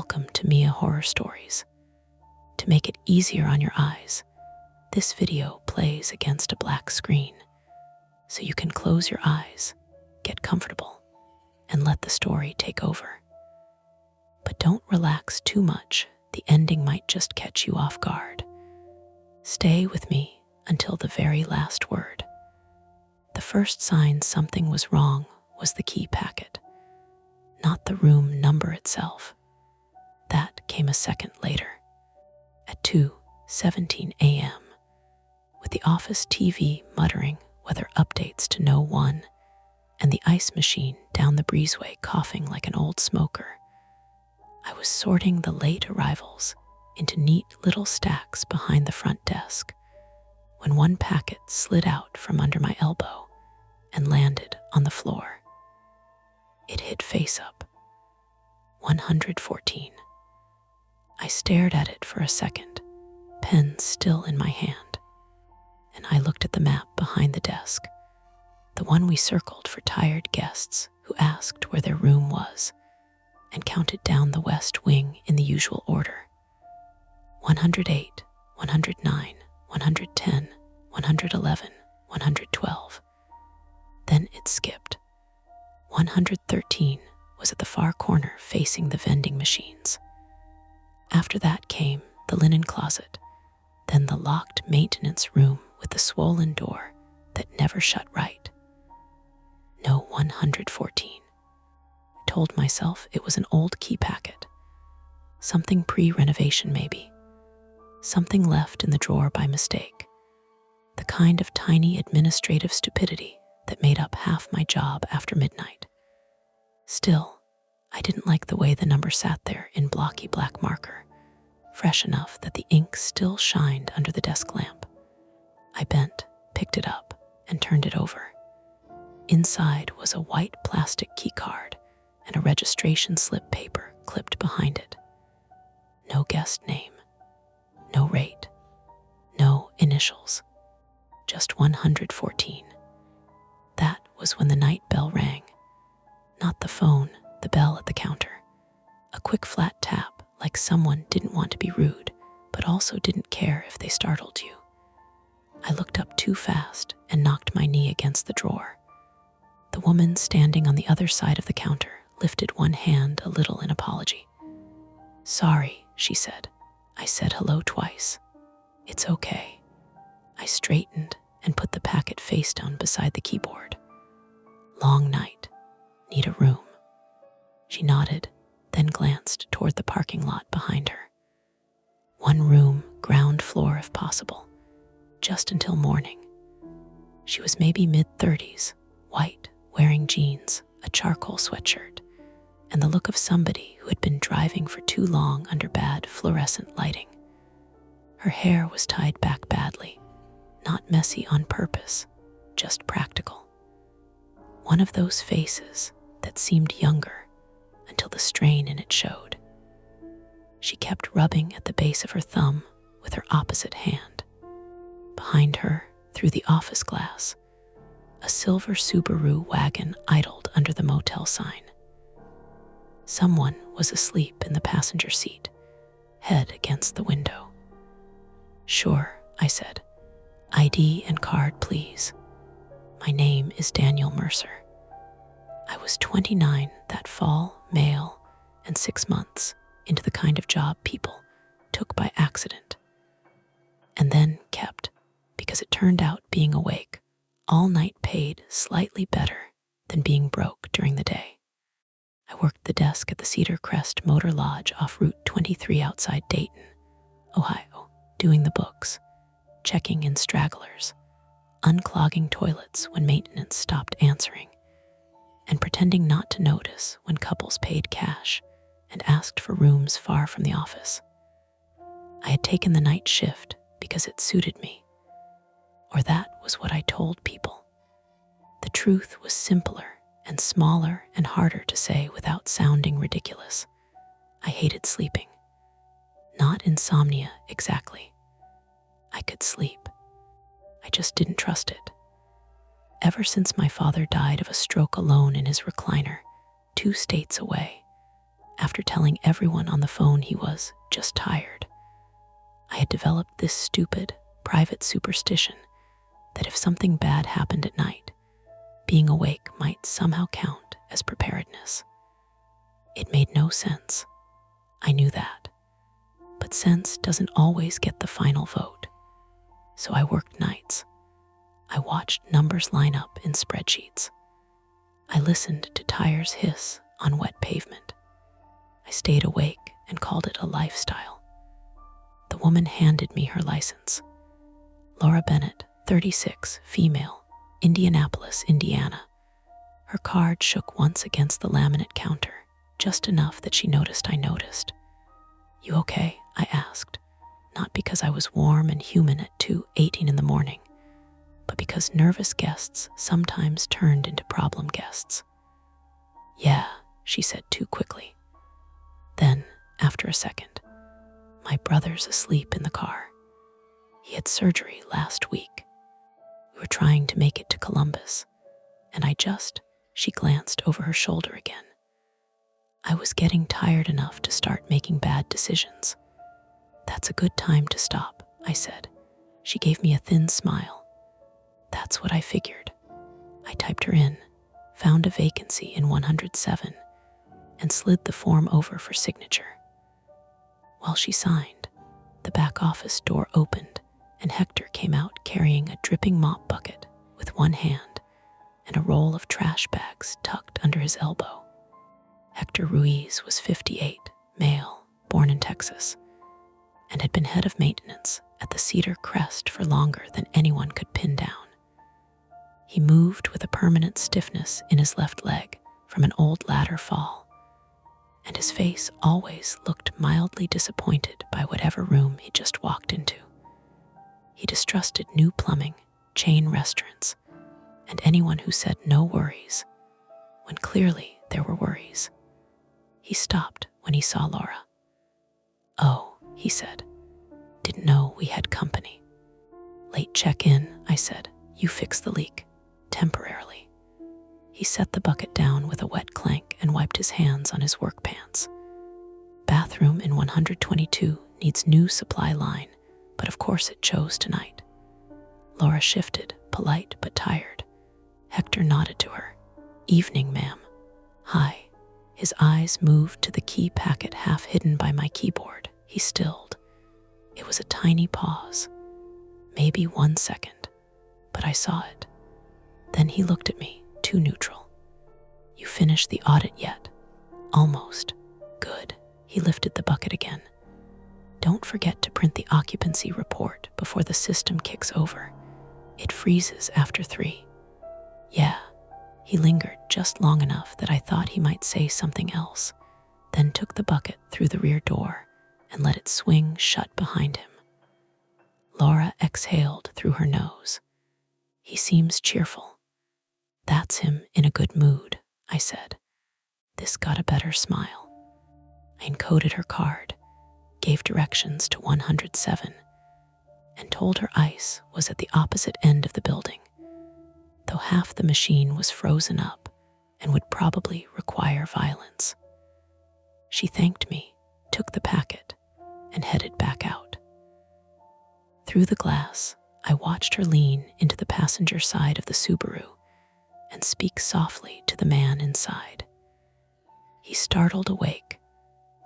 Welcome to Mia Horror Stories. To make it easier on your eyes, this video plays against a black screen, so you can close your eyes, get comfortable, and let the story take over. But don't relax too much, the ending might just catch you off guard. Stay with me until the very last word. The first sign something was wrong was the key packet, not the room number itself. That came a second later, at 2:17 a.m., with the office TV muttering weather updates to no one, and the ice machine down the breezeway coughing like an old smoker. I was sorting the late arrivals into neat little stacks behind the front desk when one packet slid out from under my elbow and landed on the floor. It hit face up. 114. I stared at it for a second, pen still in my hand, and I looked at the map behind the desk, the one we circled for tired guests who asked where their room was, and counted down the west wing in the usual order. 108, 109, 110, 111, 112. Then it skipped. 113 was at the far corner facing the vending machines. After that came the linen closet, then the locked maintenance room with the swollen door that never shut right. No 114. I told myself it was an old key packet. Something pre-renovation maybe. Something left in the drawer by mistake. The kind of tiny administrative stupidity that made up half my job after midnight. Still, I didn't like the way the number sat there in blocky black marker, fresh enough that the ink still shined under the desk lamp. I bent, picked it up, and turned it over. Inside was a white plastic key card and a registration slip paper clipped behind it. No guest name, no rate, no initials, just 114. That was when the night bell rang. Not the phone, the bell at the counter. A quick flat tap, like someone didn't want to be rude, but also didn't care if they startled you. I looked up too fast and knocked my knee against the drawer. The woman standing on the other side of the counter lifted one hand a little in apology. "Sorry," she said. I said hello twice. "It's okay." I straightened and put the packet face down beside the keyboard. "Long night. Need a room?" She nodded, then glanced toward the parking lot behind her. One room, ground floor if possible, just until morning. She was maybe mid-30s, white, wearing jeans, a charcoal sweatshirt, and the look of somebody who had been driving for too long under bad fluorescent lighting. Her hair was tied back badly, not messy on purpose, just practical. One of those faces that seemed younger until the strain in it showed. She kept rubbing at the base of her thumb with her opposite hand. Behind her, through the office glass, a silver Subaru wagon idled under the motel sign. Someone was asleep in the passenger seat, head against the window. "Sure," I said. "ID and card, please. My name is Daniel Mercer." I was 29 that fall, male, and 6 months into the kind of job people took by accident, and then kept because it turned out being awake all night paid slightly better than being broke during the day. I worked the desk at the Cedar Crest Motor Lodge off Route 23 outside Dayton, Ohio, doing the books, checking in stragglers, unclogging toilets when maintenance stopped answering, and pretending not to notice when couples paid cash and asked for rooms far from the office. I had taken the night shift because it suited me, or that was what I told people. The truth was simpler and smaller and harder to say without sounding ridiculous. I hated sleeping. Not insomnia exactly. I could sleep. I just didn't trust it. Ever since my father died of a stroke alone in his recliner, 2 states away, after telling everyone on the phone he was just tired. I had developed this stupid, private superstition that if something bad happened at night, being awake might somehow count as preparedness. It made no sense. I knew that. But sense doesn't always get the final vote. So I worked nights. I watched numbers line up in spreadsheets. I listened to tires hiss on wet pavement. I stayed awake and called it a lifestyle. The woman handed me her license. Laura Bennett, 36, female, Indianapolis, Indiana. Her card shook once against the laminate counter, just enough that she noticed I noticed. "You okay?" I asked, not because I was warm and human at 2:18 in the morning, but because nervous guests sometimes turned into problem guests. "Yeah," she said too quickly. Then, after a second, "My brother's asleep in the car. He had surgery last week. We were trying to make it to Columbus, and she glanced over her shoulder again. I was getting tired enough to start making bad decisions. "That's a good time to stop," I said. She gave me a thin smile. "That's what I figured." I typed her in, found a vacancy in 107, and slid the form over for signature. While she signed, the back office door opened and Hector came out carrying a dripping mop bucket with one hand and a roll of trash bags tucked under his elbow. Hector Ruiz was 58, male, born in Texas, and had been head of maintenance at the Cedar Crest for longer than anyone could pin down. He moved with a permanent stiffness in his left leg from an old ladder fall, and his face always looked mildly disappointed by whatever room he just walked into. He distrusted new plumbing, chain restaurants, and anyone who said no worries, when clearly there were worries. He stopped when he saw Laura. "Oh," he said, "didn't know we had company." "Late check-in," I said. "You fixed the leak, temporarily." He set the bucket down with a wet clank and wiped his hands on his work pants. "Bathroom in 122 needs new supply line, but of course it chose tonight." Laura shifted, polite but tired. Hector nodded to her. "Evening, ma'am." "Hi." His eyes moved to the key packet half hidden by my keyboard. He stilled. It was a tiny pause, maybe 1 second, but I saw it. Then he looked at me, too neutral. "You finished the audit yet?" "Almost." "Good." He lifted the bucket again. "Don't forget to print the occupancy report before the system kicks over. It freezes after 3. "Yeah." He lingered just long enough that I thought he might say something else, then took the bucket through the rear door and let it swing shut behind him. Laura exhaled through her nose. "He seems cheerful." "That's him in a good mood," I said. This got a better smile. I encoded her card, gave directions to 107, and told her ice was at the opposite end of the building, though half the machine was frozen up and would probably require violence. She thanked me, took the packet, and headed back out. Through the glass, I watched her lean into the passenger side of the Subaru and speak softly to the man inside. He startled awake,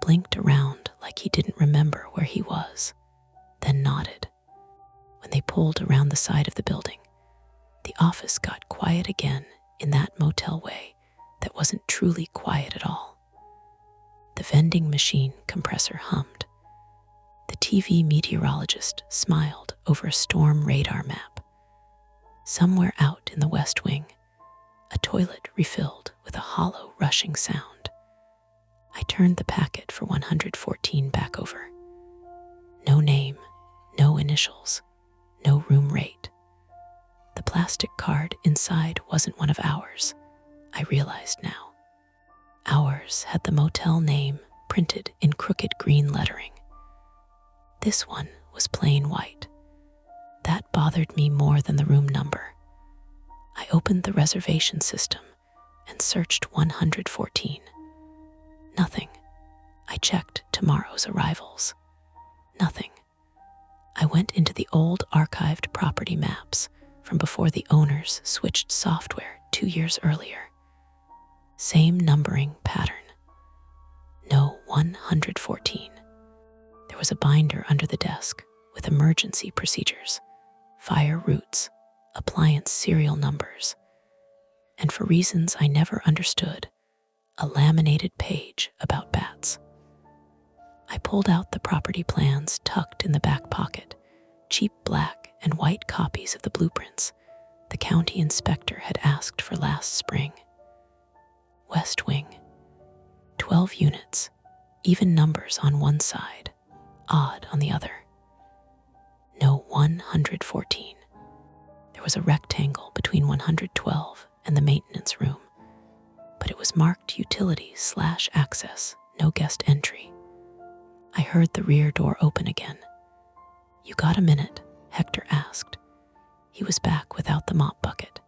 blinked around like he didn't remember where he was, then nodded. When they pulled around the side of the building, the office got quiet again in that motel way that wasn't truly quiet at all. The vending machine compressor hummed. The TV meteorologist smiled over a storm radar map. Somewhere out in the West Wing, a toilet refilled with a hollow, rushing sound. I turned the packet for 114 back over. No name, no initials, no room rate. The plastic card inside wasn't one of ours, I realized now. Ours had the motel name printed in crooked green lettering. This one was plain white. That bothered me more than the room number. I opened the reservation system and searched 114. Nothing. I checked tomorrow's arrivals. Nothing. I went into the old archived property maps from before the owners switched software 2 years earlier. Same numbering pattern. No 114. There was a binder under the desk with emergency procedures, fire routes, appliance serial numbers, and for reasons I never understood, a laminated page about bats. I pulled out the property plans tucked in the back pocket, cheap black and white copies of the blueprints the county inspector had asked for last spring. West Wing, 12 units, even numbers on one side, odd on the other. No 114. There was a rectangle between 112 and the maintenance room, but it was marked utility/access, no guest entry. I heard the rear door open again. "You got a minute?" Hector asked. He was back without the mop bucket.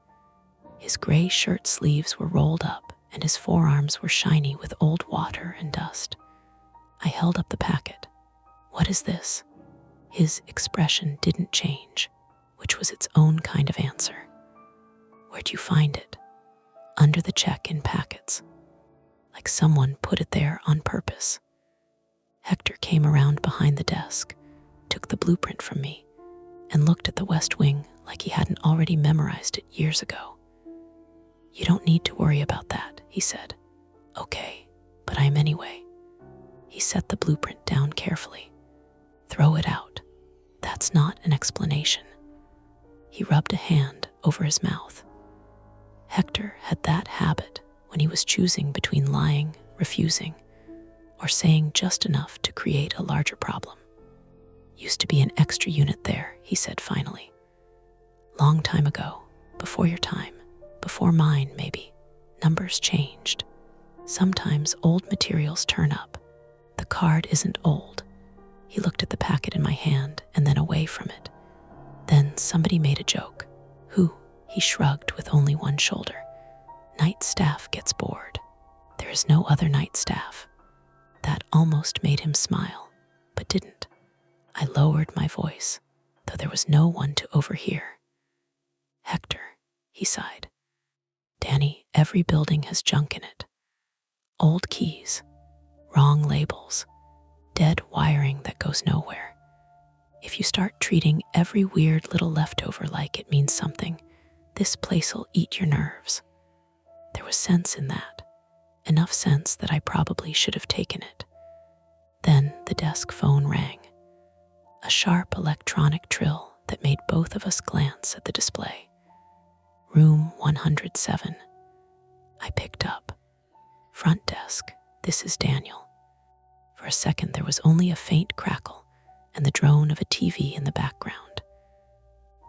His gray shirt sleeves were rolled up and his forearms were shiny with old water and dust. I held up the packet. "What is this?" His expression didn't change, which was its own kind of answer. "Where'd you find it?" "Under the check-in packets. Like someone put it there on purpose." Hector came around behind the desk, took the blueprint from me, and looked at the West Wing like he hadn't already memorized it years ago. "You don't need to worry about that," he said. "Okay, but I am anyway." He set the blueprint down carefully. "Throw it out. That's not an explanation." He rubbed a hand over his mouth. Hector had that habit when he was choosing between lying, refusing, or saying just enough to create a larger problem. "Used to be an extra unit there," he said finally. "Long time ago, before your time, before mine maybe. Numbers changed. Sometimes old materials turn up. The card isn't old." He looked at the packet in my hand and then away from it. Then somebody made a joke. "Who?" He shrugged with only one shoulder. "Night staff gets bored. There is no other night staff." That almost made him smile, but didn't. I lowered my voice, though there was no one to overhear. "Hector," he sighed. "Danny, every building has junk in it. Old keys, wrong labels, dead wiring that goes nowhere. If you start treating every weird little leftover like it means something, this place'll eat your nerves." There was sense in that, enough sense that I probably should have taken it. Then the desk phone rang. A sharp electronic trill that made both of us glance at the display. "Room 107. I picked up. "Front desk, this is Daniel." For a second there was only a faint crackle and the drone of a TV in the background.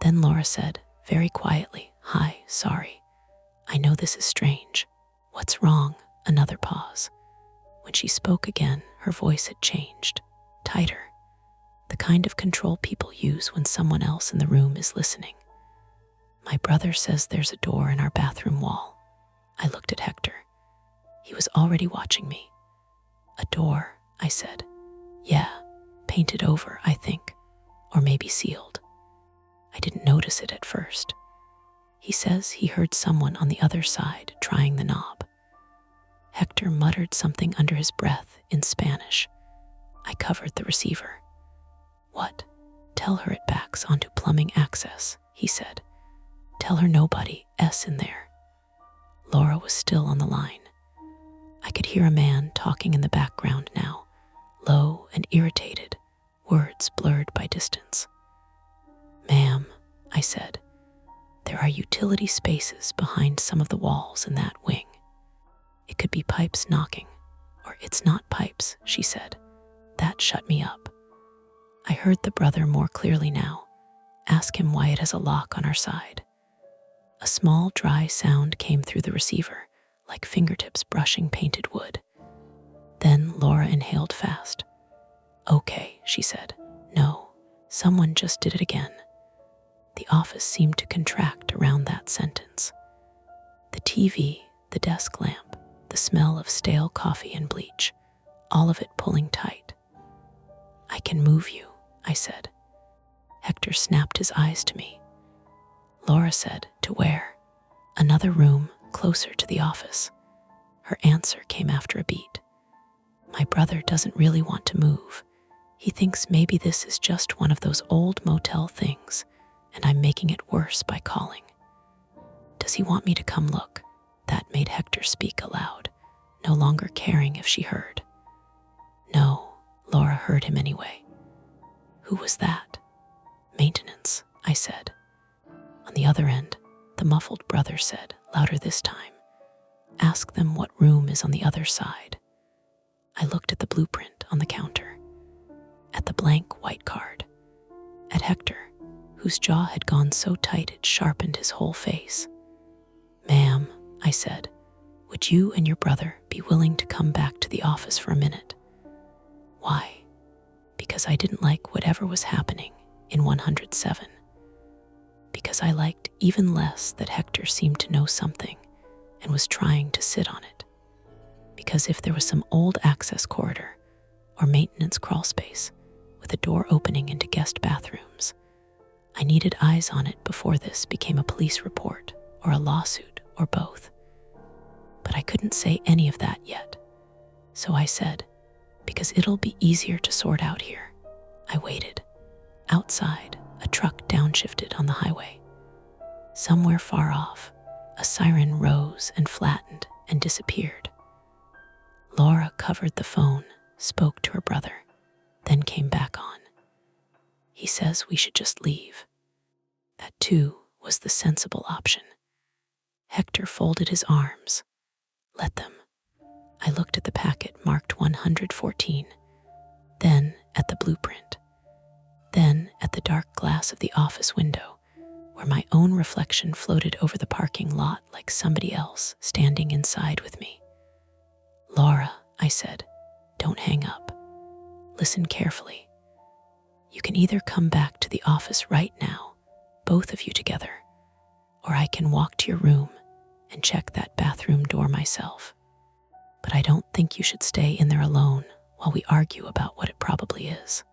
Then Laura said, very quietly, "Hi, sorry. I know this is strange. What's wrong?" Another pause. When she spoke again, her voice had changed, tighter. The kind of control people use when someone else in the room is listening. "My brother says there's a door in our bathroom wall." I looked at Hector. He was already watching me. "A door," I said. "Yeah, painted over, I think, or maybe sealed." I didn't notice it at first. He says he heard someone on the other side trying the knob. Hector muttered something under his breath in Spanish. I covered the receiver. "What?" "Tell her it backs onto plumbing access," he said. "Tell her nobody S in there." Laura was still on the line. I could hear a man talking in the background now, low and irritated, words blurred by distance. "Ma'am," I said, "there are utility spaces behind some of the walls in that wing. It could be pipes knocking, or it's not pipes," she said. That shut me up. I heard the brother more clearly now. "Ask him why it has a lock on our side." A small, dry sound came through the receiver, like fingertips brushing painted wood. Then Laura inhaled fast. "Okay," she said. "No, someone just did it again." The office seemed to contract around that sentence. The TV, the desk lamp, the smell of stale coffee and bleach, all of it pulling tight. "I can move you," I said. Hector snapped his eyes to me. Laura said, "To where?" "Another room, closer to the office." Her answer came after a beat. "My brother doesn't really want to move. He thinks maybe this is just one of those old motel things, and I'm making it worse by calling." "Does he want me to come look?" That made Hector speak aloud, no longer caring if she heard. No, Laura heard him anyway. "Who was that?" "Maintenance," I said. On the other end, the muffled brother said, louder this time, "Ask them what room is on the other side." I looked at the blueprint on the counter, at the blank white card, at Hector, whose jaw had gone so tight it sharpened his whole face. "Ma'am," I said, "would you and your brother be willing to come back to the office for a minute?" Why? Because I didn't like whatever was happening in 107. Because I liked even less that Hector seemed to know something and was trying to sit on it. Because if there was some old access corridor or maintenance crawl space with a door opening into guest bathrooms, I needed eyes on it before this became a police report or a lawsuit or both. But I couldn't say any of that yet. So I said, "Because it'll be easier to sort out here." I waited. Outside, a truck downshifted on the highway. Somewhere far off, a siren rose and flattened and disappeared. Laura covered the phone, spoke to her brother, then came back on. "He says we should just leave." That too was the sensible option. Hector folded his arms. "Let them." I looked at the packet marked 114, then at the blueprint, then at the dark glass of the office window, where my own reflection floated over the parking lot like somebody else standing inside with me. "Laura," I said, "don't hang up. Listen carefully. You can either come back to the office right now, both of you together, or I can walk to your room and check that bathroom door myself. But I don't think you should stay in there alone while we argue about what it probably is."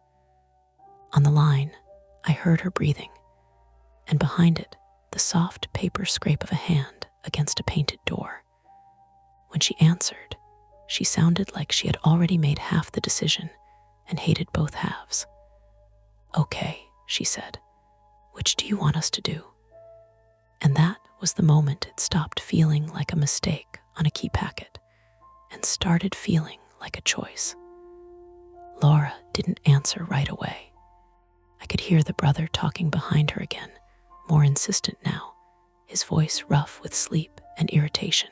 On the line, I heard her breathing, and behind it, the soft paper scrape of a hand against a painted door. When she answered, she sounded like she had already made half the decision and hated both halves. "Okay," she said, "which do you want us to do?" And that was the moment it stopped feeling like a mistake on a key packet and started feeling like a choice. Laura didn't answer right away. I could hear the brother talking behind her again, more insistent now, his voice rough with sleep and irritation.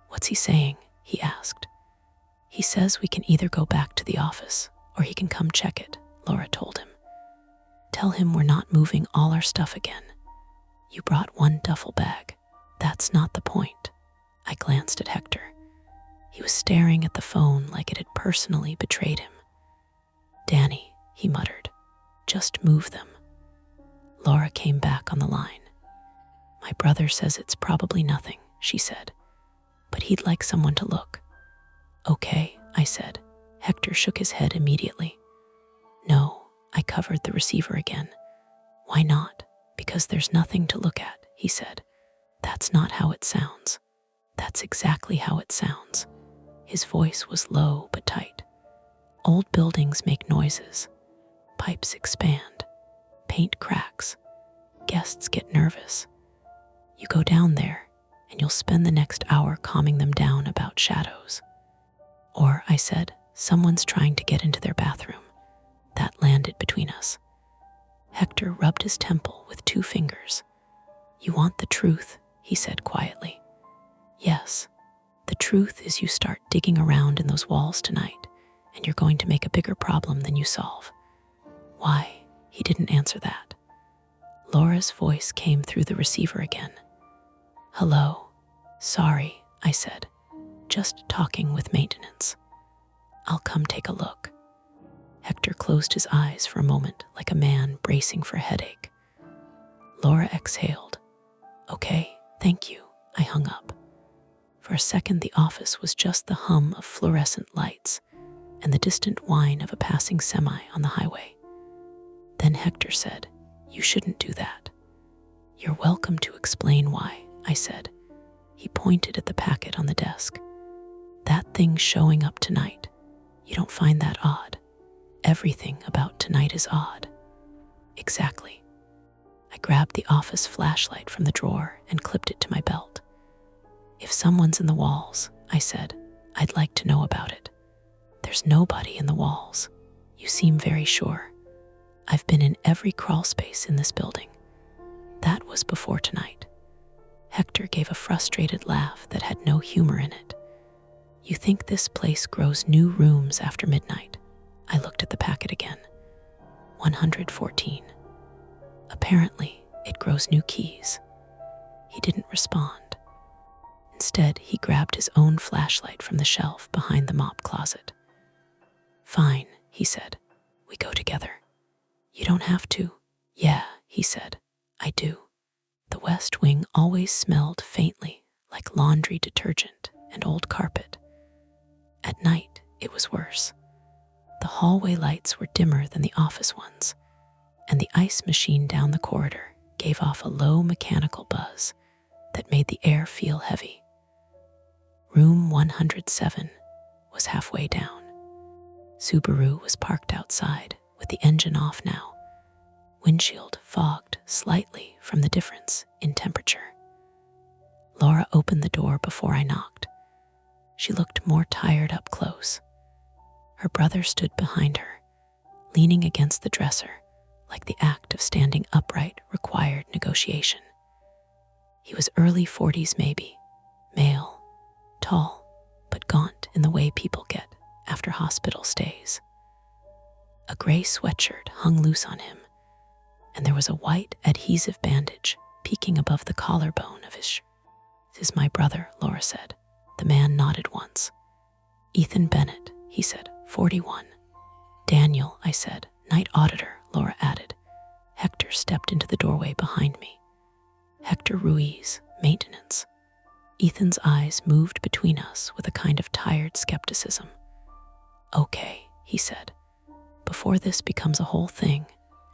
"What's he saying?" he asked. "He says we can either go back to the office or he can come check it," Laura told him. "Tell him we're not moving all our stuff again. You brought one duffel bag. That's not the point." I glanced at Hector. He was staring at the phone like it had personally betrayed him. "Danny," he muttered, "just move them." Laura came back on the line. "My brother says it's probably nothing," she said, "but he'd like someone to look." "Okay," I said. Hector shook his head immediately. "No," I covered the receiver again. "Why not?" "Because there's nothing to look at," he said. "That's not how it sounds." "That's exactly how it sounds." His voice was low but tight. "Old buildings make noises. Pipes expand. Paint cracks. Guests get nervous. You go down there, and you'll spend the next hour calming them down about shadows." Or, I said, "someone's trying to get into their bathroom." That landed between us. Hector rubbed his temple with 2 fingers. "You want the truth," he said quietly. "Yes. The truth is you start digging around in those walls tonight, and you're going to make a bigger problem than you solve." "Why?" He didn't answer that. Laura's voice came through the receiver again. "Hello. Sorry," I said. "Just talking with maintenance. I'll come take a look." Hector closed his eyes for a moment like a man bracing for a headache. Laura exhaled. "Okay, thank you." I hung up. For a second, the office was just the hum of fluorescent lights, and the distant whine of a passing semi on the highway. Then Hector said, "You shouldn't do that." "You're welcome to explain why," I said. He pointed at the packet on the desk. "That thing showing up tonight. You don't find that odd?" "Everything about tonight is odd." "Exactly." I grabbed the office flashlight from the drawer and clipped it to my belt. "If someone's in the walls," I said, "I'd like to know about it." "There's nobody in the walls." "You seem very sure." "I've been in every crawl space in this building." "That was before tonight." Hector gave a frustrated laugh that had no humor in it. "You think this place grows new rooms after midnight?" I looked at the packet again. 114. "Apparently, it grows new keys." He didn't respond. Instead, he grabbed his own flashlight from the shelf behind the mop closet. "Fine," he said. "We go together." "You don't have to." "Yeah," he said. "I do." The West Wing always smelled faintly like laundry detergent and old carpet. At night, it was worse. The hallway lights were dimmer than the office ones, and the ice machine down the corridor gave off a low mechanical buzz that made the air feel heavy. Room 107 was halfway down. Subaru was parked outside with the engine off now, windshield fogged slightly from the difference in temperature. Laura opened the door before I knocked. She looked more tired up close. Her brother stood behind her, leaning against the dresser like the act of standing upright required negotiation. He was early 40s maybe, male, tall, but gaunt in the way people get after hospital stays. A gray sweatshirt hung loose on him, and there was a white adhesive bandage peeking above the collarbone of his shirt. "This is my brother," Laura said. The man nodded once. "Ethan Bennett," he said, 41. "Daniel," I said. "Night auditor," Laura added. Hector stepped into the doorway behind me. "Hector Ruiz, maintenance." Ethan's eyes moved between us with a kind of tired skepticism. "Okay," he said. "Before this becomes a whole thing,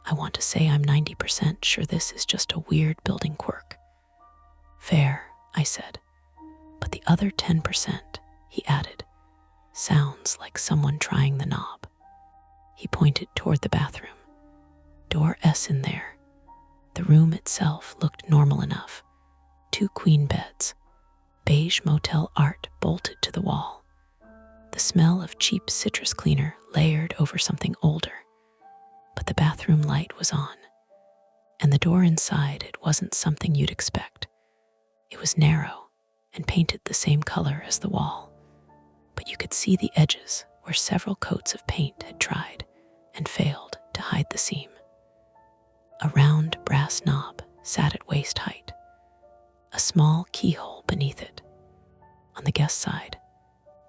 I want to say I'm 90% sure this is just a weird building quirk." "Fair," I said. "But the other 10%, he added, "sounds like someone trying the knob." He pointed toward the bathroom. "Door S in there." The room itself looked normal enough. 2 queen beds, beige motel art bolted to the wall. The smell of cheap citrus cleaner layered over something older. But the bathroom light was on, and the door inside it wasn't something you'd expect. It was narrow and painted the same color as the wall, but you could see the edges where several coats of paint had tried and failed to hide the seam. A round brass knob sat at waist height, a small keyhole beneath it. On the guest side,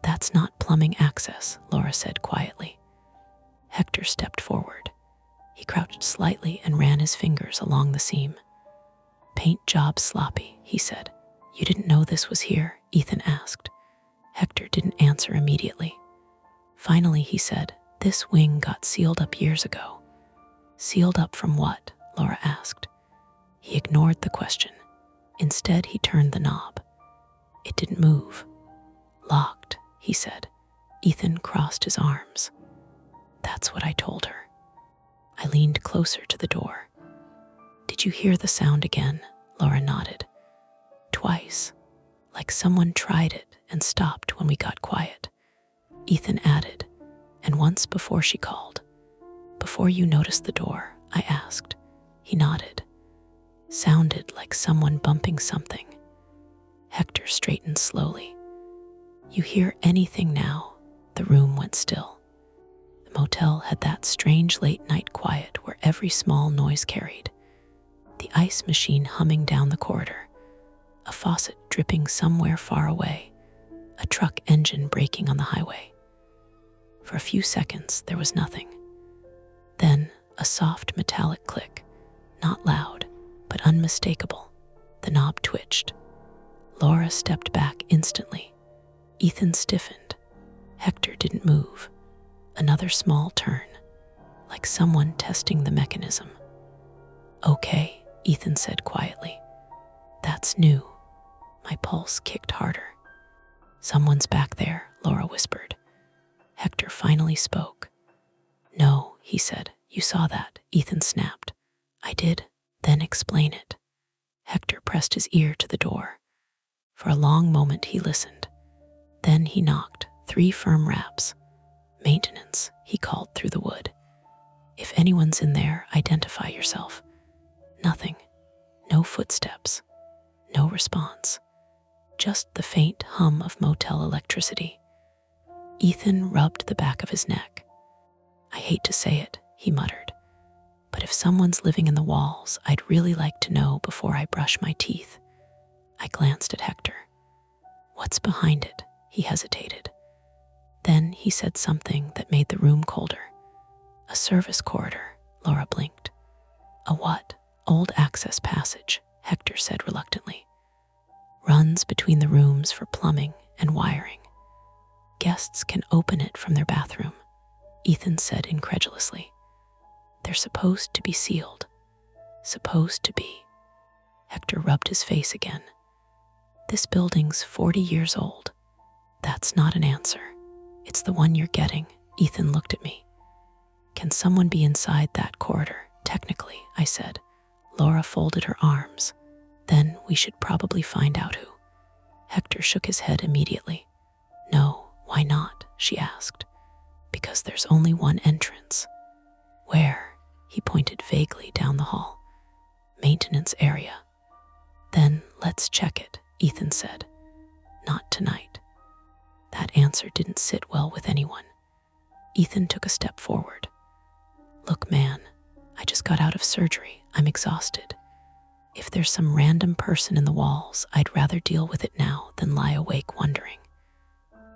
"That's not plumbing access," Laura said quietly. Hector stepped forward. He crouched slightly and ran his fingers along the seam. "Paint job sloppy," he said. "You didn't know this was here?" Ethan asked. Hector didn't answer immediately. Finally, he said, "This wing got sealed up years ago." "Sealed up from what?" Laura asked. He ignored the question. Instead, he turned the knob. It didn't move. "Locked," he said. Ethan crossed his arms. "That's what I told her." I leaned closer to the door. "Did you hear the sound again?" Laura nodded. "Twice, like someone tried it and stopped when we got quiet." Ethan added, "And once before she called." "Before you noticed the door?" I asked. He nodded. "Sounded like someone bumping something." Hector straightened slowly. "You hear anything now?" The room went still. The motel had that strange late-night quiet where every small noise carried. The ice machine humming down the corridor, a faucet dripping somewhere far away, a truck engine braking on the highway. For a few seconds, there was nothing. Then, a soft metallic click, not loud, but unmistakable. The knob twitched. Laura stepped back instantly. Ethan stiffened. Hector didn't move. Another small turn, like someone testing the mechanism. "Okay," Ethan said quietly. "That's new." My pulse kicked harder. "Someone's back there," Laura whispered. Hector finally spoke. "No," he said. "You saw that," Ethan snapped. "I did." "Then explain it." Hector pressed his ear to the door. For a long moment he listened. Then he knocked, 3 firm raps. "Maintenance," he called through the wood. "If anyone's in there, identify yourself." Nothing. No footsteps. No response. Just the faint hum of motel electricity. Ethan rubbed the back of his neck. "I hate to say it," he muttered, "but if someone's living in the walls, I'd really like to know before I brush my teeth." I glanced at Hector. "What's behind it?" He hesitated. Then he said something that made the room colder. "A service corridor," Laura blinked. "A what?" "Old access passage," Hector said reluctantly. "Runs between the rooms for plumbing and wiring. Guests can open it from their bathroom," Ethan said incredulously. "They're supposed to be sealed." "Supposed to be." Hector rubbed his face again. "This building's 40 years old." "That's not an answer. It's the one you're getting." Ethan looked at me. "Can someone be inside that corridor?" "Technically," I said. Laura folded her arms. "Then we should probably find out who." Hector shook his head immediately. "No, why not?" she asked. "Because there's only one entrance." "Where?" He pointed vaguely down the hall. "Maintenance area." "Then let's check it," Ethan said. "Not tonight." That answer didn't sit well with anyone. Ethan took a step forward. "Look, man, I just got out of surgery. I'm exhausted. If there's some random person in the walls, I'd rather deal with it now than lie awake wondering."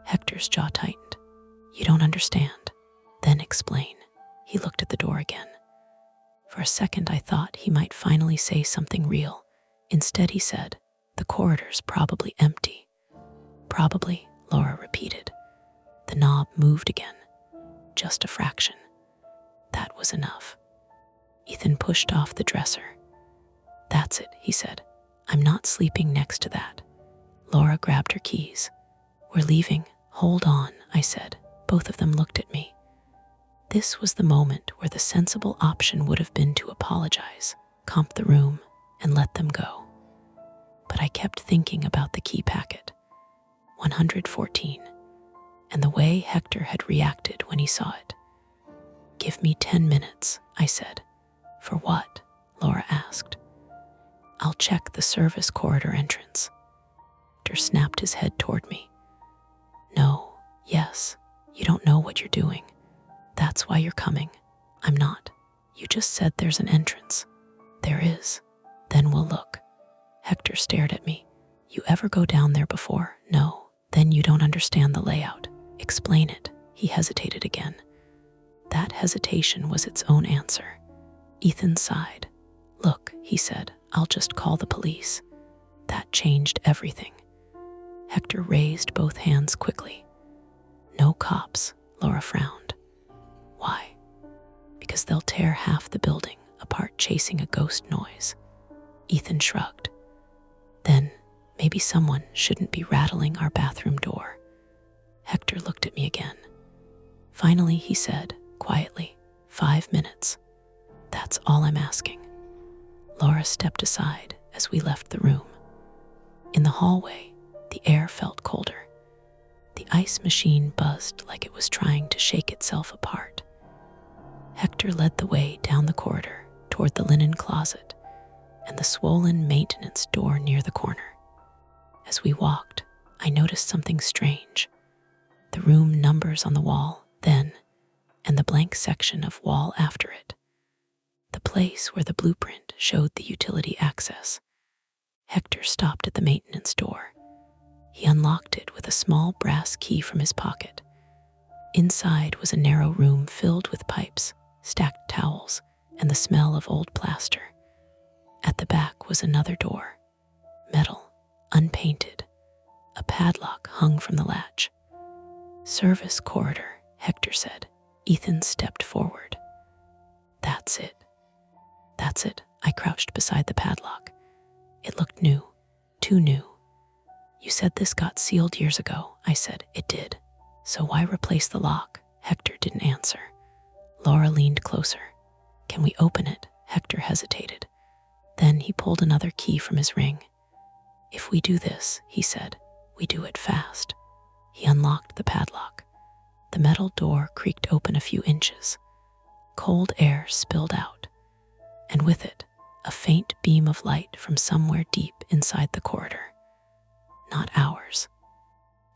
Hector's jaw tightened. "You don't understand." "Then explain." He looked at the door again. For a second I thought he might finally say something real. Instead he said, "The corridor's probably empty." "Probably," Laura repeated. The knob moved again. Just a fraction. That was enough. Ethan pushed off the dresser. "That's it," he said. "I'm not sleeping next to that." Laura grabbed her keys. "We're leaving." "Hold on," I said. Both of them looked at me. This was the moment where the sensible option would have been to apologize, comp the room, and let them go. But I kept thinking about the key packet, 114, and the way Hector had reacted when he saw it. "Give me 10 minutes, I said. "For what?" Laura asked. "I'll check the service corridor entrance." Hector snapped his head toward me. "No, yes, you don't know what you're doing. That's why you're coming." "I'm not. You just said there's an entrance." "There is. Then we'll look." Hector stared at me. "You ever go down there before?" "No." "Then you don't understand the layout." "Explain it." He hesitated again. That hesitation was its own answer. Ethan sighed. "Look," he said, "I'll just call the police." That changed everything. Hector raised both hands quickly. "No cops," Laura frowned. "Why?" "Because they'll tear half the building apart chasing a ghost noise." Ethan shrugged. "Then maybe someone shouldn't be rattling our bathroom door." Hector looked at me again. Finally, he said, quietly, 5 minutes. "That's all I'm asking." Laura stepped aside as we left the room. In the hallway, the air felt colder. The ice machine buzzed like it was trying to shake itself apart. Hector led the way down the corridor toward the linen closet and the swollen maintenance door near the corner. As we walked, I noticed something strange. The room numbers on the wall, then, and the blank section of wall after it. The place where the blueprint showed the utility access. Hector stopped at the maintenance door. He unlocked it with a small brass key from his pocket. Inside was a narrow room filled with pipes, stacked towels, and the smell of old plaster. At the back was another door, metal, unpainted. A padlock hung from the latch. "Service corridor," Hector said. Ethan stepped forward. That's it. That's it. I crouched beside the padlock. It looked new, too new. You said this got sealed years ago, I said. It did. So why replace the lock? Hector didn't answer. Laura leaned closer. Can we open it? Hector hesitated. Then he pulled another key from his ring. If we do this, he said, we do it fast. He unlocked the padlock. The metal door creaked open a few inches. Cold air spilled out, and with it, a faint beam of light from somewhere deep inside the corridor. Not ours.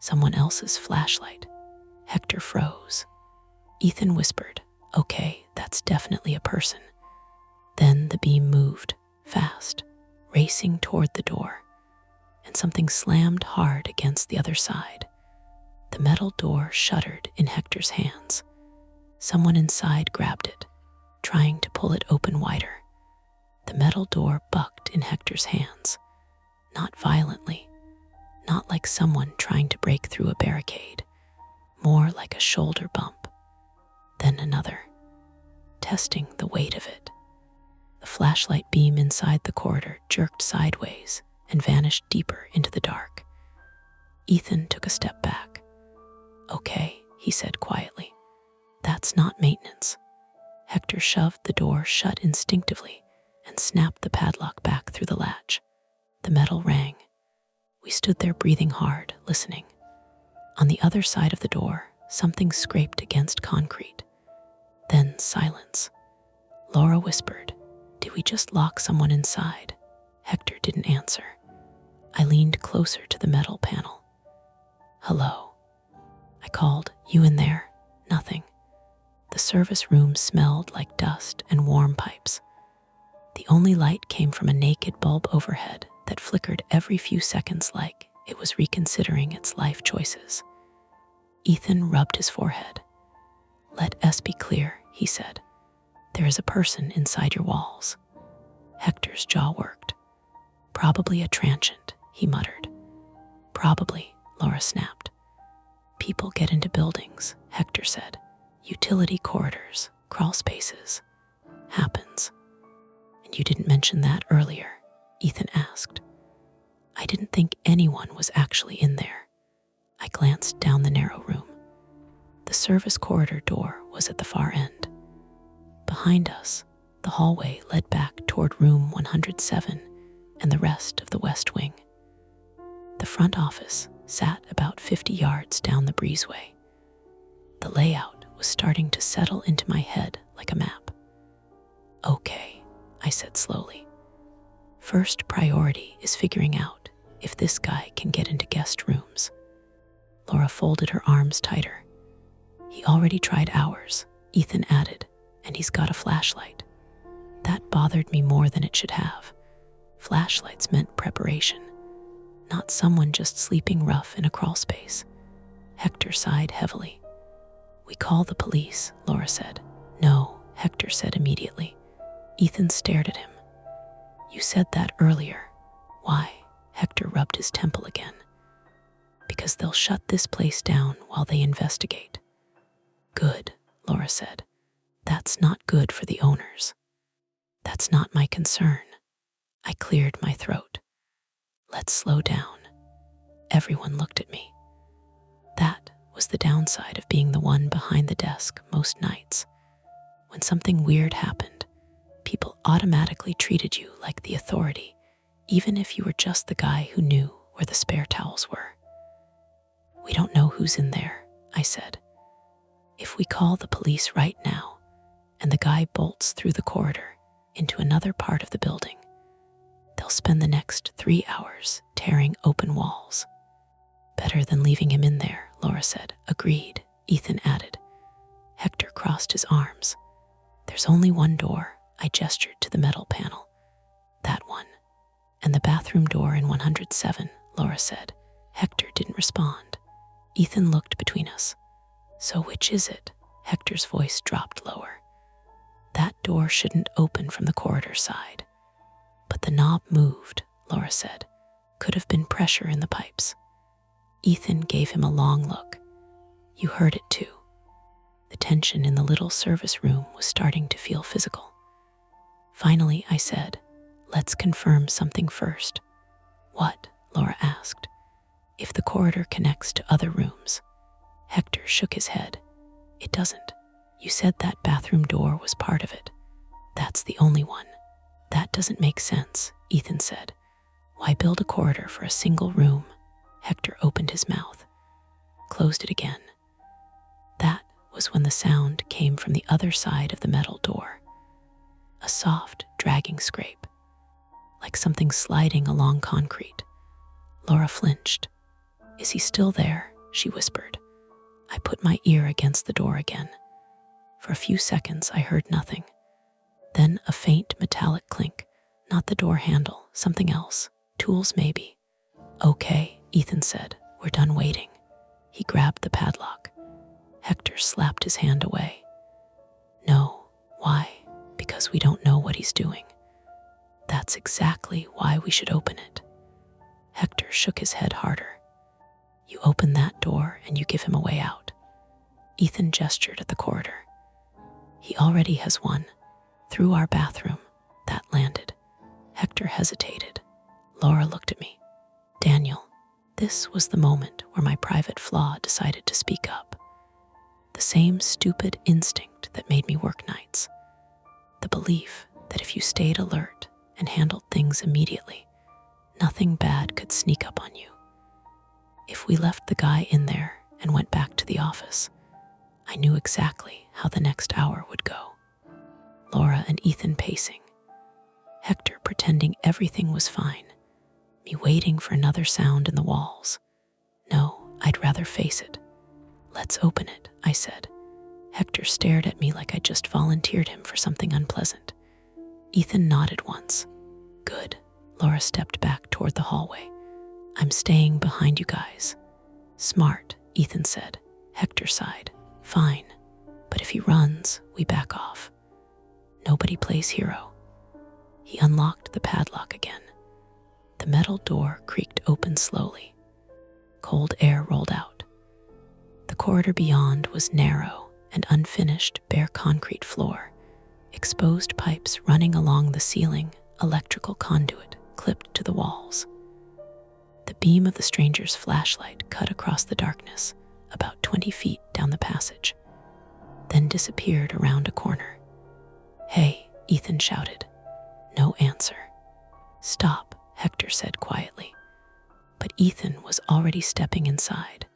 Someone else's flashlight. Hector froze. Ethan whispered, okay, that's definitely a person. Then the beam moved, fast, racing toward the door, and something slammed hard against the other side. The metal door shuddered in Hector's hands. Someone inside grabbed it, trying to pull it open wider. The metal door bucked in Hector's hands, not violently, not like someone trying to break through a barricade, more like a shoulder bump. Then another, testing the weight of it. The flashlight beam inside the corridor jerked sideways and vanished deeper into the dark. Ethan took a step back. Okay, he said quietly. That's not maintenance. Hector shoved the door shut instinctively and snapped the padlock back through the latch. The metal rang. We stood there breathing hard, listening. On the other side of the door, something scraped against concrete. Then silence. Laura whispered, did we just lock someone inside? Hector didn't answer. I leaned closer to the metal panel. Hello. I called, you in there? Nothing. The service room smelled like dust and warm pipes. The only light came from a naked bulb overhead that flickered every few seconds like it was reconsidering its life choices. Ethan rubbed his forehead. Let us be clear, he said. There is a person inside your walls. Hector's jaw worked. Probably a transient, he muttered. Probably, Laura snapped. People get into buildings, Hector said. Utility corridors, crawl spaces. Happens. And you didn't mention that earlier, Ethan asked. I didn't think anyone was actually in there. I glanced down the narrow room. The service corridor door was at the far end. Behind us, the hallway led back toward room 107 and the rest of the West Wing. The front office sat about 50 yards down the breezeway. The layout was starting to settle into my head like a map. Okay, I said slowly. First priority is figuring out if this guy can get into guest rooms. Laura folded her arms tighter. He already tried ours, Ethan added, and he's got a flashlight. That bothered me more than it should have. Flashlights meant preparation, not someone just sleeping rough in a crawl space. Hector sighed heavily. We call the police, Laura said. No, Hector said immediately. Ethan stared at him. You said that earlier. Why? Hector rubbed his temple again. Because they'll shut this place down while they investigate. Good, Laura said. That's not good for the owners. That's not my concern. I cleared my throat. Let's slow down. Everyone looked at me. That was the downside of being the one behind the desk most nights. When something weird happened, people automatically treated you like the authority, even if you were just the guy who knew where the spare towels were. We don't know who's in there, I said. If we call the police right now, and the guy bolts through the corridor into another part of the building, they'll spend the next 3 hours tearing open walls. Better than leaving him in there, Laura said. Agreed, Ethan added. Hector crossed his arms. There's only one door, I gestured to the metal panel. That one. And the bathroom door in 107, Laura said. Hector didn't respond. Ethan looked between us. So which is it? Hector's voice dropped lower. That door shouldn't open from the corridor side. But the knob moved, Laura said. Could have been pressure in the pipes. Ethan gave him a long look. You heard it too. The tension in the little service room was starting to feel physical. Finally, I said, "Let's confirm something first." "What?" Laura asked. "If the corridor connects to other rooms." Hector shook his head. "It doesn't. You said that bathroom door was part of it." "That's the only one." "That doesn't make sense," Ethan said. "Why build a corridor for a single room?" Hector opened his mouth, closed it again. That was when the sound came from the other side of the metal door. A soft, dragging scrape, like something sliding along concrete. Laura flinched. "Is he still there?" she whispered. I put my ear against the door again. For a few seconds, I heard nothing. Then a faint metallic clink. Not the door handle, something else. Tools, maybe. "Okay," Ethan said. "We're done waiting." He grabbed the padlock. Hector slapped his hand away. "No." "Why?" "Because we don't know what he's doing." "That's exactly why we should open it." Hector shook his head harder. "You open that door and you give him a way out." Ethan gestured at the corridor. "He already has one. Through our bathroom." That landed. Hector hesitated. Laura looked at me. "Daniel." This was the moment where my private flaw decided to speak up. The same stupid instinct that made me work nights. The belief that if you stayed alert and handled things immediately, nothing bad could sneak up on you. If we left the guy in there and went back to the office, I knew exactly how the next hour would go. Laura and Ethan pacing. Hector pretending everything was fine. Me waiting for another sound in the walls. No, I'd rather face it. "Let's open it," I said. Hector stared at me like I'd just volunteered him for something unpleasant. Ethan nodded once. "Good." Laura stepped back toward the hallway. "I'm staying behind you guys." "Smart," Ethan said. Hector sighed. "Fine. But if he runs, we back off. Nobody plays hero." He unlocked the padlock again. The metal door creaked open slowly. Cold air rolled out. The corridor beyond was narrow and unfinished, bare concrete floor, exposed pipes running along the ceiling, electrical conduit clipped to the walls. The beam of the stranger's flashlight cut across the darkness, about 20 feet down the passage, then disappeared around a corner. "Hey," Ethan shouted. No answer. "Stop," Hector said quietly. But Ethan was already stepping inside.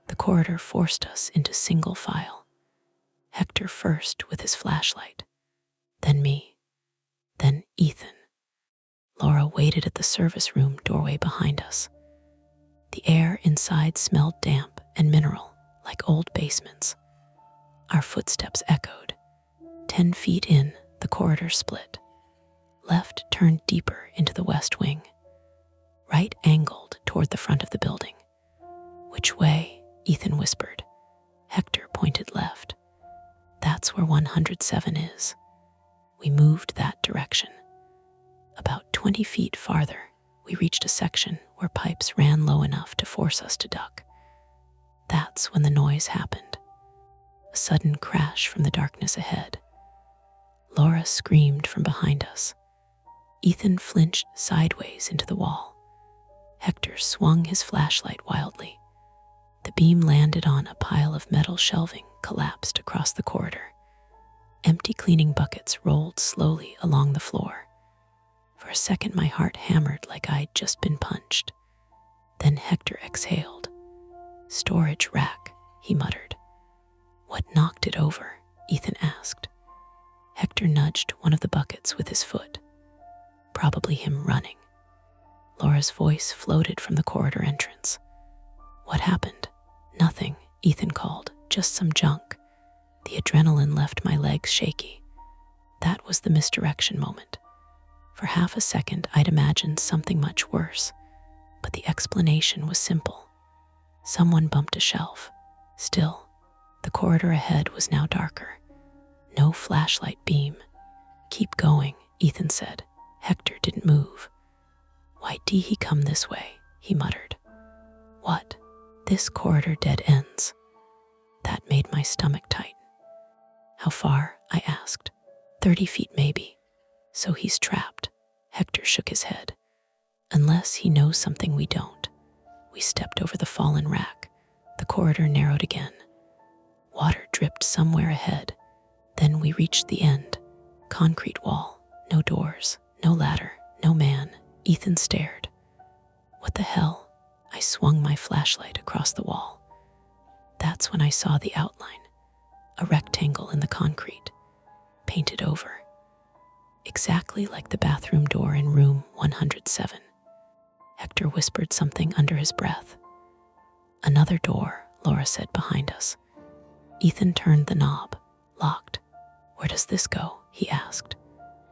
The corridor forced us into single file. Hector first with his flashlight, then me, then Ethan. Laura waited at the service room doorway behind us. The air inside smelled damp and mineral, like old basements. Our footsteps echoed. 10 feet in, the corridor split. Left turned deeper into the west wing. Right angled toward the front of the building. "Which way?" Ethan whispered. Hector pointed left. "That's where 107 is." We moved that direction. About 20 feet farther, we reached a section where pipes ran low enough to force us to duck. That's when the noise happened. A sudden crash from the darkness ahead. Laura screamed from behind us. Ethan flinched sideways into the wall. Hector swung his flashlight wildly. The beam landed on a pile of metal shelving, collapsed across the corridor. Empty cleaning buckets rolled slowly along the floor. For a second, my heart hammered like I'd just been punched. Then Hector exhaled. "Storage rack," he muttered. "What knocked it over?" Ethan asked. Hector nudged one of the buckets with his foot. Probably him running. Laura's voice floated from the corridor entrance. "What happened?" "Nothing," Ethan called. "Just some junk." The adrenaline left my legs shaky. That was the misdirection moment. For half a second, I'd imagined something much worse, but the explanation was simple. Someone bumped a shelf. Still, the corridor ahead was now darker. No flashlight beam. "Keep going," Ethan said. Hector didn't move. "Why did he come this way?" he muttered. "What?" "This corridor dead ends." That made my stomach tighten. How far? I asked. 30 feet maybe. So he's trapped. Hector shook his head. Unless he knows something we don't. We stepped over the fallen rack. The corridor narrowed again. Water dripped somewhere ahead. Then we reached the end. Concrete wall. No doors. No ladder. No man. Ethan stared. What the hell? I swung my flashlight across the wall. That's when I saw the outline. A rectangle in the concrete. Painted over. Exactly like the bathroom door in room 107. Hector whispered something under his breath. Another door, Laura said behind us. Ethan turned the knob. Locked. Where does this go? He asked.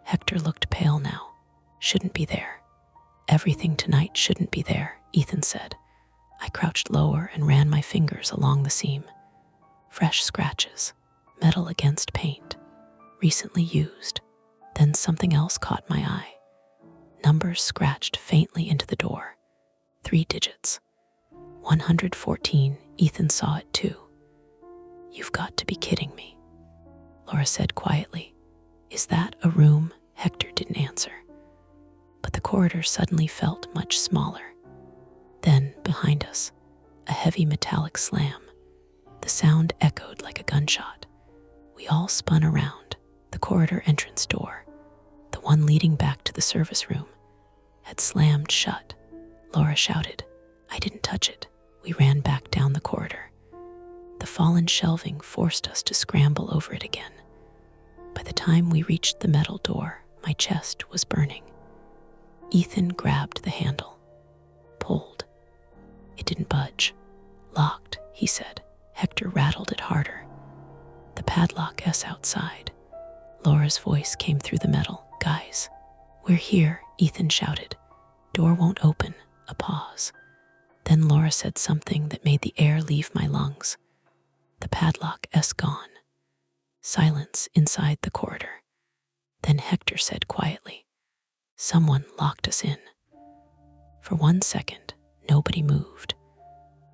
Hector looked pale now. Shouldn't be there. Everything tonight shouldn't be there, Ethan said. I crouched lower and ran my fingers along the seam. Fresh scratches. Metal against paint. Recently used. Then something else caught my eye. Numbers scratched faintly into the door. 3 digits. 114. Ethan saw it too. You've got to be kidding me, Laura said quietly. Is that a room? Hector didn't answer. But the corridor suddenly felt much smaller. Then, behind us, a heavy metallic slam. The sound echoed like a gunshot. We all spun around. The corridor entrance door, the one leading back to the service room, had slammed shut. Laura shouted. I didn't touch it. We ran back down the corridor. The fallen shelving forced us to scramble over it again. By the time we reached the metal door, my chest was burning. Ethan grabbed the handle. Pulled. It didn't budge. Locked, he said. Hector rattled it harder. The padlock S outside. Laura's voice came through the metal. Guys, we're here, Ethan shouted. Door won't open. A pause. Then Laura said something that made the air leave my lungs. The padlock S gone. Silence inside the corridor. Then Hector said quietly, someone locked us in. For 1 second, nobody moved.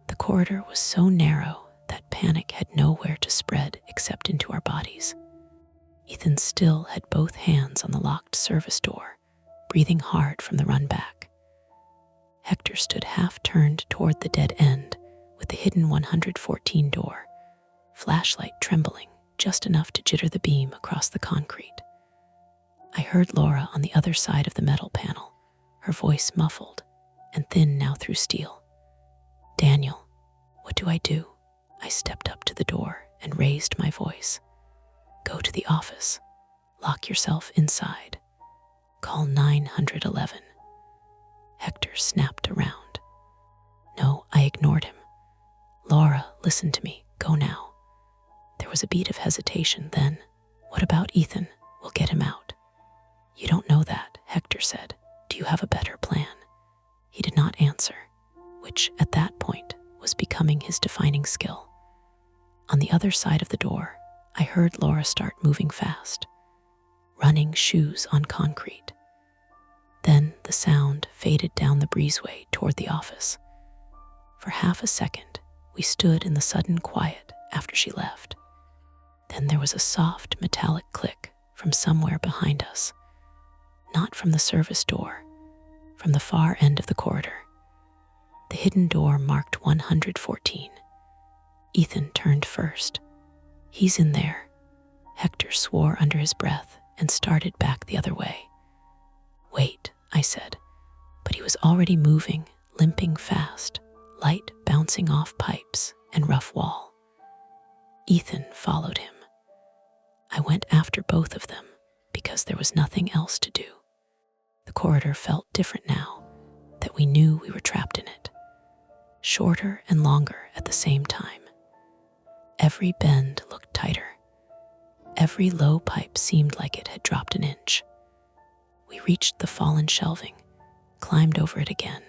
The corridor was so narrow that panic had nowhere to spread except into our bodies. Ethan still had both hands on the locked service door, breathing hard from the run back. Hector stood half-turned toward the dead end with the hidden 114 door, flashlight trembling just enough to jitter the beam across the concrete. I heard Laura on the other side of the metal panel, her voice muffled and thin now through steel. Daniel, what do I do? I stepped up to the door and raised my voice. Go to the office. Lock yourself inside. Call 911. Hector snapped around. No, I ignored him. Laura, listen to me. Go now. There was a beat of hesitation then. What about Ethan? We'll get him out. You don't know that, Hector said. Do you have a better plan? He did not answer, which at that point was becoming his defining skill. On the other side of the door, I heard Laura start moving fast, running shoes on concrete. Then the sound faded down the breezeway toward the office. For half a second, we stood in the sudden quiet after she left. Then there was a soft metallic click from somewhere behind us. Not from the service door, from the far end of the corridor. The hidden door marked 114. Ethan turned first. He's in there. Hector swore under his breath and started back the other way. Wait, I said, but he was already moving, limping fast, light bouncing off pipes and rough wall. Ethan followed him. I went after both of them because there was nothing else to do. The corridor felt different now that we knew we were trapped in it. Shorter and longer at the same time. Every bend looked tighter. Every low pipe seemed like it had dropped an inch. We reached the fallen shelving, climbed over it again,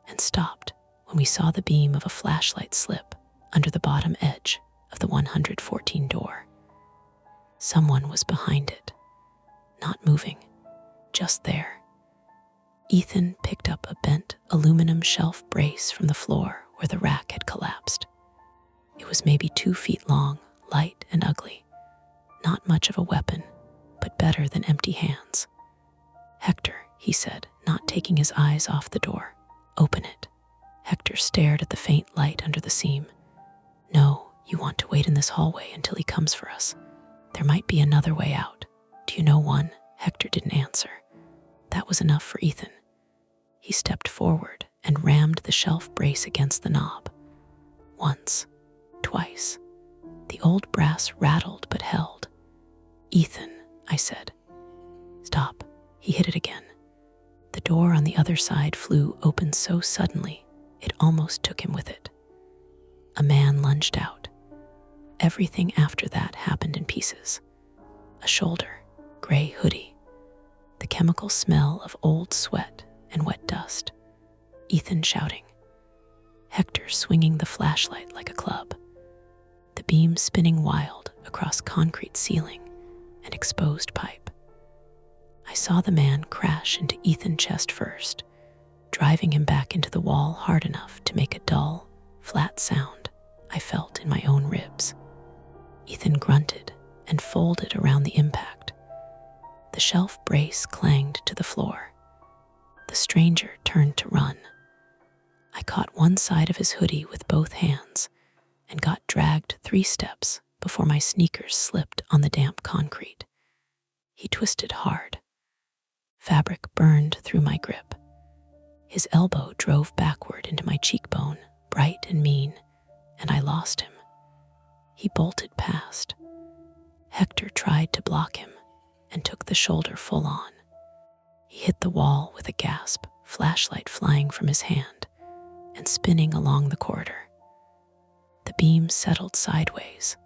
and stopped when we saw the beam of a flashlight slip under the bottom edge of the 114 door. Someone was behind it, not moving, just there. Ethan picked up a bent aluminum shelf brace from the floor where the rack had collapsed. It was maybe 2 feet long, light and ugly. Not much of a weapon, but better than empty hands. "Hector," he said, not taking his eyes off the door. "Open it." Hector stared at the faint light under the seam. "No, you want to wait in this hallway until he comes for us. There might be another way out. Do you know one?" Hector didn't answer. That was enough for Ethan. He stepped forward and rammed the shelf brace against the knob. Once, twice. The old brass rattled but held. "Ethan," I said. "Stop." He hit it again. The door on the other side flew open so suddenly, it almost took him with it. A man lunged out. Everything after that happened in pieces. A shoulder, gray hoodie, the chemical smell of old sweat and wet dust. Ethan shouting. Hector swinging the flashlight like a club. The beam spinning wild across concrete ceiling and exposed pipe. I saw the man crash into Ethan's chest first, driving him back into the wall hard enough to make a dull, flat sound I felt in my own ribs. Ethan grunted and folded around the impact. The shelf brace clanged to the floor. The stranger turned to run. I caught one side of his hoodie with both hands and got dragged 3 steps before my sneakers slipped on the damp concrete. He twisted hard. Fabric burned through my grip. His elbow drove backward into my cheekbone, bright and mean, and I lost him. He bolted past. Hector tried to block him and took the shoulder full on. He hit the wall with a gasp, flashlight flying from his hand and spinning along the corridor. The beam settled sideways,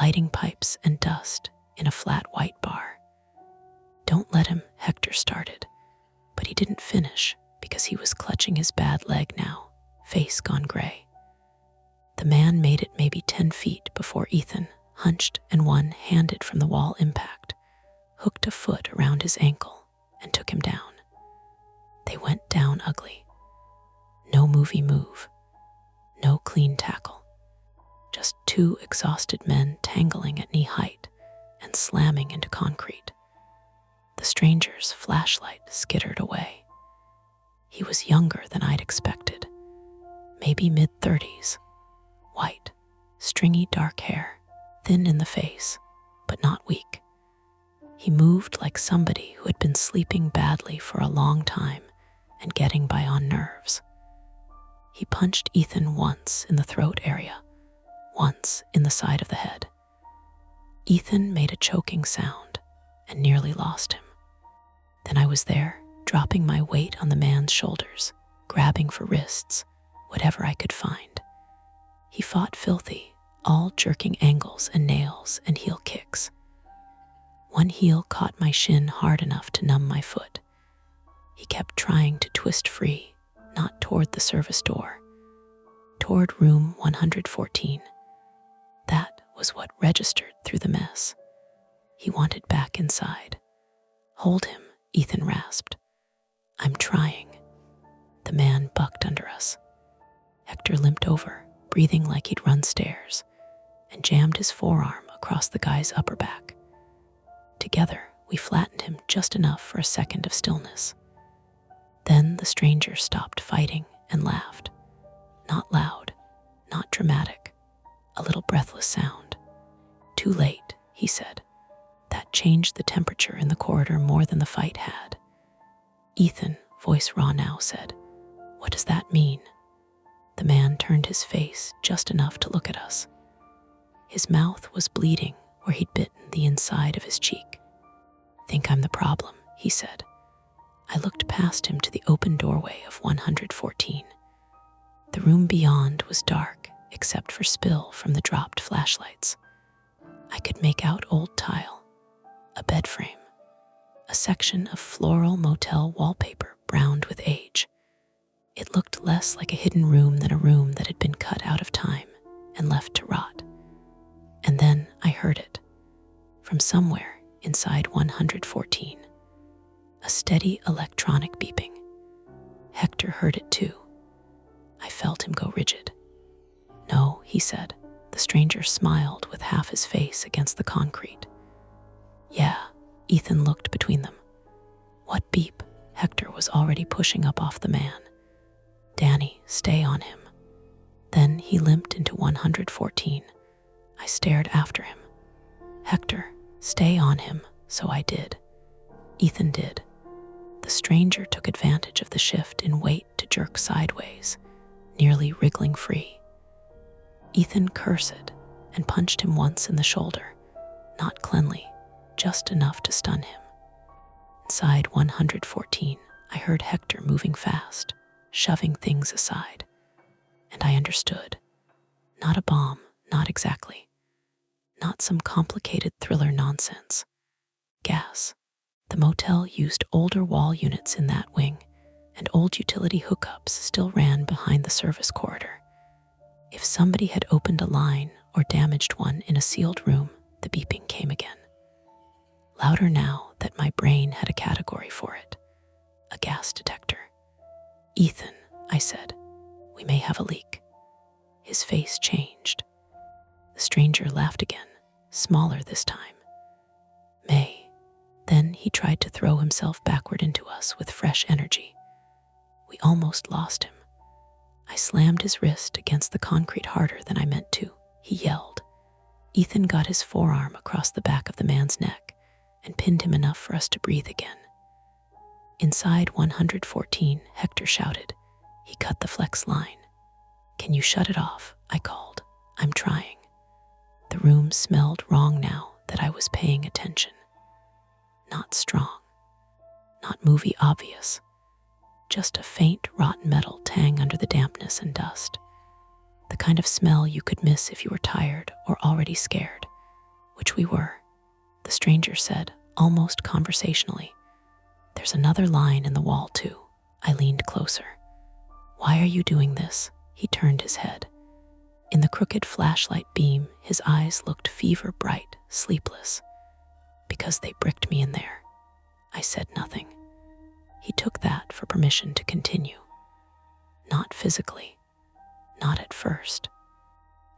lighting pipes and dust in a flat white bar. "Don't let him," Hector started, but he didn't finish because he was clutching his bad leg now, face gone gray. The man made it maybe 10 feet before Ethan, hunched and one-handed from the wall impact, hooked a foot around his ankle and took him down. They went down ugly. No movie move, no clean tackle. Just 2 exhausted men tangling at knee height and slamming into concrete. The stranger's flashlight skittered away. He was younger than I'd expected, maybe mid-30s, white, stringy dark hair, thin in the face, but not weak. He moved like somebody who had been sleeping badly for a long time and getting by on nerves. He punched Ethan once in the throat area, once in the side of the head. Ethan made a choking sound and nearly lost him. Then I was there, dropping my weight on the man's shoulders, grabbing for wrists, whatever I could find. He fought filthy, all jerking angles and nails and heel kicks. One heel caught my shin hard enough to numb my foot. He kept trying to twist free, not toward the service door, toward room 114. That was what registered through the mess. He wanted back inside. "Hold him," Ethan rasped. "I'm trying." The man bucked under us. Hector limped over, breathing like he'd run stairs, and jammed his forearm across the guy's upper back. Together, we flattened him just enough for a second of stillness. Then the stranger stopped fighting and laughed. Not loud, not dramatic, a little breathless sound. "Too late," he said. That changed the temperature in the corridor more than the fight had. Ethan, voice raw now, said, "What does that mean?" The man turned his face just enough to look at us. His mouth was bleeding where he'd bitten the inside of his cheek. "Think I'm the problem," he said. I looked past him to the open doorway of 114. The room beyond was dark, except for spill from the dropped flashlights. I could make out old tile, a bed frame, a section of floral motel wallpaper browned with age. It looked less like a hidden room than a room that had been cut out of time and left to rot. And then I heard it, from somewhere inside 114. A steady electronic beeping. Hector heard it too. I felt him go rigid. "No," he said. The stranger smiled with half his face against the concrete. Ethan looked between them. What beep? Hector was already pushing up off the man. Danny, stay on him. Then he limped into 114. I stared after him. Hector, stay on him, so I did. Ethan did. The stranger took advantage of the shift in weight to jerk sideways, nearly wriggling free. Ethan cursed and punched him once in the shoulder, not cleanly, just enough to stun him. Inside 114, I heard Hector moving fast, shoving things aside. And I understood. Not a bomb, not exactly. Not some complicated thriller nonsense. Gas. The motel used older wall units in that wing, and old utility hookups still ran behind the service corridor. If somebody had opened a line or damaged one in a sealed room, the beeping came again. Louder now that my brain had a category for it. A gas detector. Ethan, I said, we may have a leak. His face changed. The stranger laughed again, smaller this time. May. Then he tried to throw himself backward into us with fresh energy. We almost lost him. I slammed his wrist against the concrete harder than I meant to. He yelled. Ethan got his forearm across the back of the man's neck and pinned him enough for us to breathe again. Inside 114, Hector shouted. He cut the flex line. Can you shut it off? I called. I'm trying. The room smelled wrong now that I was paying attention. Not strong. Not movie obvious. Just a faint rotten metal tang under the dampness and dust. The kind of smell you could miss if you were tired or already scared, which we were. The stranger said, almost conversationally. There's another line in the wall too. I leaned closer. Why are you doing this? He turned his head. In the crooked flashlight beam, his eyes looked fever bright, sleepless. Because they bricked me in there. I said nothing. He took that for permission to continue. Not physically. Not at first.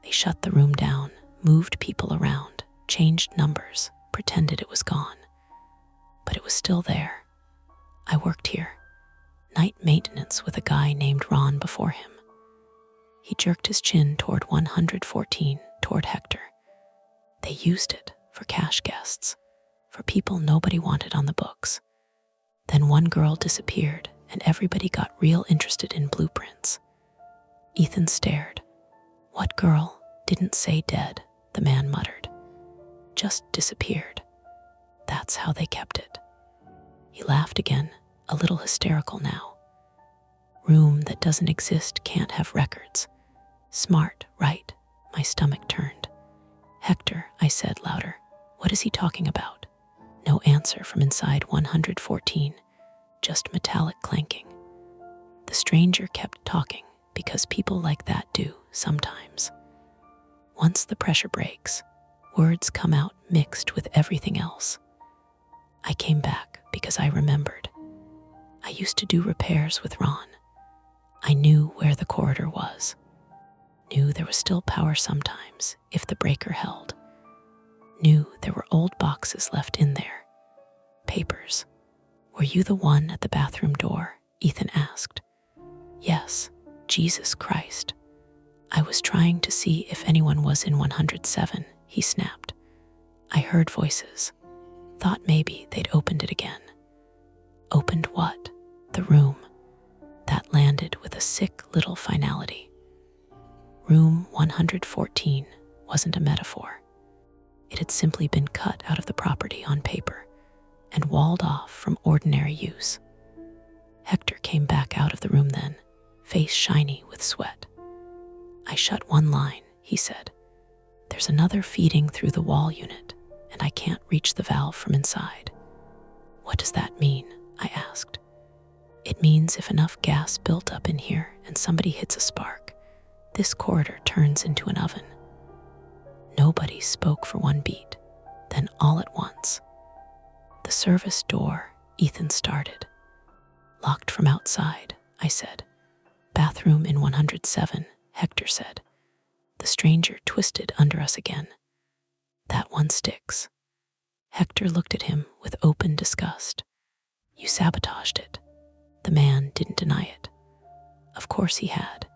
They shut the room down, moved people around, changed numbers, pretended it was gone. But it was still there. I worked here. Night maintenance with a guy named Ron before him. He jerked his chin toward 114, toward Hector. They used it for cash guests, for people nobody wanted on the books. Then one girl disappeared and everybody got real interested in blueprints. Ethan stared. What girl? Didn't say dead, the man muttered. Just disappeared. That's how they kept it. He laughed again, a little hysterical now. Room that doesn't exist can't have records. Smart, right? My stomach turned. Hector, I said louder. What is he talking about? No answer from inside 114, just metallic clanking. The stranger kept talking because people like that do sometimes. Once the pressure breaks, words come out mixed with everything else. I came back because I remembered. I used to do repairs with Ron. I knew where the corridor was. Knew there was still power sometimes if the breaker held. Knew there were old boxes left in there. Papers. Were you the one at the bathroom door? Ethan asked. Yes, Jesus Christ. I was trying to see if anyone was in 107, he snapped. I heard voices. Thought maybe they'd opened it again. Opened what? The room. That landed with a sick little finality. Room 114 wasn't a metaphor. It had simply been cut out of the property on paper and walled off from ordinary use. Hector came back out of the room then, face shiny with sweat. I shut one line, he said. There's another feeding through the wall unit, and I can't reach the valve from inside. What does that mean? I asked. It means if enough gas built up in here and somebody hits a spark, this corridor turns into an oven. Nobody spoke for one beat. Then all at once, the service door, Ethan started. Locked from outside, I said. Bathroom in 107, Hector said. The stranger twisted under us again. That one sticks. Hector looked at him with open disgust. You sabotaged it. The man didn't deny it. Of course he had.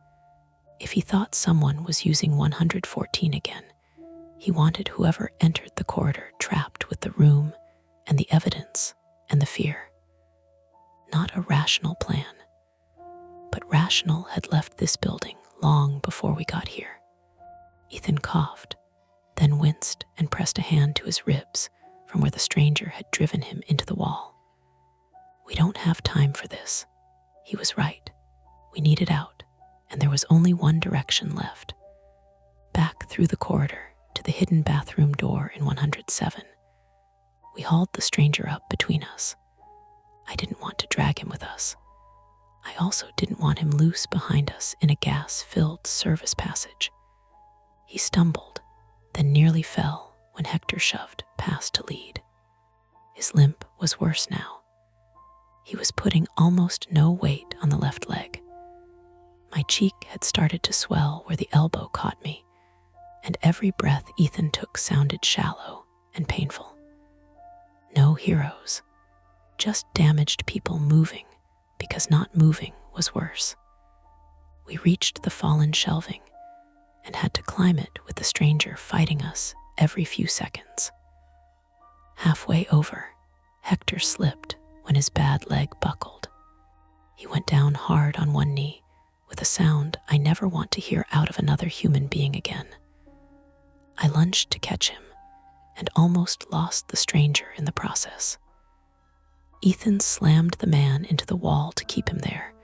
If he thought someone was using 114 again, he wanted whoever entered the corridor trapped with the room and the evidence and the fear. Not a rational plan. But Rational had left this building long before we got here. Ethan coughed, then winced and pressed a hand to his ribs from where the stranger had driven him into the wall. We don't have time for this. He was right. We needed out, and there was only one direction left. Back through the corridor to the hidden bathroom door in 107. We hauled the stranger up between us. I didn't want to drag him with us. I also didn't want him loose behind us in a gas-filled service passage. He stumbled, then nearly fell when Hector shoved past to lead. His limp was worse now. He was putting almost no weight on the left leg. My cheek had started to swell where the elbow caught me, and every breath Ethan took sounded shallow and painful. No heroes, just damaged people moving because not moving was worse. We reached the fallen shelving and had to climb it with the stranger fighting us every few seconds. Halfway over, Hector slipped when his bad leg buckled. He went down hard on one knee with a sound I never want to hear out of another human being again. I lunged to catch him and almost lost the stranger in the process. Ethan slammed the man into the wall to keep him there,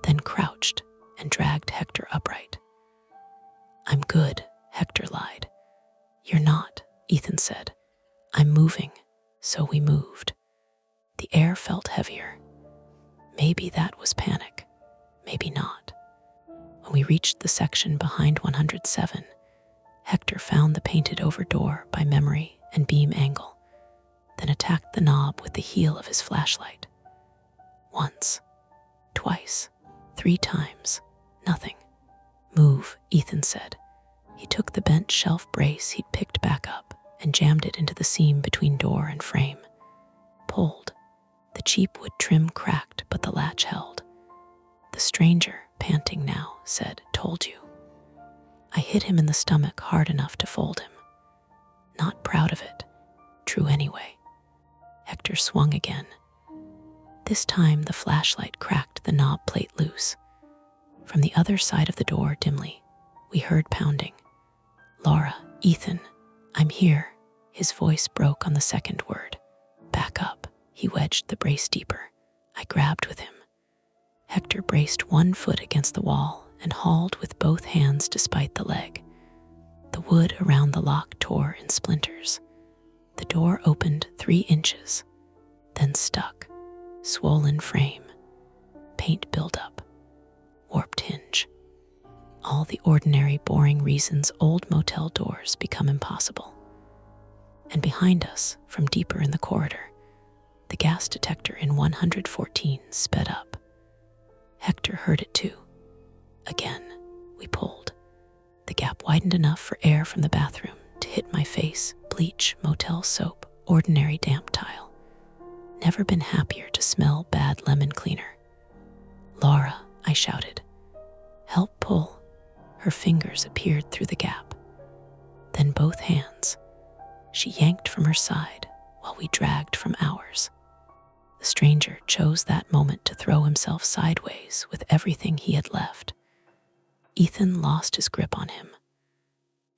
then crouched and dragged Hector upright. I'm good, Hector lied. You're not, Ethan said. I'm moving, so we moved. The air felt heavier. Maybe that was panic, maybe not. When we reached the section behind 107, Hector found the painted-over door by memory and beam angle, then attacked the knob with the heel of his flashlight. Once, twice, 3 times, nothing. Move, Ethan said. He took the bent shelf brace he'd picked back up and jammed it into the seam between door and frame. Pulled. The cheap wood trim cracked, but the latch held. The stranger, panting now, said, "Told you." I hit him in the stomach hard enough to fold him. Not proud of it. True anyway. Hector swung again. This time the flashlight cracked the knob plate loose. From the other side of the door, dimly, we heard pounding. Laura, Ethan, I'm here. His voice broke on the second word. Back up. He wedged the brace deeper. I grabbed with him. Hector braced one foot against the wall and hauled with both hands despite the leg. The wood around the lock tore in splinters. The door opened 3 inches, then stuck. Swollen frame. Paint buildup. Warped hinge. All the ordinary, boring reasons old motel doors become impossible. And behind us, from deeper in the corridor, the gas detector in 114 sped up. Hector heard it too. Again, we pulled. The gap widened enough for air from the bathroom to hit my face, bleach, motel soap, ordinary damp tile. Never been happier to smell bad lemon cleaner. Laura, I shouted. Help pull. Her fingers appeared through the gap. Then both hands. She yanked from her side while we dragged from ours. The stranger chose that moment to throw himself sideways with everything he had left. Ethan lost his grip on him.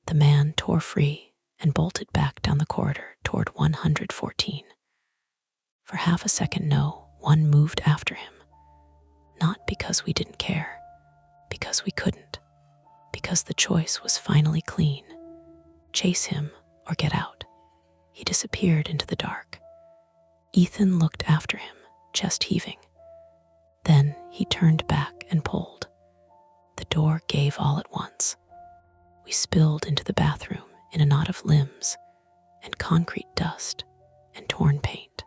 The man tore free and bolted back down the corridor toward 114. For half a second, no one moved after him. Not because we didn't care, because we couldn't, because the choice was finally clean. Chase him or get out. He disappeared into the dark. Ethan looked after him, chest heaving. Then he turned back and pulled. The door gave all at once. We spilled into the bathroom in a knot of limbs and concrete dust and torn paint.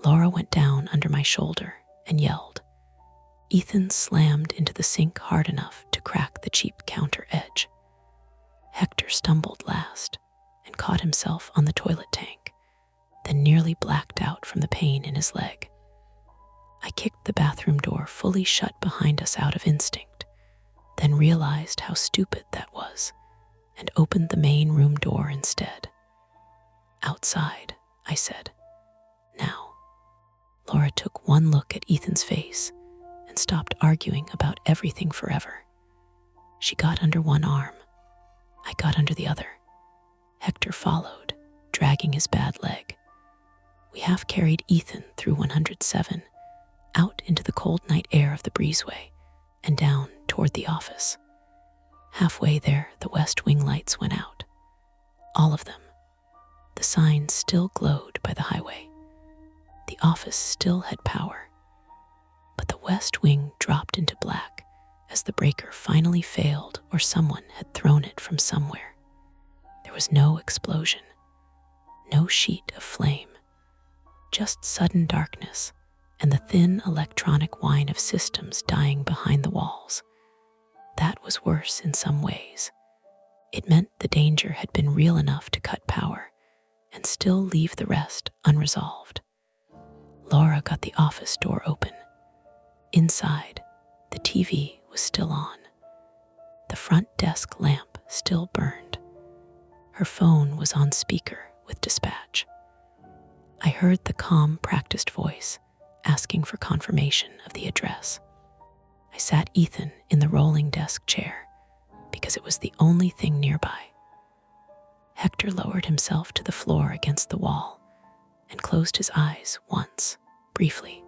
Laura went down under my shoulder and yelled. Ethan slammed into the sink hard enough to crack the cheap counter edge. Hector stumbled last and caught himself on the toilet tank. then nearly blacked out from the pain in his leg. I kicked the bathroom door fully shut behind us out of instinct, then realized how stupid that was, and opened the main room door instead. "Outside," I said. "Now." Laura took one look at Ethan's face and stopped arguing about everything forever. She got under one arm. I got under the other. Hector followed, dragging his bad leg. We half carried Ethan through 107, out into the cold night air of the breezeway, and down toward the office. Halfway there, the West Wing lights went out. All of them. The signs still glowed by the highway. The office still had power. But the West Wing dropped into black as the breaker finally failed or someone had thrown it from somewhere. There was no explosion, no sheet of flame, just sudden darkness and the thin electronic whine of systems dying behind the walls. That was worse in some ways. It meant the danger had been real enough to cut power and still leave the rest unresolved. Laura got the office door open. Inside, the TV was still on. The front desk lamp still burned. Her phone was on speaker with dispatch. I heard the calm, practiced voice asking for confirmation of the address. I sat Ethan in the rolling desk chair because it was the only thing nearby. Hector lowered himself to the floor against the wall and closed his eyes once, briefly,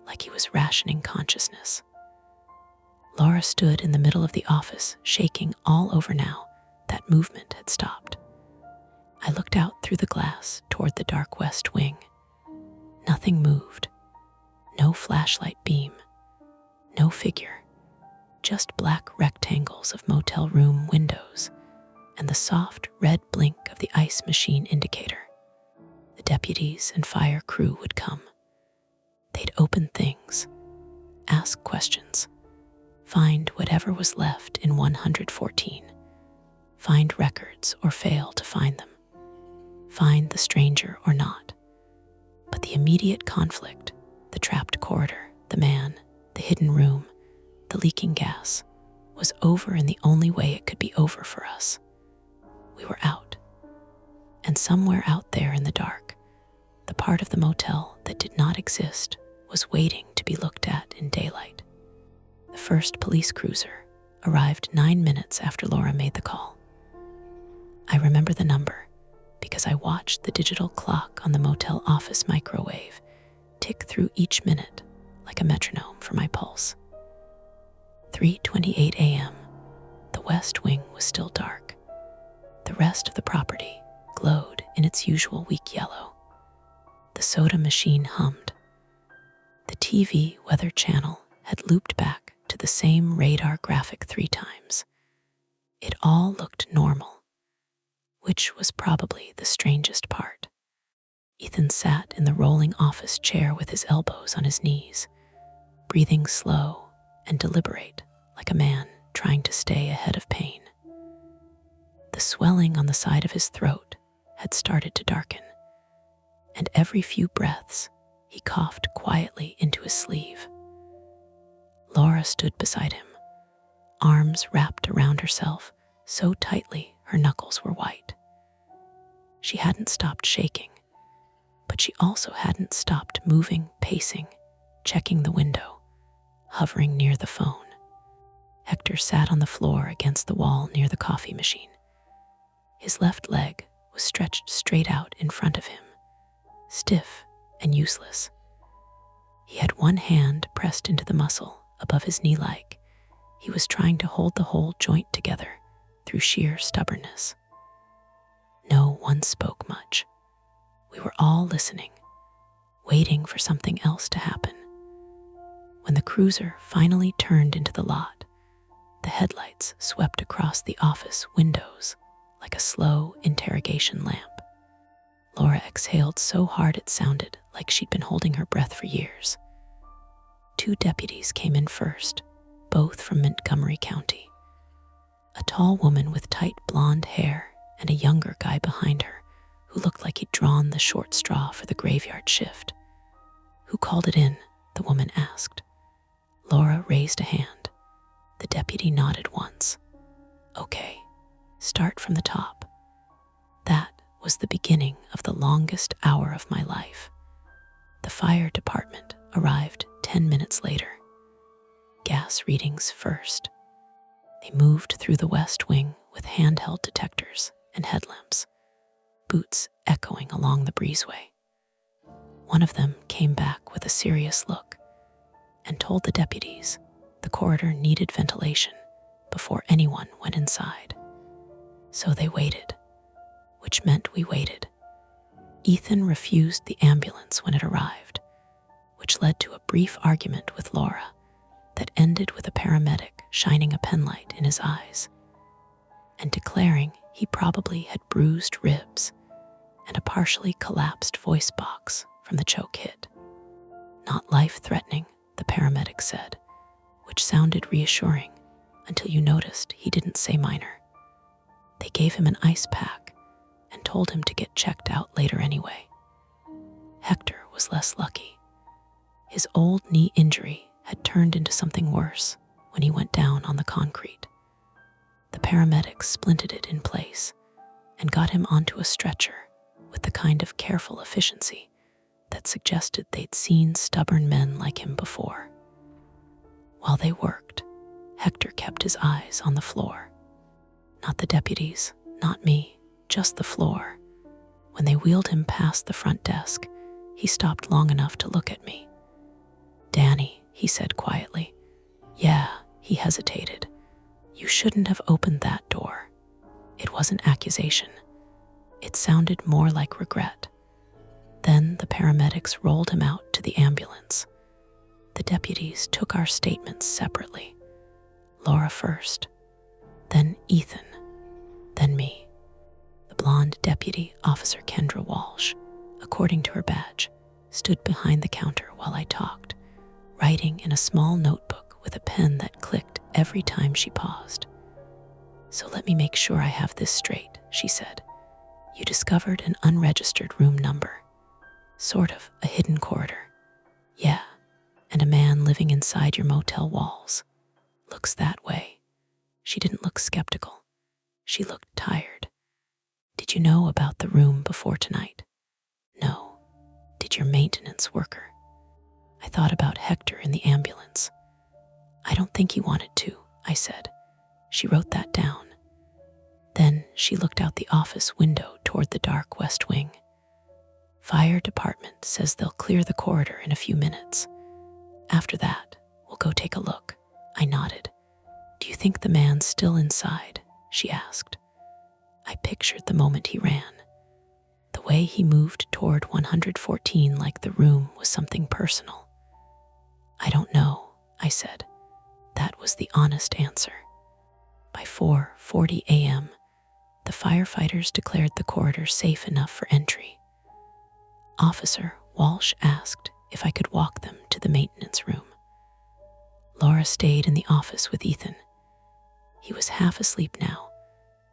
like he was rationing consciousness. Laura stood in the middle of the office, shaking all over now that movement had stopped. I looked out through the glass toward the dark West Wing. Nothing moved. No flashlight beam. No figure. Just black rectangles of motel room windows and the soft red blink of the ice machine indicator. The deputies and fire crew would come. They'd open things, ask questions, find whatever was left in 114, find records or fail to find them, find the stranger or not. But the immediate conflict, the trapped corridor, the man, the hidden room, the leaking gas, was over in the only way it could be over for us. We were out. And somewhere out there in the dark, the part of the motel that did not exist was waiting to be looked at in daylight. The first police cruiser arrived 9 minutes after Laura made the call. I remember the number because I watched the digital clock on the motel office microwave tick through each minute like a metronome for my pulse. 3:28 a.m. The West Wing was still dark. The rest of the property glowed in its usual weak yellow. The soda machine hummed. The TV weather channel had looped back to the same radar graphic 3 times. It all looked normal, which was probably the strangest part. Ethan sat in the rolling office chair with his elbows on his knees, breathing slow and deliberate like a man trying to stay ahead of pain. The swelling on the side of his throat had started to darken, and every few breaths he coughed quietly into his sleeve. Laura stood beside him, arms wrapped around herself so tightly her knuckles were white. She hadn't stopped shaking, but she also hadn't stopped moving, pacing, checking the window, hovering near the phone. Hector sat on the floor against the wall near the coffee machine. His left leg was stretched straight out in front of him, stiff and useless. He had one hand pressed into the muscle above his knee like he was trying to hold the whole joint together through sheer stubbornness. No one spoke much. We were all listening, waiting for something else to happen. When the cruiser finally turned into the lot, the headlights swept across the office windows like a slow interrogation lamp. Laura exhaled so hard it sounded like she'd been holding her breath for years. 2 deputies came in first, both from Montgomery County. A tall woman with tight blonde hair and a younger guy behind her who looked like he'd drawn the short straw for the graveyard shift. "Who called it in?" the woman asked. Laura raised a hand. The deputy nodded once. "Okay, start from the top." That was the beginning of the longest hour of my life. The fire department arrived 10 minutes later. Gas readings first. They moved through the West Wing with handheld detectors and headlamps, boots echoing along the breezeway. One of them came back with a serious look and told the deputies the corridor needed ventilation before anyone went inside. So they waited, which meant we waited. Ethan refused the ambulance when it arrived, which led to a brief argument with Laura that ended with a paramedic shining a penlight in his eyes and declaring he probably had bruised ribs and a partially collapsed voice box from the choke hit. "Not life-threatening," the paramedic said, which sounded reassuring until you noticed he didn't say minor. They gave him an ice pack and told him to get checked out later anyway. Hector was less lucky. His old knee injury had turned into something worse when he went down on the concrete. The paramedics splinted it in place and got him onto a stretcher with the kind of careful efficiency that suggested they'd seen stubborn men like him before. While they worked, Hector kept his eyes on the floor. Not the deputies, not me, just the floor. When they wheeled him past the front desk, he stopped long enough to look at me. "Danny," he said quietly. "Yeah," he hesitated. "You shouldn't have opened that door." It wasn't accusation. It sounded more like regret. Then the paramedics rolled him out to the ambulance. The deputies took our statements separately. Laura first, then Ethan, then me. The blonde deputy, Officer Kendra Walsh, according to her badge, stood behind the counter while I talked, writing in a small notebook with a pen that clicked every time she paused. "So let me make sure I have this straight," she said. "You discovered an unregistered room number. Sort of a hidden corridor." "Yeah, and a man living inside your motel walls. Looks that way." She didn't look skeptical. She looked tired. "Did you know about the room before tonight?" "No." "Did your maintenance worker?" I thought about Hector in the ambulance. "I don't think he wanted to," I said. She wrote that down. Then she looked out the office window toward the dark West Wing. "Fire department says they'll clear the corridor in a few minutes. After that, we'll go take a look." I nodded. "Do you think the man's still inside?" she asked. I pictured the moment he ran. The way he moved toward 114 like the room was something personal. "I don't know," I said. That was the honest answer. By 4:40 a.m., the firefighters declared the corridor safe enough for entry. Officer Walsh asked if I could walk them to the maintenance room. Laura stayed in the office with Ethan. He was half asleep now,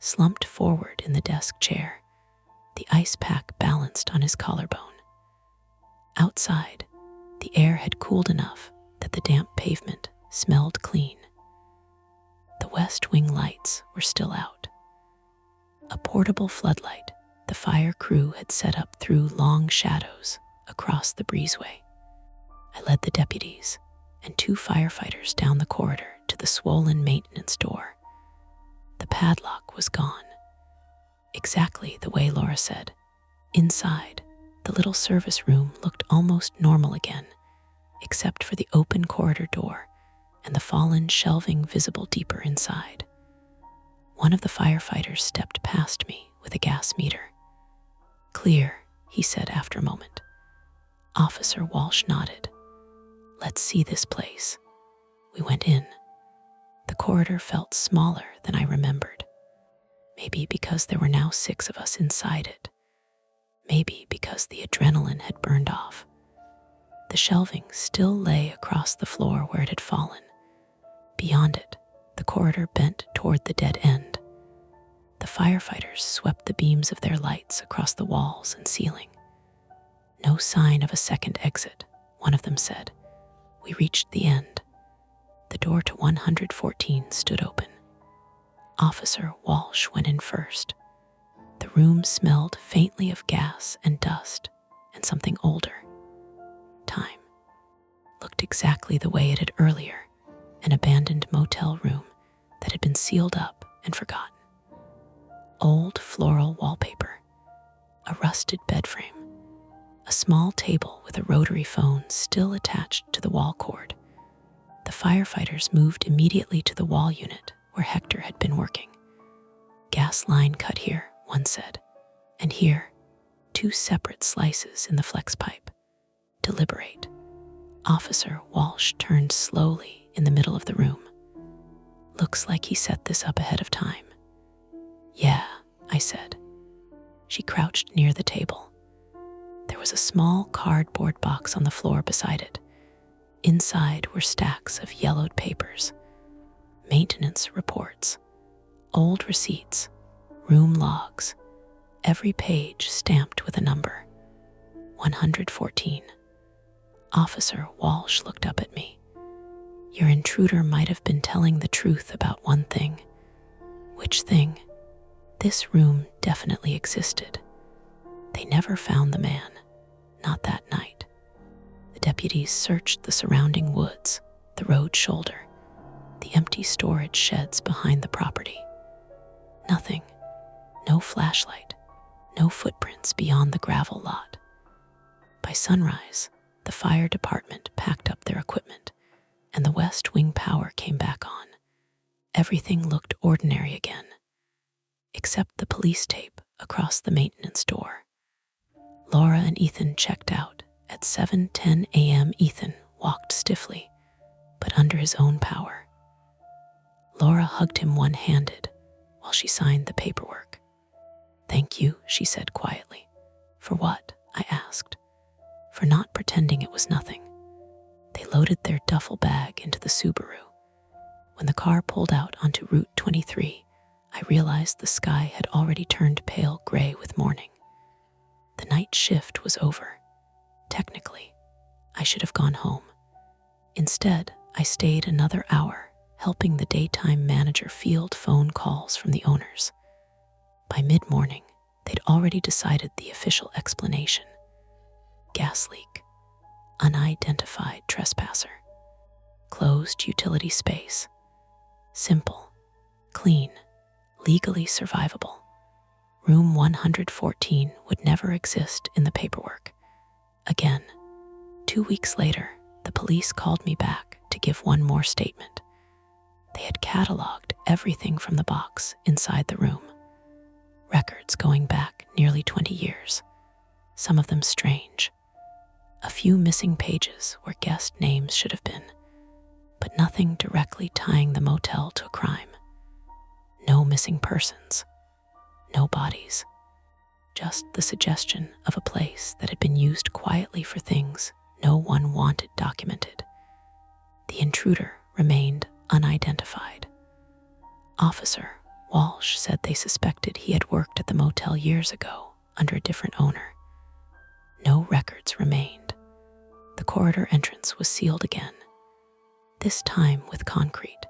slumped forward in the desk chair, the ice pack balanced on his collarbone. Outside, the air had cooled enough that the damp pavement smelled clean. The West Wing lights were still out. A portable floodlight the fire crew had set up threw long shadows across the breezeway. I led the deputies and 2 firefighters down the corridor to the swollen maintenance door. The padlock was gone. Exactly the way Laura said. Inside, the little service room looked almost normal again, except for the open corridor door and the fallen shelving visible deeper inside. One of the firefighters stepped past me with a gas meter. "Clear," he said after a moment. Officer Walsh nodded. "Let's see this place." We went in. The corridor felt smaller than I remembered. Maybe because there were now 6 of us inside it. Maybe because the adrenaline had burned off. The shelving still lay across the floor where it had fallen. Beyond it, the corridor bent toward the dead end. The firefighters swept the beams of their lights across the walls and ceiling. "No sign of a second exit," one of them said. "We reached the end." The door to 114 stood open. Officer Walsh went in first. The room smelled faintly of gas and dust and something older. Time. Looked exactly the way it had earlier, an abandoned motel room that had been sealed up and forgotten. Old floral wallpaper, a rusted bed frame, a small table with a rotary phone still attached to the wall cord. The firefighters moved immediately to the wall unit where Hector had been working. "Gas line cut here," one said, "and here, 2 separate slices in the flex pipe. Deliberate." Officer Walsh turned slowly in the middle of the room. "Looks like he set this up ahead of time." "Yeah," I said. She crouched near the table. There was a small cardboard box on the floor beside it. Inside were stacks of yellowed papers, maintenance reports, old receipts, room logs, every page stamped with a number. 114. Officer Walsh looked up at me. "Your intruder might have been telling the truth about one thing." "Which thing?" "This room definitely existed. They never found the man, not that night." The deputies searched the surrounding woods, the road shoulder, the empty storage sheds behind the property. Nothing. No flashlight, no footprints beyond the gravel lot. By sunrise, the fire department packed up their equipment, and the West Wing power came back on. Everything looked ordinary again, except the police tape across the maintenance door. Laura and Ethan checked out at 7:10 a.m. Ethan walked stiffly, but under his own power. Laura hugged him one-handed while she signed the paperwork. "Thank you," she said quietly. "For what?" I asked. "For not pretending it was nothing." They loaded their duffel bag into the Subaru. When the car pulled out onto Route 23, I realized the sky had already turned pale gray with morning. The night shift was over. Technically, I should have gone home. Instead, I stayed another hour, helping the daytime manager field phone calls from the owners. By mid-morning, they'd already decided the official explanation. Gas leak, unidentified trespasser, closed utility space, simple, clean, legally survivable. Room 114 would never exist in the paperwork. Again, 2 weeks later, the police called me back to give one more statement. They had cataloged everything from the box inside the room. Records going back nearly 20 years, some of them strange. A few missing pages where guest names should have been, but nothing directly tying the motel to a crime. No missing persons, no bodies, just the suggestion of a place that had been used quietly for things no one wanted documented. The intruder remained unidentified. Officer Walsh said they suspected he had worked at the motel years ago under a different owner. No records remained. The corridor entrance was sealed again, this time with concrete.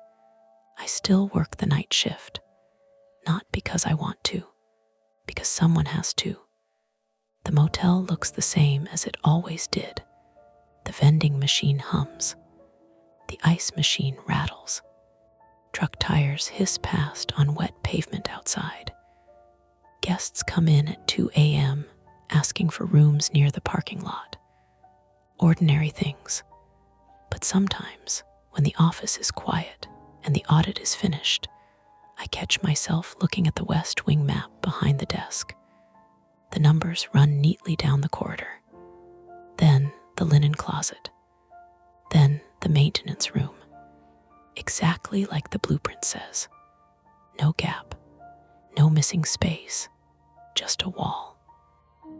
I still work the night shift, not because I want to, because someone has to. The motel looks the same as it always did. The vending machine hums. The ice machine rattles. Truck tires hiss past on wet pavement outside. Guests come in at 2 a.m. asking for rooms near the parking lot. Ordinary things. But sometimes, when the office is quiet and the audit is finished, I catch myself looking at the West Wing map behind the desk. The numbers run neatly down the corridor. Then the linen closet. Then the maintenance room. Exactly like the blueprint says. No gap, no missing space, just a wall.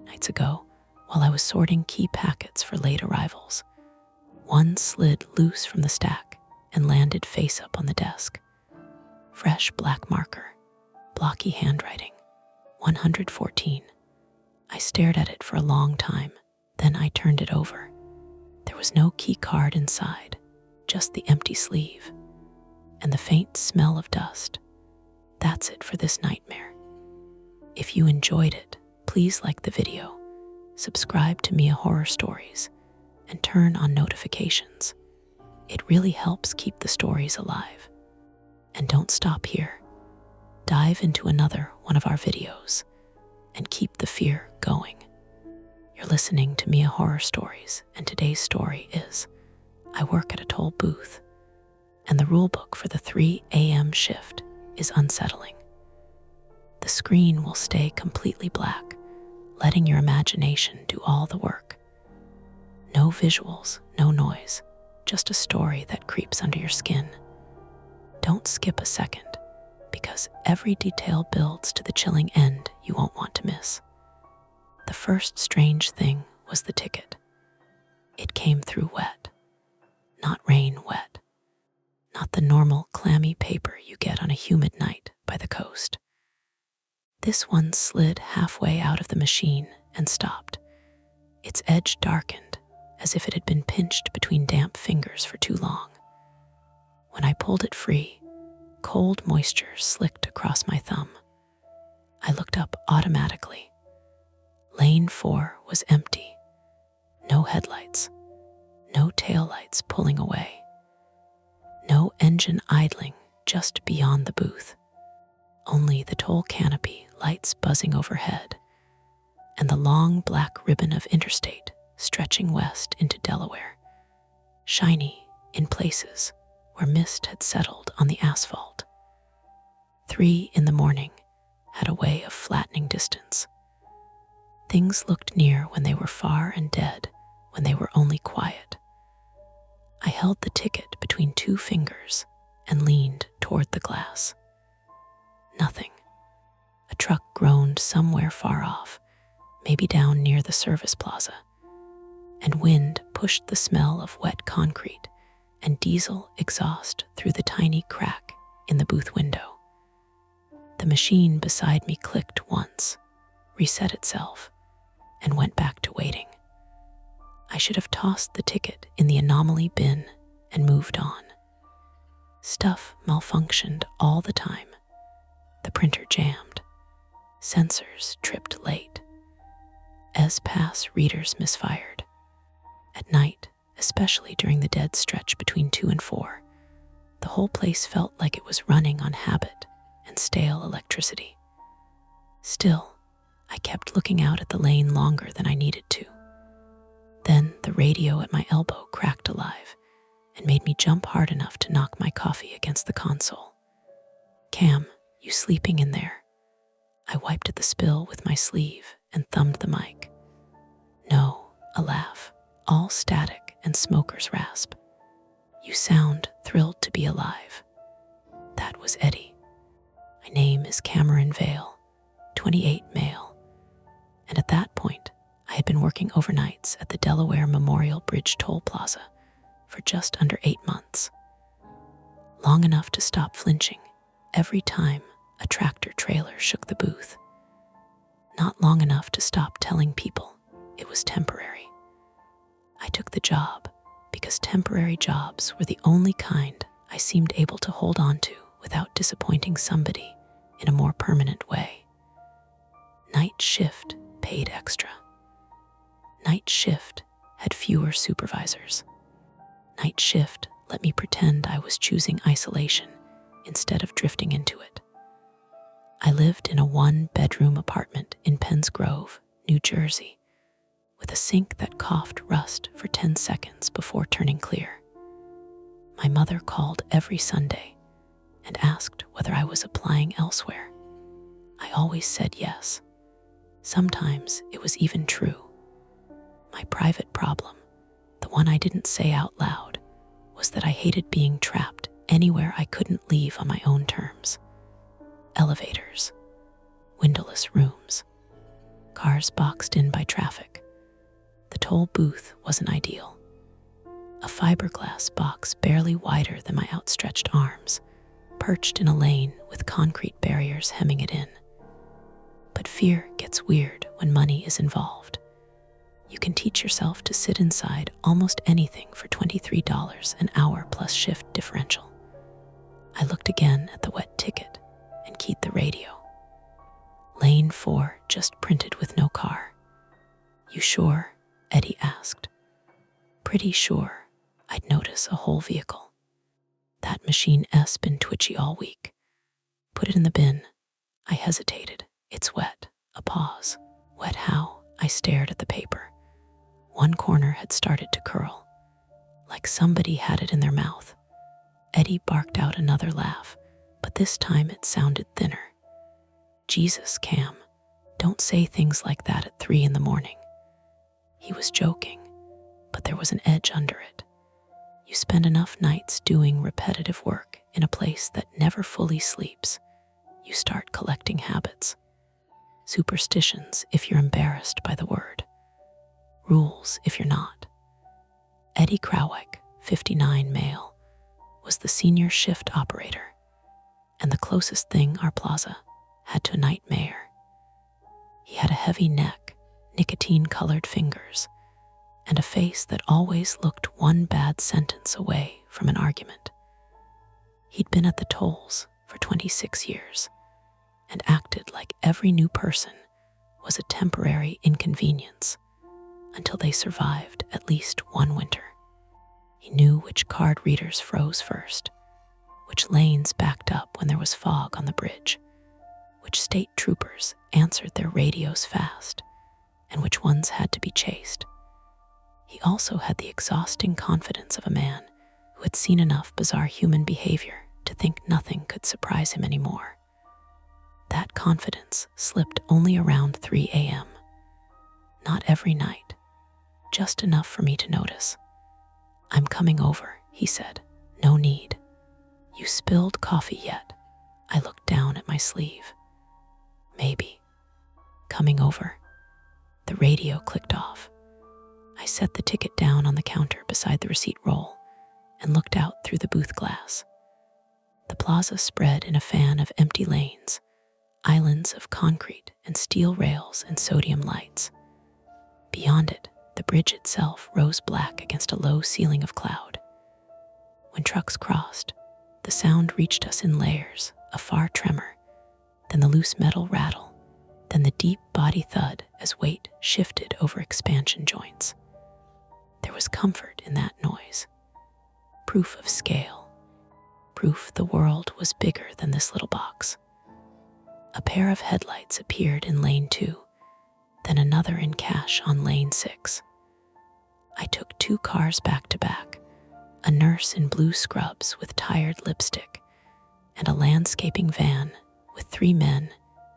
Nights ago, while I was sorting key packets for late arrivals, one slid loose from the stack and landed face up on the desk. Fresh black marker, blocky handwriting. 114. I stared at it for a long time, then I turned it over. There was no key card inside, just the empty sleeve, and the faint smell of dust. That's it for this nightmare. If you enjoyed it, please like the video, subscribe to Mia Horror Stories, and turn on notifications. It really helps keep the stories alive. And don't stop here. Dive into another one of our videos and keep the fear going. You're listening to Mia Horror Stories, and today's story is I work at a toll booth, and the rulebook for the 3 a.m. shift is unsettling. The screen will stay completely black, letting your imagination do all the work. No visuals, no noise, just a story that creeps under your skin. Don't skip a second, because every detail builds to the chilling end you won't want to miss. The first strange thing was the ticket. It came through wet. Not rain wet. Not the normal clammy paper you get on a humid night by the coast. This one slid halfway out of the machine and stopped. Its edge darkened, as if it had been pinched between damp fingers for too long. When I pulled it free, cold moisture slicked across my thumb. I looked up automatically. Lane 4 was empty. No headlights. No taillights pulling away. No engine idling just beyond the booth. Only the toll canopy lights buzzing overhead, and the long black ribbon of interstate stretching west into Delaware, shiny in places where mist had settled on the asphalt. 3 in the morning had a way of flattening distance. Things looked near when they were far and dead when they were only quiet. I held the ticket between 2 fingers and leaned toward the glass. Nothing. A truck groaned somewhere far off, maybe down near the service plaza, and wind pushed the smell of wet concrete and diesel exhaust through the tiny crack in the booth window. The machine beside me clicked once, reset itself, and went back to waiting. I should have tossed the ticket in the anomaly bin and moved on. Stuff malfunctioned all the time. The printer jammed. Sensors tripped late. S-Pass readers misfired. At night, especially during the dead stretch between 2 and 4, the whole place felt like it was running on habit and stale electricity. Still, I kept looking out at the lane longer than I needed to. Then the radio at my elbow cracked alive and made me jump hard enough to knock my coffee against the console. "Cam, you sleeping in there?" I wiped at the spill with my sleeve and thumbed the mic. No, a laugh, all static and smoker's rasp. "You sound thrilled to be alive." That was Eddie. "My name is Cameron Vale, 28 male." And at that point, I had been working overnights at the Delaware Memorial Bridge Toll Plaza for just under 8 months. Long enough to stop flinching every time a tractor trailer shook the booth. Not long enough to stop telling people it was temporary. I took the job because temporary jobs were the only kind I seemed able to hold on to without disappointing somebody in a more permanent way. Night shift paid extra. Night shift had fewer supervisors. Night shift let me pretend I was choosing isolation instead of drifting into it. I lived in a 1-bedroom apartment in Penns Grove, New Jersey, with a sink that coughed rust for 10 seconds before turning clear. My mother called every Sunday and asked whether I was applying elsewhere. I always said yes. Sometimes it was even true. My private problem, the one I didn't say out loud, was that I hated being trapped anywhere I couldn't leave on my own terms. Elevators, windowless rooms, cars boxed in by traffic. The toll booth wasn't ideal. A fiberglass box barely wider than my outstretched arms, perched in a lane with concrete barriers hemming it in. But fear gets weird when money is involved. You can teach yourself to sit inside almost anything for $23 an hour plus shift differential. I looked again at the wet ticket and keyed the radio. Lane 4 just printed with no car. You sure? Eddie asked. Pretty sure. I'd notice a whole vehicle. That machine S been twitchy all week. Put it in the bin. I hesitated. It's wet. A pause. Wet how? I stared at the paper. One corner had started to curl, like somebody had it in their mouth. Eddie barked out another laugh, but this time it sounded thinner. Jesus, Cam, don't say things like that at 3 a.m. He was joking, but there was an edge under it. You spend enough nights doing repetitive work in a place that never fully sleeps. You start collecting habits. Superstitions if you're embarrassed by the word. Rules if you're not. Eddie Krawick, 59 male, was the senior shift operator, and the closest thing our plaza had to a nightmare. He had a heavy neck, nicotine-colored fingers, and a face that always looked one bad sentence away from an argument. He'd been at the tolls for 26 years and acted like every new person was a temporary inconvenience until they survived at least one winter. He knew which card readers froze first, which lanes backed up when there was fog on the bridge, which state troopers answered their radios fast, and which ones had to be chased. He also had the exhausting confidence of a man who had seen enough bizarre human behavior to think nothing could surprise him anymore. That confidence slipped only around 3 a.m. Not every night, just enough for me to notice. I'm coming over, he said. No need. You spilled coffee yet? I looked down at my sleeve. Maybe. Coming over. The radio clicked off. I set the ticket down on the counter beside the receipt roll and looked out through the booth glass. The plaza spread in a fan of empty lanes, islands of concrete and steel rails and sodium lights. Beyond it, the bridge itself rose black against a low ceiling of cloud. When trucks crossed, the sound reached us in layers, a far tremor, then the loose metal rattle, then the deep body thud as weight shifted over expansion joints. There was comfort in that noise. Proof of scale. Proof the world was bigger than this little box. A pair of headlights appeared in lane 2, then another in cache on lane 6. I took 2 cars back to back, a nurse in blue scrubs with tired lipstick, and a landscaping van with 3 men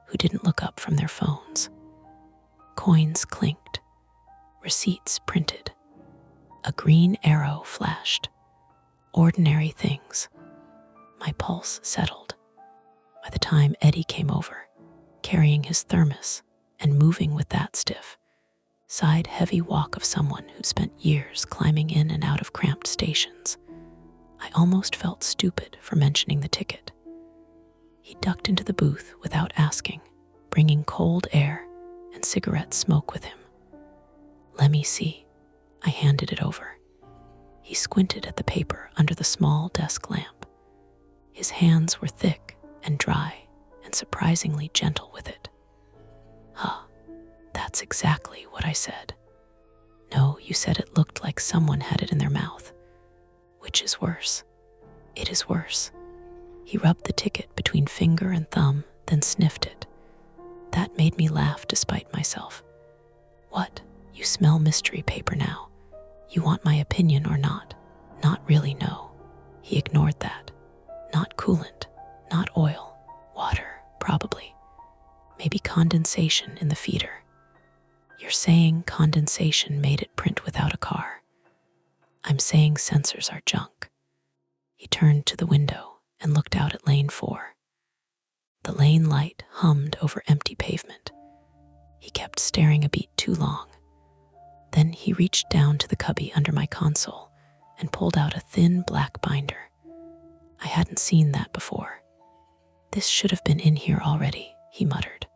who didn't look up from their phones. Coins clinked, receipts printed. A green arrow flashed. Ordinary things. My pulse settled. By the time Eddie came over, carrying his thermos and moving with that stiff, side-heavy walk of someone who'd spent years climbing in and out of cramped stations, I almost felt stupid for mentioning the ticket. He ducked into the booth without asking, bringing cold air and cigarette smoke with him. Let me see. I handed it over. He squinted at the paper under the small desk lamp. His hands were thick and dry and surprisingly gentle with it. Huh, that's exactly what I said. No, you said it looked like someone had it in their mouth. Which is worse? It is worse. He rubbed the ticket between finger and thumb, then sniffed it. That made me laugh despite myself. What? You smell mystery paper now. You want my opinion or not? Not really, no. He ignored that. Not coolant, not oil, water, probably. Maybe condensation in the feeder. You're saying condensation made it print without a car. I'm saying sensors are junk. He turned to the window and looked out at lane 4. The lane light hummed over empty pavement. He kept staring a beat too long. Then he reached down to the cubby under my console and pulled out a thin black binder. I hadn't seen that before. This should have been in here already, he muttered.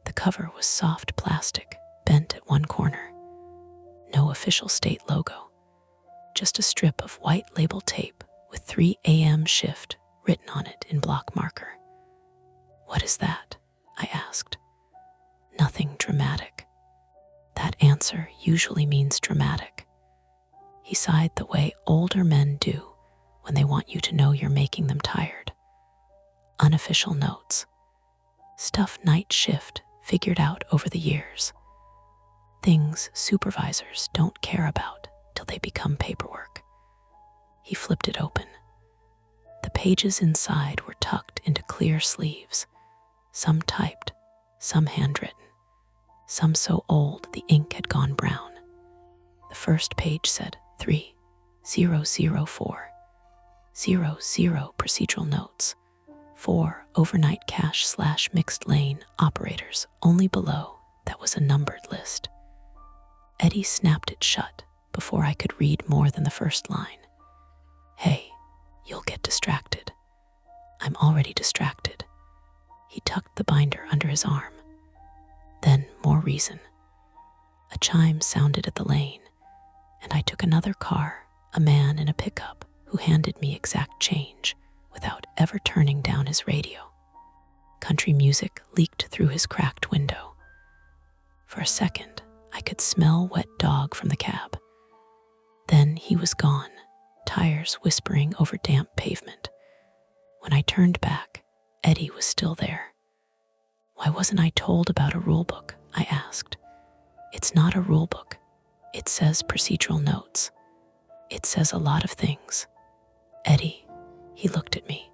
The cover was soft plastic, bent at one corner. No official state logo, just a strip of white label tape with 3 a.m. shift written on it in block marker. What is that? I asked. Nothing dramatic. That answer usually means dramatic. He sighed the way older men do when they want you to know you're making them tired. Unofficial notes. Stuff night shift figured out over the years. Things supervisors don't care about till they become paperwork. He flipped it open. The pages inside were tucked into clear sleeves, some typed, some handwritten, some so old the ink had gone brown. The first page said 3004, 00 procedural notes, 4 overnight cache/mixed lane operators. Only below that was a numbered list. Eddie snapped it shut before I could read more than the first line. Hey, you'll get distracted. I'm already distracted. He tucked the binder under his arm. Then more reason. A chime sounded at the lane, and I took another car, a man in a pickup who handed me exact change without ever turning down his radio. Country music leaked through his cracked window. For a second, I could smell wet dog from the cab. Then he was gone, tires whispering over damp pavement. When I turned back, Eddie was still there. Why wasn't I told about a rulebook? I asked. It's not a rulebook. It says procedural notes. It says a lot of things. Eddie, he looked at me.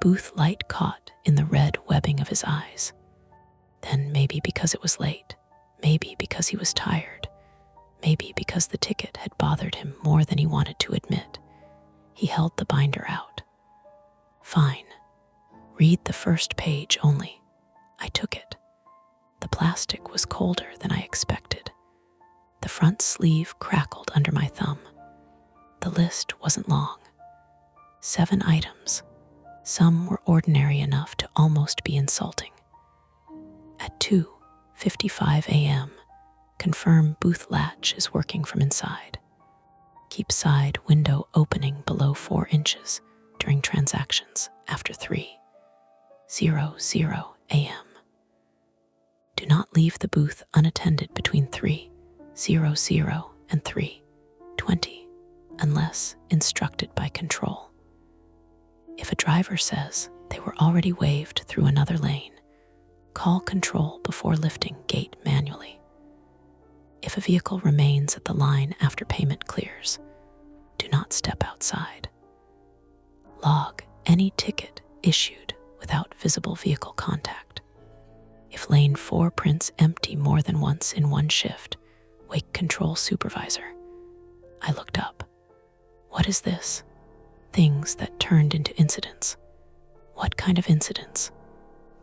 Booth light caught in the red webbing of his eyes. Then maybe because it was late, maybe because he was tired, maybe because the ticket had bothered him more than he wanted to admit, he held the binder out. Fine. Read the first page only. I took it. The plastic was colder than I expected. The front sleeve crackled under my thumb. The list wasn't long. 7 items. Some were ordinary enough to almost be insulting. At 2:55 a.m., confirm booth latch is working from inside. Keep side window opening below 4 inches during transactions after 3:00 a.m. Do not leave the booth unattended between 3:00 and 3:20 unless instructed by control. If a driver says they were already waved through another lane, call control before lifting gate manually. If a vehicle remains at the line after payment clears, do not step outside. Log any ticket issued without visible vehicle contact. If lane 4 prints empty more than once in one shift, wake control supervisor. I looked up. What is this? Things that turned into incidents. What kind of incidents?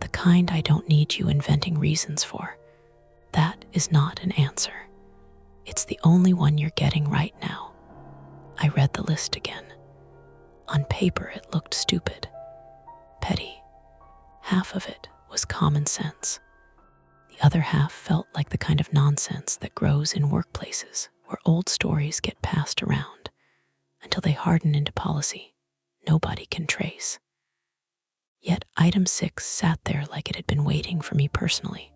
The kind I don't need you inventing reasons for. That is not an answer. It's the only one you're getting right now. I read the list again. On paper, it looked stupid, petty. Half of it was common sense. The other half felt like the kind of nonsense that grows in workplaces where old stories get passed around until they harden into policy nobody can trace. Yet item 6 sat there like it had been waiting for me personally.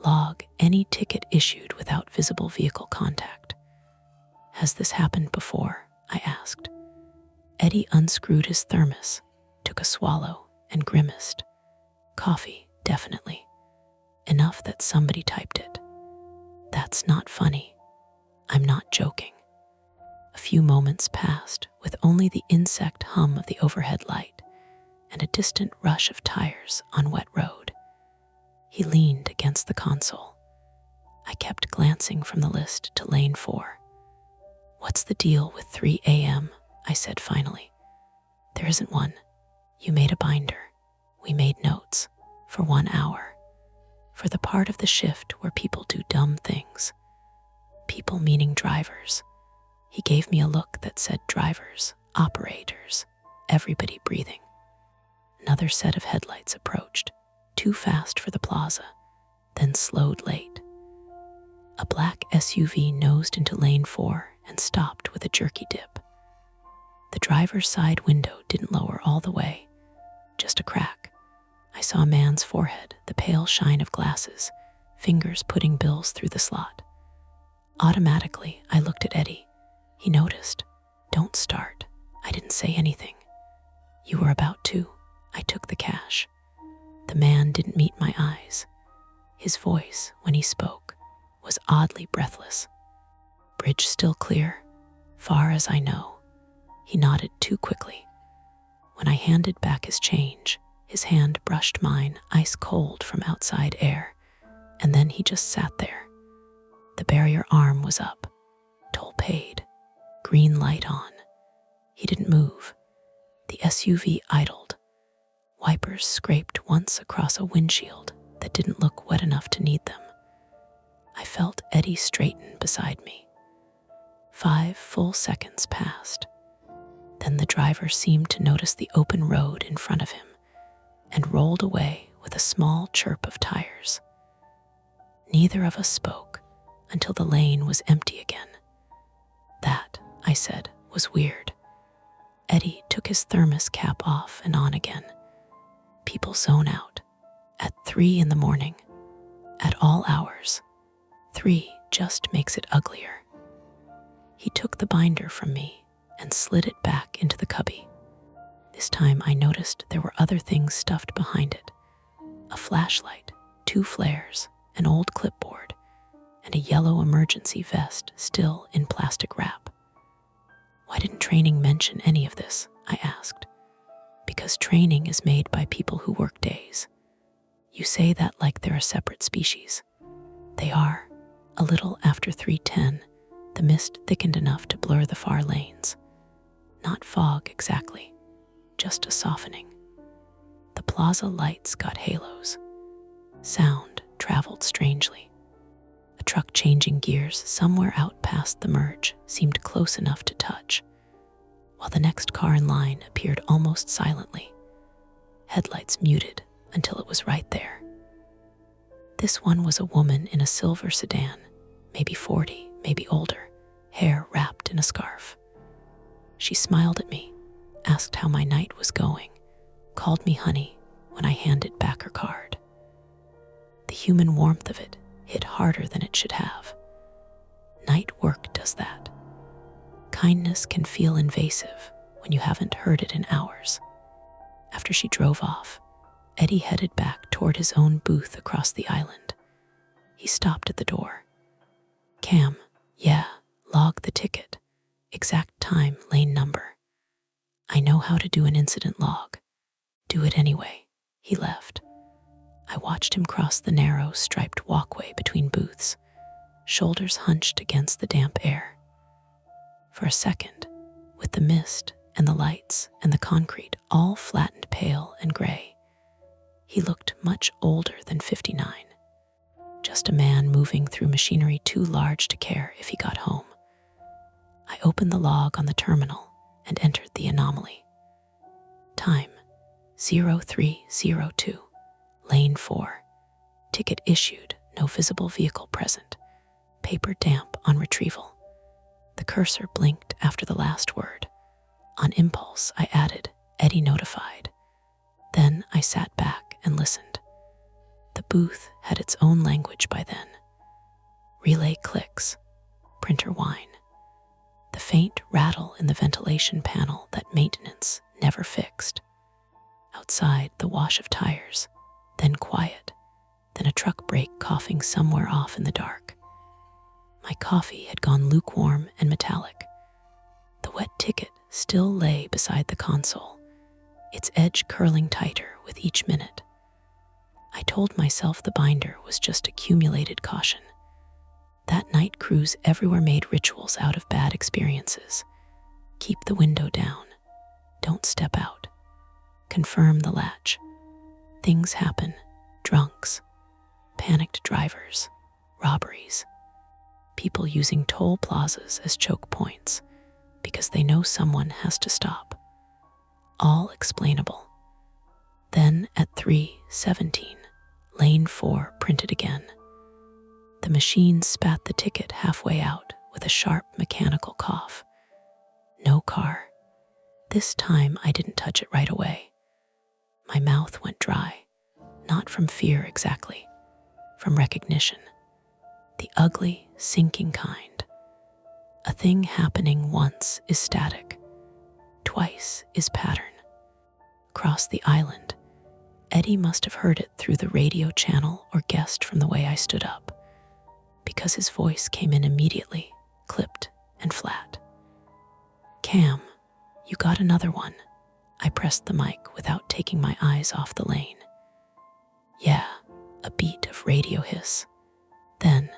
Log any ticket issued without visible vehicle contact. Has this happened before? I asked. Eddie unscrewed his thermos, took a swallow, and grimaced. Coffee, definitely. Enough that somebody typed it. That's not funny. I'm not joking. A few moments passed with only the insect hum of the overhead light and a distant rush of tires on wet road. He leaned against the console. I kept glancing from the list to lane 4. What's the deal with 3 a.m.? I said finally. There isn't one. You made a binder. We made notes for 1 hour. For the part of the shift where people do dumb things. People meaning drivers. He gave me a look that said drivers, operators, everybody breathing. Another set of headlights approached, too fast for the plaza, then slowed late. A black SUV nosed into lane 4 and stopped with a jerky dip. The driver's side window didn't lower all the way, just a crack. I saw a man's forehead, the pale shine of glasses, fingers putting bills through the slot. Automatically, I looked at Eddie. He noticed. "Don't start." I didn't say anything. "You were about to." I took the cash. The man didn't meet my eyes. His voice, when he spoke, was oddly breathless. "Bridge still clear?" "Far as I know." He nodded too quickly. When I handed back his change, his hand brushed mine, ice cold from outside air, and then he just sat there. The barrier arm was up. Toll paid. Green light on. He didn't move. The SUV idled. Wipers scraped once across a windshield that didn't look wet enough to need them. I felt Eddie straighten beside me. 5 full seconds passed. Then the driver seemed to notice the open road in front of him and rolled away with a small chirp of tires. Neither of us spoke until the lane was empty again. "That," I said, "was weird." Eddie took his thermos cap off and on again. People zone out. At 3 in the morning. At all hours. 3 just makes it uglier. He took the binder from me and slid it back into the cubby. This time I noticed there were other things stuffed behind it. A flashlight, 2 flares, an old clipboard, and a yellow emergency vest still in plastic wrap. "Why didn't training mention any of this?" I asked. "Because training is made by people who work days." "You say that like they're a separate species." "They are." A little after 3:10, the mist thickened enough to blur the far lanes. Not fog exactly, just a softening. The plaza lights got halos. Sound traveled strangely. A truck changing gears somewhere out past the merge seemed close enough to touch, while the next car in line appeared almost silently. Headlights muted until it was right there. This one was a woman in a silver sedan, maybe 40, maybe older, hair wrapped in a scarf. She smiled at me, asked how my night was going, called me honey when I handed back her card. The human warmth of it hit harder than it should have. Night work does that. Kindness can feel invasive when you haven't heard it in hours. After she drove off, Eddie headed back toward his own booth across the island. He stopped at the door. "Cam, yeah, log the ticket. Exact time, lane number." "I know how to do an incident log." "Do it anyway." He left. I watched him cross the narrow, striped walkway between booths, shoulders hunched against the damp air. For a second, with the mist and the lights and the concrete all flattened pale and gray, he looked much older than 59. Just a man moving through machinery too large to care if he got home. I opened the log on the terminal and entered the anomaly. Time, 0302. Lane 4. Ticket issued, no visible vehicle present. Paper damp on retrieval. The cursor blinked after the last word. On impulse, I added, "Eddie notified." Then I sat back and listened. The booth had its own language by then. Relay clicks, printer whine. The faint rattle in the ventilation panel that maintenance never fixed. Outside, the wash of tires, then quiet, then a truck brake coughing somewhere off in the dark. My coffee had gone lukewarm and metallic. The wet ticket still lay beside the console, its edge curling tighter with each minute. I told myself the binder was just accumulated caution. That night crews everywhere made rituals out of bad experiences. Keep the window down. Don't step out. Confirm the latch. Things happen. Drunks. Panicked drivers. Robberies. People using toll plazas as choke points because they know someone has to stop. all explainable. Then at 3:17, lane 4 printed again. The machine spat the ticket halfway out with a sharp mechanical cough. No car. This time I didn't touch it right away. My mouth went dry, not from fear exactly, from recognition. The ugly, sinking kind. A thing happening once is static, twice is pattern. Across the island, Eddie must have heard it through the radio channel or guessed from the way I stood up, because his voice came in immediately, clipped and flat. "Cam, you got another one." I pressed the mic without taking my eyes off the lane. "Yeah," a beat of radio hiss. Then,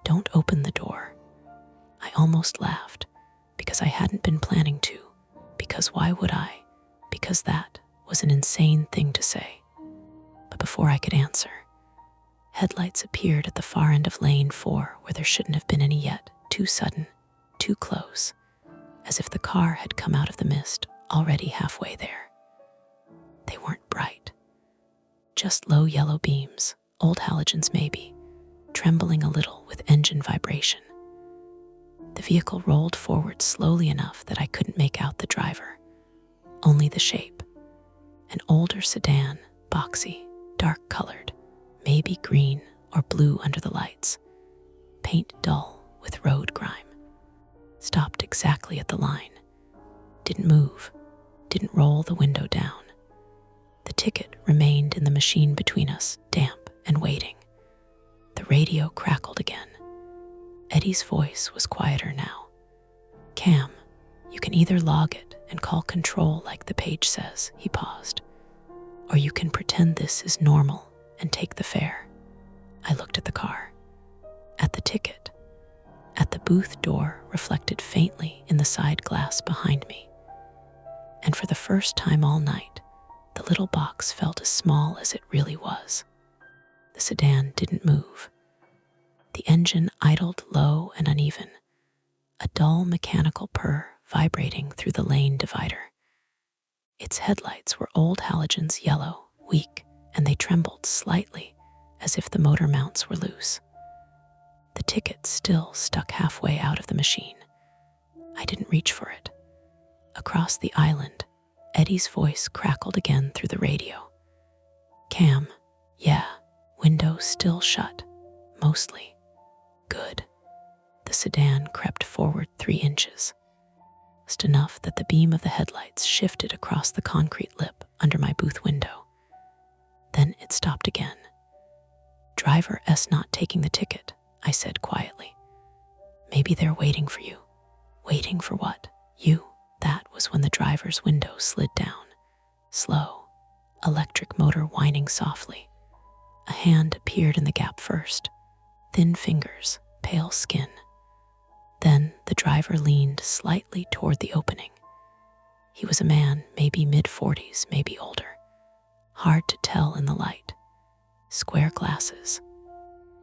"Don't open the door." I almost laughed, because I hadn't been planning to, because why would I? Because that was an insane thing to say. But before I could answer, headlights appeared at the far end of lane 4 where there shouldn't have been any yet, too sudden, too close, as if the car had come out of the mist already halfway there. They weren't bright, just low yellow beams, old halogens maybe, trembling a little with engine vibration. The vehicle rolled forward slowly enough that I couldn't make out the driver, only the shape. An older sedan, boxy, dark-colored, maybe green or blue under the lights, paint dull with road grime. Stopped exactly at the line. Didn't move, didn't roll the window down. The ticket remained in the machine between us, damp and waiting. The radio crackled again. Eddie's voice was quieter now. "Cam, you can either log it and call control like the page says," he paused, "or you can pretend this is normal and take the fare." I looked at the car, at the ticket, at the booth door reflected faintly in the side glass behind me. And for the first time all night, the little box felt as small as it really was. The sedan didn't move. The engine idled low and uneven, a dull mechanical purr vibrating through the lane divider. Its headlights were old halogens, yellow, weak, and they trembled slightly as if the motor mounts were loose. The ticket still stuck halfway out of the machine. I didn't reach for it. Across the island, Eddie's voice crackled again through the radio. "Cam, yeah, window still shut, mostly. Good." The sedan crept forward 3 inches, just enough that the beam of the headlights shifted across the concrete lip under my booth window. Then it stopped again. "Driver S not taking the ticket," I said quietly. "Maybe they're waiting for you." "Waiting for what?" "You." That was when the driver's window slid down, slow, electric motor whining softly. A hand appeared in the gap first, thin fingers, pale skin. Then the driver leaned slightly toward the opening. He was a man, maybe mid-40s, maybe older. Hard to tell in the light. Square glasses,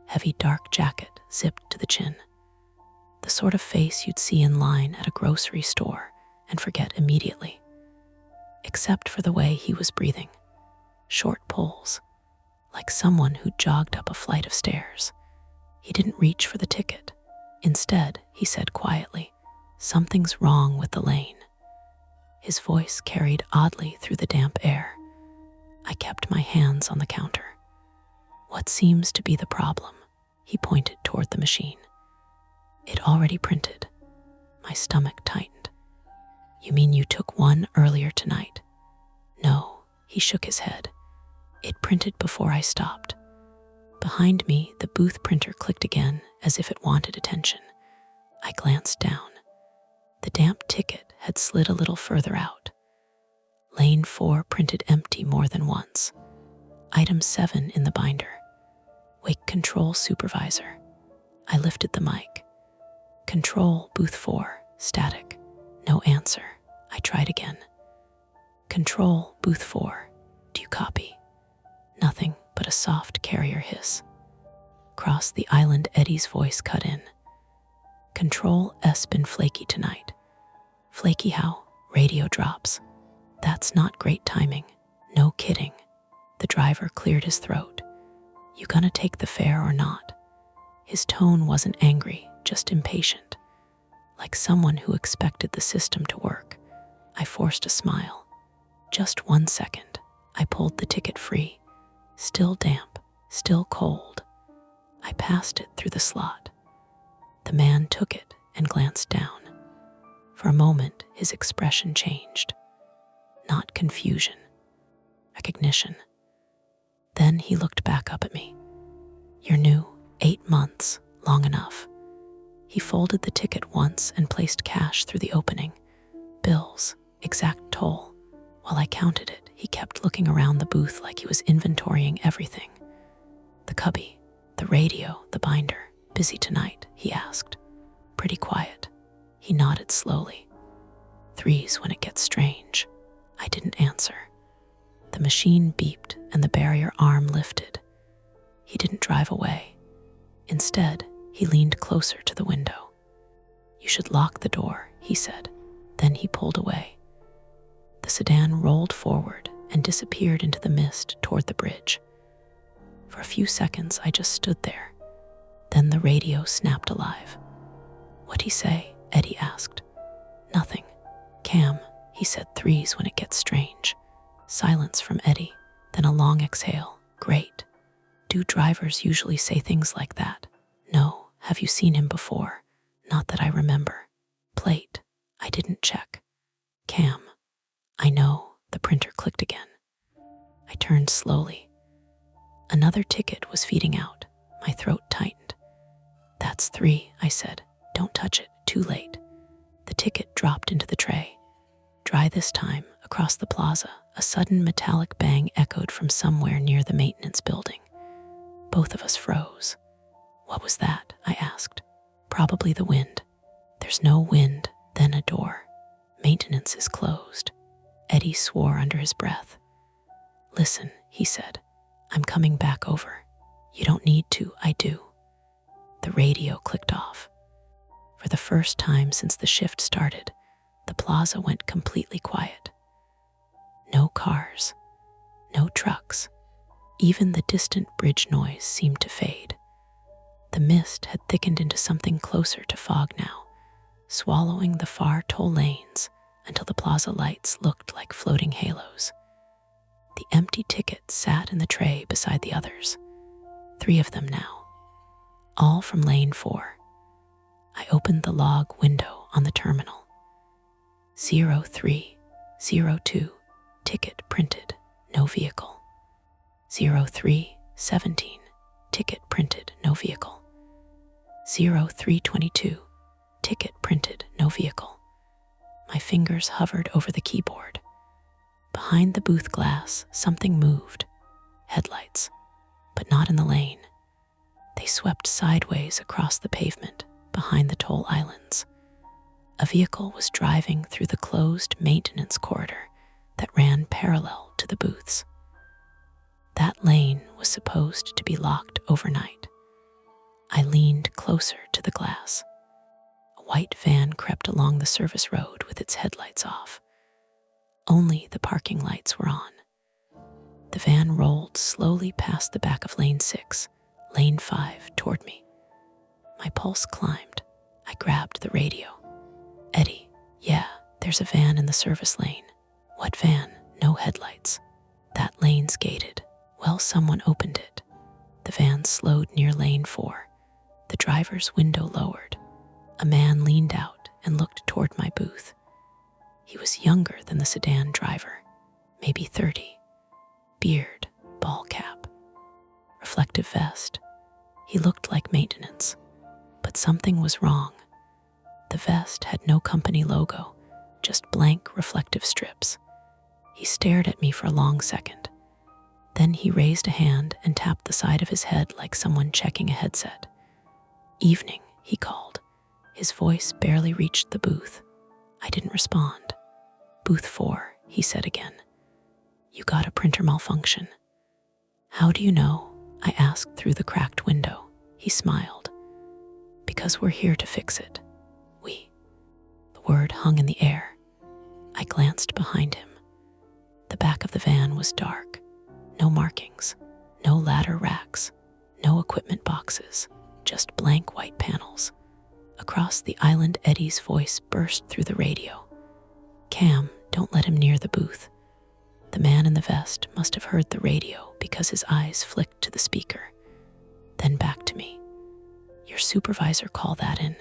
heavy dark jacket zipped to the chin. The sort of face you'd see in line at a grocery store and forget immediately. Except for the way he was breathing. Short pulls, like someone who jogged up a flight of stairs. He didn't reach for the ticket. Instead, he said quietly, "Something's wrong with the lane." His voice carried oddly through the damp air. I kept my hands on the counter. "What seems to be the problem?" He pointed toward the machine. It already printed. My stomach tightened. "You mean you took one earlier tonight?" "No," he shook his head. "It printed before I stopped." Behind me, the booth printer clicked again as if it wanted attention. I glanced down. The damp ticket had slid a little further out. Lane 4 printed empty more than once. Item 7 in the binder. "Wake control supervisor." I lifted the mic. "Control, booth 4, static." No answer. I tried again. "Control, booth 4, do you copy?" Nothing but a soft carrier hiss. Across the island, Eddie's voice cut in. "Control S been flaky tonight." "Flaky how?" "Radio drops. That's not great timing. No kidding. The driver cleared his throat. You gonna take the fare or not? His tone wasn't angry, just impatient, like someone who expected the system to work. I forced a smile. Just 1 second. I pulled the ticket free. Still damp, still cold. I passed it through the slot. The man took it and glanced down. For a moment, his expression changed. Not confusion, recognition. Then he looked back up at me. You're new, 8 months, long enough. He folded the ticket once and placed cash through the opening. Bills, exact toll. While I counted it, he kept looking around the booth like he was inventorying everything. The cubby, the radio, the binder. Busy tonight, he asked. Pretty quiet. He nodded slowly. 3s when it gets strange. I didn't answer. The machine beeped and the barrier arm lifted. He didn't drive away. Instead, he leaned closer to the window. You should lock the door, he said. Then he pulled away. The sedan rolled forward and disappeared into the mist toward the bridge. For a few seconds, I just stood there. Then the radio snapped alive. What'd he say? Eddie asked. Nothing. Cam, he said 3s when it gets strange. Silence from Eddie, then a long exhale. Great. Do drivers usually say things like that? No. Have you seen him before? Not that I remember. Plate. I didn't check. Cam. I know. The printer clicked again. I turned slowly. Another ticket was feeding out. My throat tightened. That's 3, I said. Don't touch it. Too late. The ticket dropped into the tray. Dry this time. Across the plaza, a sudden metallic bang echoed from somewhere near the maintenance building. Both of us froze. What was that? I asked. Probably the wind. There's no wind, then a door. Maintenance is closed. Eddie swore under his breath. Listen, he said. I'm coming back over. You don't need to, I do. The radio clicked off. For the first time since the shift started, the plaza went completely quiet. No cars, no trucks. Even the distant bridge noise seemed to fade. The mist had thickened into something closer to fog now, swallowing the far toll lanes until the plaza lights looked like floating halos. The empty ticket sat in the tray beside the others, 3 of them now, all from lane 4. I opened the log window on the terminal. 0302. Ticket printed, no vehicle. 0317, ticket printed, no vehicle. 0322, ticket printed, no vehicle. My fingers hovered over the keyboard. Behind the booth glass, something moved. Headlights, but not in the lane. They swept sideways across the pavement behind the toll islands. A vehicle was driving through the closed maintenance corridor that ran parallel to the booths. That lane was supposed to be locked overnight. I leaned closer to the glass. A white van crept along the service road with its headlights off. Only the parking lights were on. The van rolled slowly past the back of lane 6, lane 5 toward me. My pulse climbed. I grabbed the radio. Eddie, yeah, there's a van in the service lane. What van? No headlights. That lane's gated. Well, someone opened it. The van slowed near lane 4. The driver's window lowered. A man leaned out and looked toward my booth. He was younger than the sedan driver, maybe 30. Beard, ball cap, reflective vest. He looked like maintenance, but something was wrong. The vest had no company logo, just blank reflective strips. He stared at me for a long second. Then he raised a hand and tapped the side of his head like someone checking a headset. Evening, he called. His voice barely reached the booth. I didn't respond. Booth 4, he said again. You got a printer malfunction. How do you know? I asked through the cracked window. He smiled. Because we're here to fix it. We. The word hung in the air. I glanced behind him. The back of the van was dark. No markings, no ladder racks, no equipment boxes, just blank white panels. Across the island, Eddie's voice burst through the radio. "Cam, don't let him near the booth." The man in the vest must have heard the radio because his eyes flicked to the speaker, then back to me. "Your supervisor call that in?"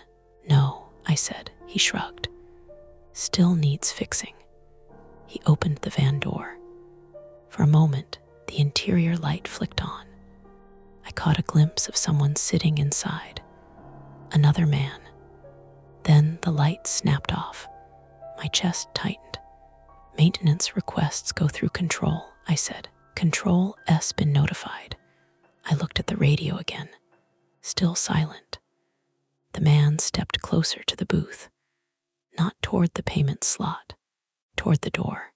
"No," I said. He shrugged. "Still needs fixing." He opened the van door. For a moment, the interior light flicked on. I caught a glimpse of someone sitting inside. Another man. Then the light snapped off. My chest tightened. "Maintenance requests go through control," I said. "Control S been notified." I looked at the radio again. Still silent. The man stepped closer to the booth. Not toward the payment slot, toward the door.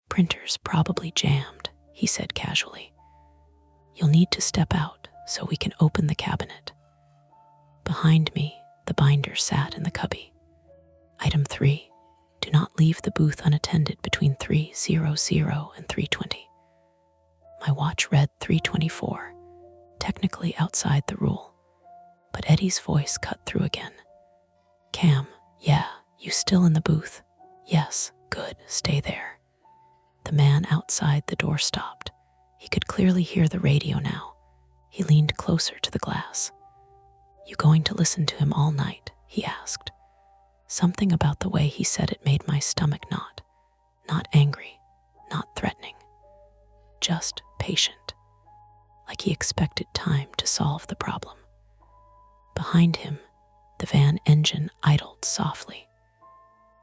"Printer's probably jammed," he said casually. "You'll need to step out so we can open the cabinet." Behind me, the binder sat in the cubby. Item 3. Do not leave the booth unattended between 3:00 and 3:20. My watch read 3:24, technically outside the rule, but Eddie's voice cut through again. "Cam, yeah, you still in the booth?" "Yes, good, stay there." The man outside the door stopped. He could clearly hear the radio now. He leaned closer to the glass. "You going to listen to him all night?" he asked. Something about the way he said it made my stomach knot. Not angry, not threatening, just patient, like he expected time to solve the problem. Behind him, the van engine idled softly.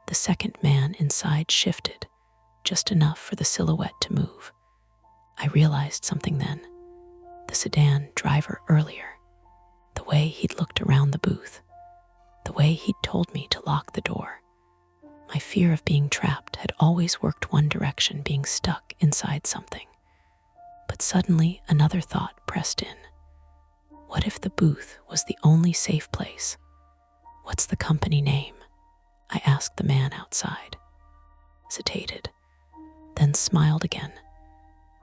The second man inside shifted, just enough for the silhouette to move. I realized something then. The sedan driver earlier, the way he'd looked around the booth, the way he'd told me to lock the door. My fear of being trapped had always worked one direction, being stuck inside something. But suddenly another thought pressed in. What if the booth was the only safe place? "What's the company name?" I asked the man outside. Hesitated, then smiled again.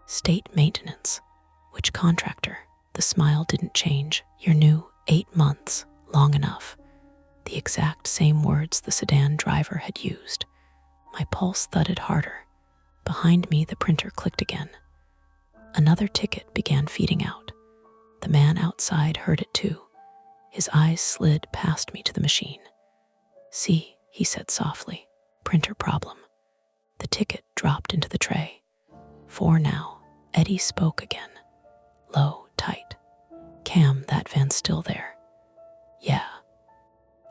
"State Maintenance." "Which contractor?" The smile didn't change. "You're new, 8 months, long enough." The exact same words the sedan driver had used. My pulse thudded harder. Behind me, the printer clicked again. Another ticket began feeding out. The man outside heard it too. His eyes slid past me to the machine. "See," he said softly, "printer problem." The ticket dropped into the tray. "4 now." Eddie spoke again. Low, tight. "Cam, that van's still there?" "Yeah."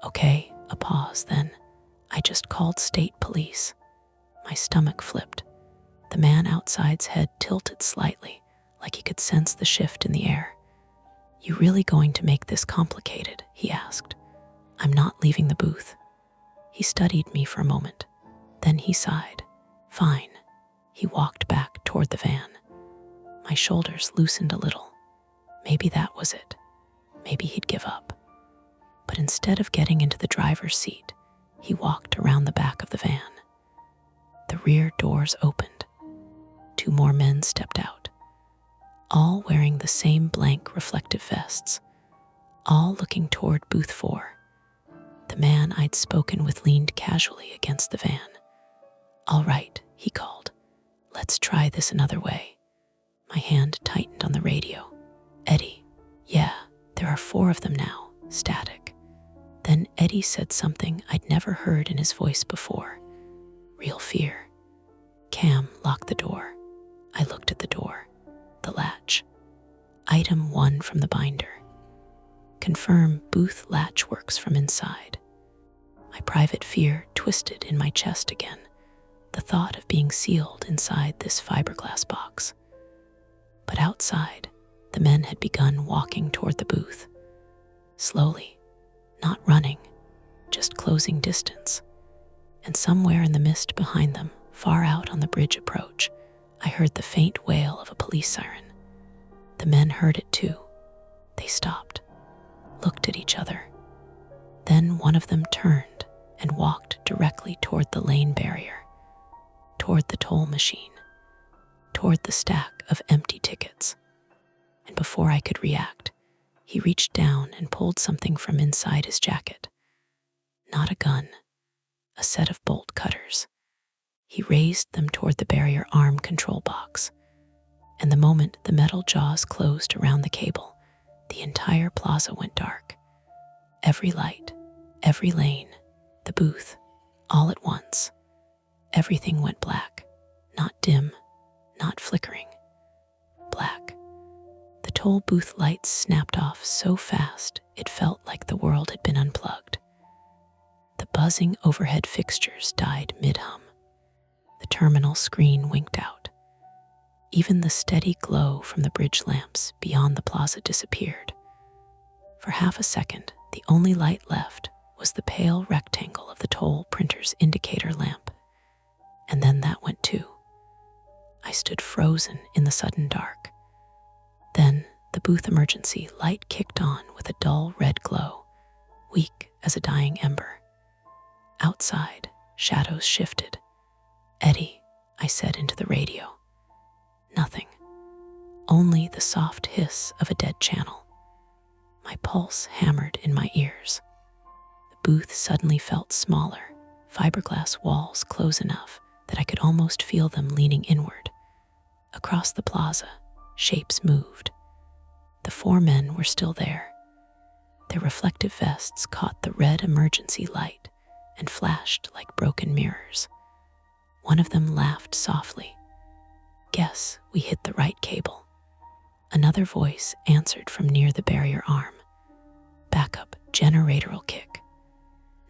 "Okay," a pause, then, "I just called state police." My stomach flipped. The man outside's head tilted slightly, like he could sense the shift in the air. "You really going to make this complicated?" he asked. "I'm not leaving the booth." He studied me for a moment. Then he sighed. "Fine." He walked back toward the van. My shoulders loosened a little. Maybe that was it. Maybe he'd give up. But instead of getting into the driver's seat, he walked around the back of the van. The rear doors opened. 2 more men stepped out, all wearing the same blank reflective vests, all looking toward booth 4. The man I'd spoken with leaned casually against the van. "All right," he called. "Let's try this another way." My hand tightened on the radio. "Eddie, yeah, there are 4 of them now, static." Then Eddie said something I'd never heard in his voice before. Real fear. "Cam, lock the door." I looked at the door, the latch. Item 1 from the binder. Confirm booth latch works from inside. My private fear twisted in my chest again, the thought of being sealed inside this fiberglass box. But outside, the men had begun walking toward the booth. Slowly, not running, just closing distance. And somewhere in the mist behind them, far out on the bridge approach, I heard the faint wail of a police siren. The men heard it too. They stopped, looked at each other. Then one of them turned and walked directly toward the lane barrier, toward the toll machine. toward the stack of empty tickets. And before I could react, he reached down and pulled something from inside his jacket. Not a gun, a set of bolt cutters. He raised them toward the barrier arm control box, and the moment the metal jaws closed around the cable, the entire plaza went dark. Every light, every lane, the booth, all at once. Everything went black, not dim, not flickering. Black. The toll booth lights snapped off so fast it felt like the world had been unplugged. The buzzing overhead fixtures died mid-hum. The terminal screen winked out. Even the steady glow from the bridge lamps beyond the plaza disappeared. For half a second, the only light left was the pale rectangle of the toll printer's indicator lamp. And then that went too. I stood frozen in the sudden dark. Then the booth emergency light kicked on with a dull red glow, weak as a dying ember. Outside, shadows shifted. "Eddie," I said into the radio. Nothing. Only the soft hiss of a dead channel. My pulse hammered in my ears. The booth suddenly felt smaller, fiberglass walls close enough that I could almost feel them leaning inward. Across the plaza, shapes moved. The 4 men were still there. Their reflective vests caught the red emergency light and flashed like broken mirrors. One of them laughed softly. "Guess we hit the right cable." Another voice answered from near the barrier arm. "Backup generator'll kick."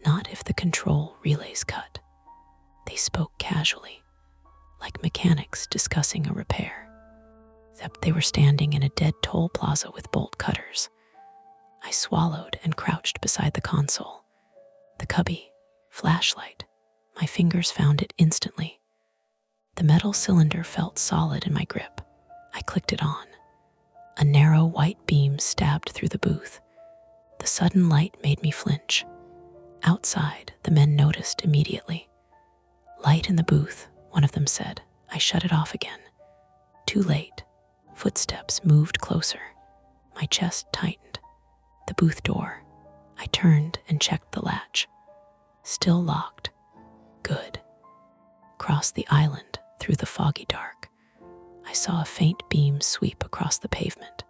"Not if the control relay's cut." They spoke casually, like mechanics discussing a repair. Except they were standing in a dead toll plaza with bolt cutters. I swallowed and crouched beside the console. The cubby, flashlight, my fingers found it instantly. The metal cylinder felt solid in my grip. I clicked it on. A narrow white beam stabbed through the booth. The sudden light made me flinch. Outside, the men noticed immediately. "Light in the booth," one of them said. I shut it off again. Too late. Footsteps moved closer. My chest tightened. The booth door. I turned and checked the latch. Still locked. Good. Across the island, through the foggy dark, I saw a faint beam sweep across the pavement.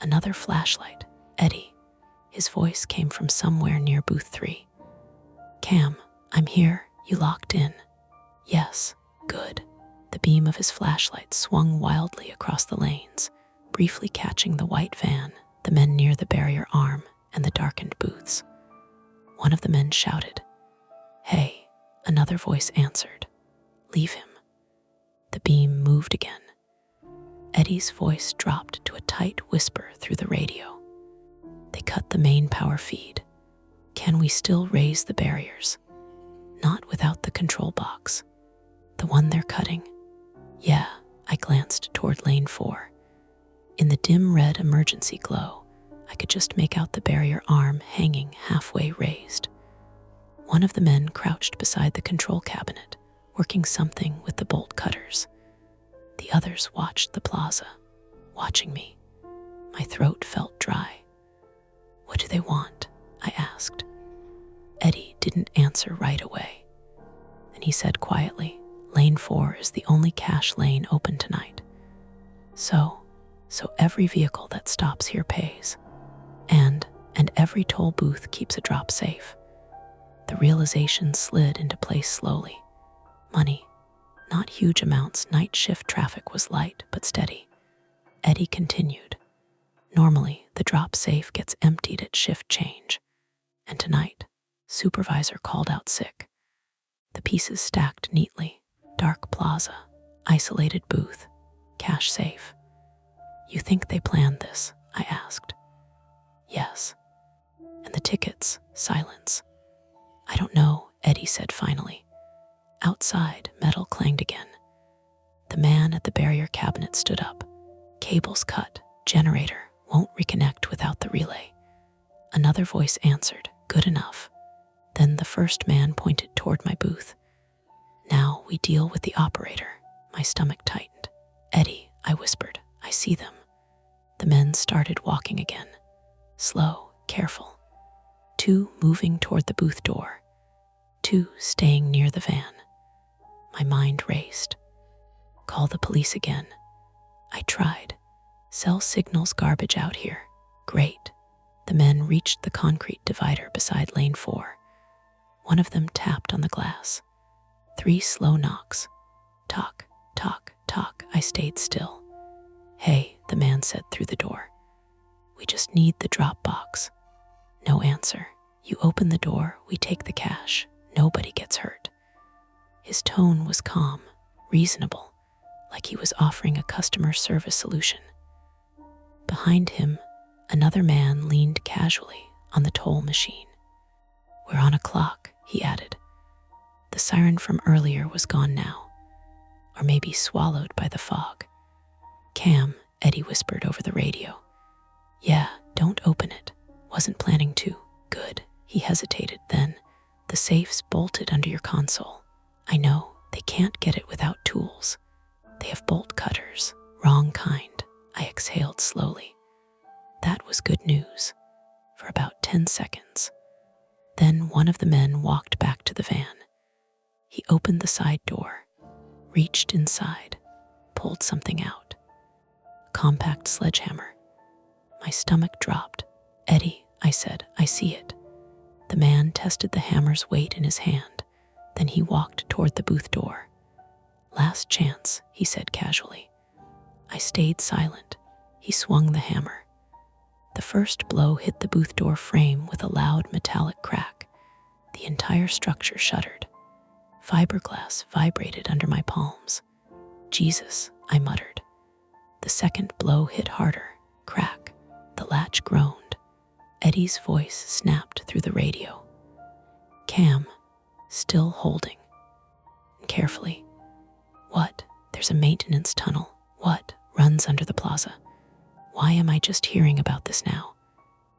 Another flashlight. "Eddie." His voice came from somewhere near booth 3. "Cam, I'm here. You locked in?" "Yes." "Good." The beam of his flashlight swung wildly across the lanes, briefly catching the white van, the men near the barrier arm, and the darkened booths. One of the men shouted, "Hey," another voice answered, "Leave him." The beam moved again. Eddie's voice dropped to a tight whisper through the radio. "They cut the main power feed. Can we still raise the barriers?" "Not without the control box." "The one they're cutting?" "Yeah." I glanced toward lane 4. In the dim red emergency glow, I could just make out the barrier arm hanging halfway raised. One of the men crouched beside the control cabinet, working something with the bolt cutters. The others watched the plaza, watching me. My throat felt dry. "What do they want?" I asked. Eddie didn't answer right away. Then he said quietly, "Lane 4 is the only cash lane open tonight. So every vehicle that stops here pays. And every toll booth keeps a drop safe." The realization slid into place slowly. Money. Not huge amounts. Night shift traffic was light but steady. Eddie continued. "Normally, the drop safe gets emptied at shift change. And tonight, supervisor called out sick. The pieces stacked neatly. Dark plaza, isolated booth, cash safe." "You think they planned this?" I asked. "Yes." "And the tickets?" Silence. "I don't know," Eddie said finally. Outside, metal clanged again. The man at the barrier cabinet stood up. "Cables cut. Generator won't reconnect without the relay." Another voice answered, "Good enough." Then the first man pointed toward my booth. "Now we deal with the operator." My stomach tightened. "Eddie," I whispered, "I see them." The men started walking again. Slow, careful. 2 moving toward the booth door. 2 staying near the van. My mind raced. Call the police again. I tried. Cell signal's garbage out here. Great. The men reached the concrete divider beside lane 4. One of them tapped on the glass. 3 slow knocks. Tock, tock, tock. I stayed still. "Hey," the man said through the door. "We just need the drop box." No answer. "You open the door, we take the cash. Nobody gets hurt." His tone was calm, reasonable, like he was offering a customer service solution. Behind him, another man leaned casually on the toll machine. "We're on a clock," he added. The siren from earlier was gone now, or maybe swallowed by the fog. "Cam," Eddie whispered over the radio. "Yeah, don't open it. Wasn't planning to." "Good." He hesitated. "Then, the safe's bolted under your console." "I know. They can't get it without tools. They have bolt cutters. Wrong kind." I exhaled slowly. That was good news. For about 10 seconds. Then one of the men walked back to the van. He opened the side door, reached inside, pulled something out. A compact sledgehammer. My stomach dropped. "Eddie," I said, "I see it." The man tested the hammer's weight in his hand. Then he walked toward the booth door. "Last chance," he said casually. I stayed silent. He swung the hammer. The first blow hit the booth door frame with a loud metallic crack. The entire structure shuddered. Fiberglass vibrated under my palms. "Jesus," I muttered. The second blow hit harder. Crack. The latch groaned. Eddie's voice snapped through the radio. "Cam," still holding. Carefully. "What? There's a maintenance tunnel. What? Runs under the plaza. Why am I just hearing about this now?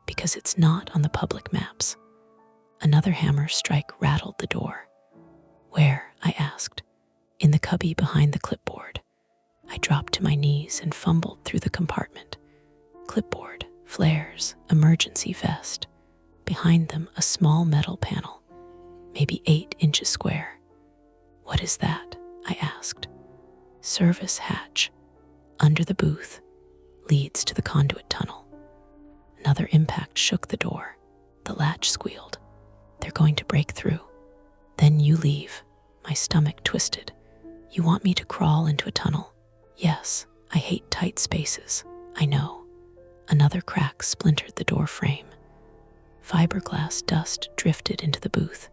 Because it's not on the public maps." Another hammer strike rattled the door. "Where?" I asked. "In the cubby behind the clipboard." I dropped to my knees and fumbled through the compartment. Clipboard, flares, emergency vest. Behind them, a small metal panel, maybe 8 inches square. "What is that?" I asked. "Service hatch. Under the booth. Leads to the conduit tunnel." Another impact shook the door. The latch squealed. "They're going to break through." "Then you leave." My stomach twisted. "You want me to crawl into a tunnel?" "Yes, I hate tight spaces." "I know." Another crack splintered the door frame. Fiberglass dust drifted into the booth.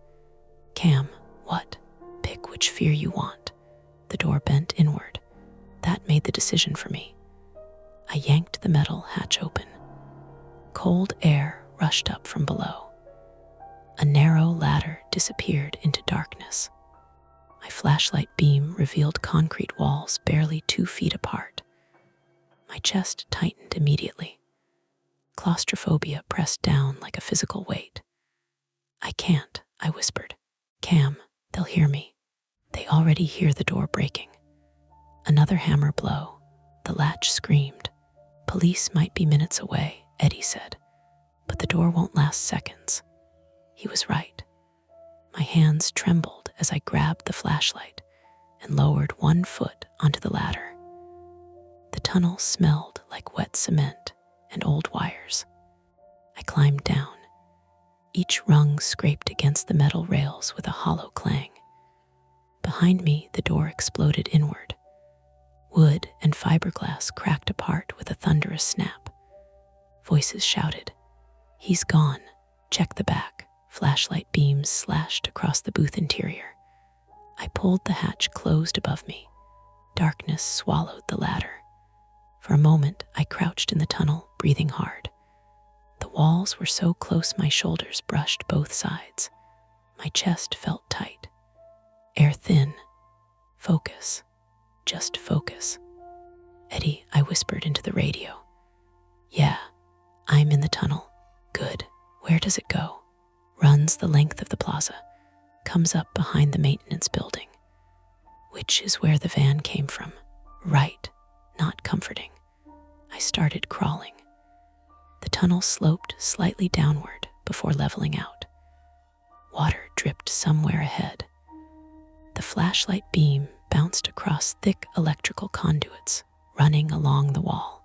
"Cam, what? Pick which fear you want." The door bent inward. That made the decision for me. I yanked the metal hatch open. Cold air rushed up from below. A narrow ladder disappeared into darkness. My flashlight beam revealed concrete walls barely 2 feet apart. My chest tightened immediately. Claustrophobia pressed down like a physical weight. "I can't," I whispered. "Cam, they'll hear me. They already hear the door breaking." Another hammer blow. The latch screamed. "Police might be minutes away," Eddie said, "but the door won't last seconds." He was right. My hands trembled as I grabbed the flashlight and lowered 1 foot onto the ladder. The tunnel smelled like wet cement and old wires. I climbed down. Each rung scraped against the metal rails with a hollow clang. Behind me, the door exploded inward. Wood and fiberglass cracked apart with a thunderous snap. Voices shouted, "He's gone. Check the back." Flashlight beams slashed across the booth interior. I pulled the hatch closed above me. Darkness swallowed the ladder. For a moment, I crouched in the tunnel, breathing hard. The walls were so close my shoulders brushed both sides. My chest felt tight. Air thin. Focus. Just focus. "Eddie," I whispered into the radio. "Yeah, I'm in the tunnel." "Good. Where does it go?" "Runs the length of the plaza. Comes up behind the maintenance building." which is where the van came from. Right, not comforting. I started crawling. The tunnel sloped slightly downward before leveling out. Water dripped somewhere ahead. The flashlight beam bounced across thick electrical conduits running along the wall.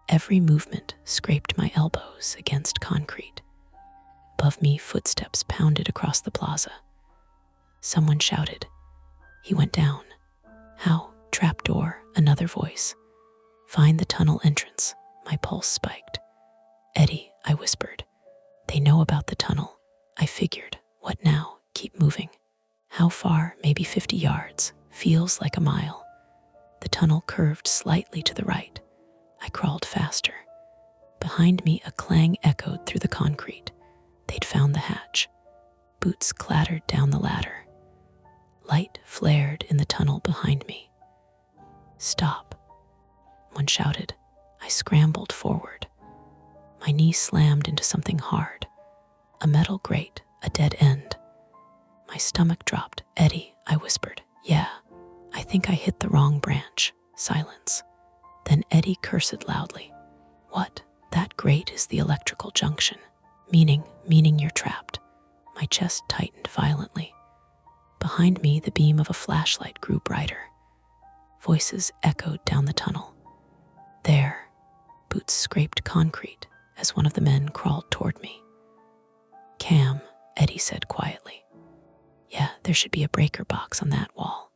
Every movement scraped my elbows against concrete. Above me, footsteps pounded across the plaza. Someone shouted. He went down. How? Trapdoor, another voice. Find the tunnel entrance. My pulse spiked. Eddie, I whispered. They know about the tunnel. I figured. What now? Keep moving. How far? Maybe 50 yards. Feels like a mile. The tunnel curved slightly to the right. I crawled faster. Behind me, a clang echoed through the concrete. They'd found the hatch. Boots clattered down the ladder. Light flared in the tunnel behind me. Stop, one shouted. I scrambled forward. My knee slammed into something hard. A metal grate, a dead end. My stomach dropped. Eddie, I whispered. Yeah, I think I hit the wrong branch. Silence. Then Eddie cursed loudly. What? That grate is the electrical junction. Meaning you're trapped. My chest tightened violently. Behind me, the beam of a flashlight grew brighter. Voices echoed down the tunnel. There, boots scraped concrete as one of the men crawled toward me. Cam, Eddie said quietly. Yeah, there should be a breaker box on that wall.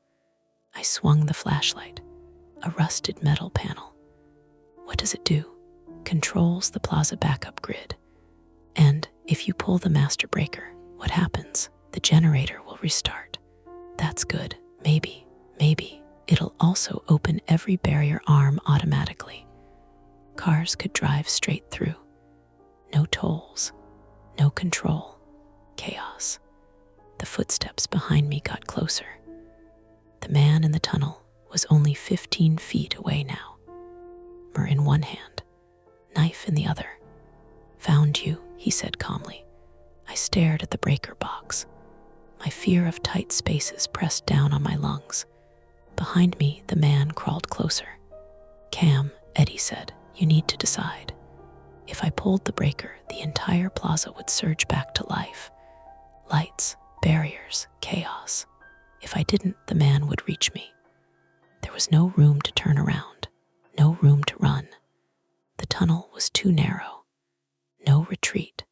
I swung the flashlight. A rusted metal panel. What does it do? Controls the plaza backup grid. And if you pull the master breaker, what happens? The generator will restart. That's good. Maybe. It'll also open every barrier arm automatically. Cars could drive straight through. No tolls. No control. Chaos. The footsteps behind me got closer. The man in the tunnel was only 15 feet away now. Hammer in one hand, knife in the other. Found you, he said calmly. I stared at the breaker box. My fear of tight spaces pressed down on my lungs. Behind me, the man crawled closer. Cam, Eddie said, you need to decide. If I pulled the breaker, the entire plaza would surge back to life. Lights, barriers, chaos. If I didn't, the man would reach me. There was no room to turn around, no room to run. The tunnel was too narrow. No retreat,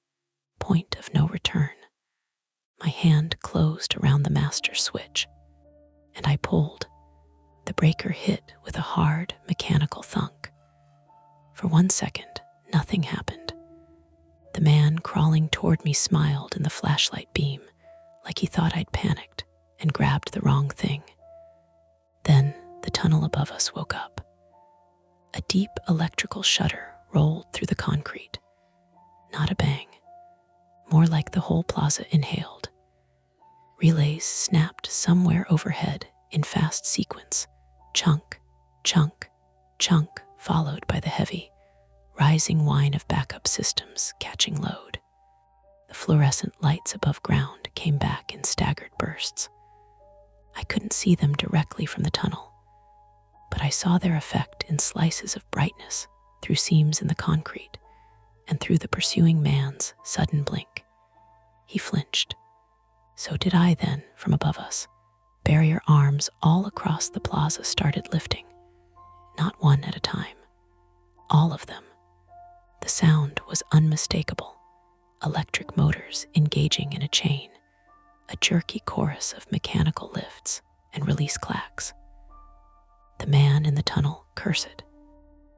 point of no return. My hand closed around the master switch, and I pulled. The breaker hit with a hard, mechanical thunk. For 1 second, nothing happened. The man crawling toward me smiled in the flashlight beam, like he thought I'd panicked and grabbed the wrong thing. Then the tunnel above us woke up. A deep electrical shudder rolled through the concrete. Not a bang, more like the whole plaza inhaled. Relays snapped somewhere overhead in fast sequence. Chunk, chunk, chunk, followed by the heavy, rising whine of backup systems catching load. The fluorescent lights above ground came back in staggered bursts. I couldn't see them directly from the tunnel, but I saw their effect in slices of brightness through seams in the concrete and through the pursuing man's sudden blink. He flinched. So did I then, from above us. Barrier arms all across the plaza started lifting, not one at a time, all of them. The sound was unmistakable, electric motors engaging in a chain, a jerky chorus of mechanical lifts and release clacks. The man in the tunnel cursed.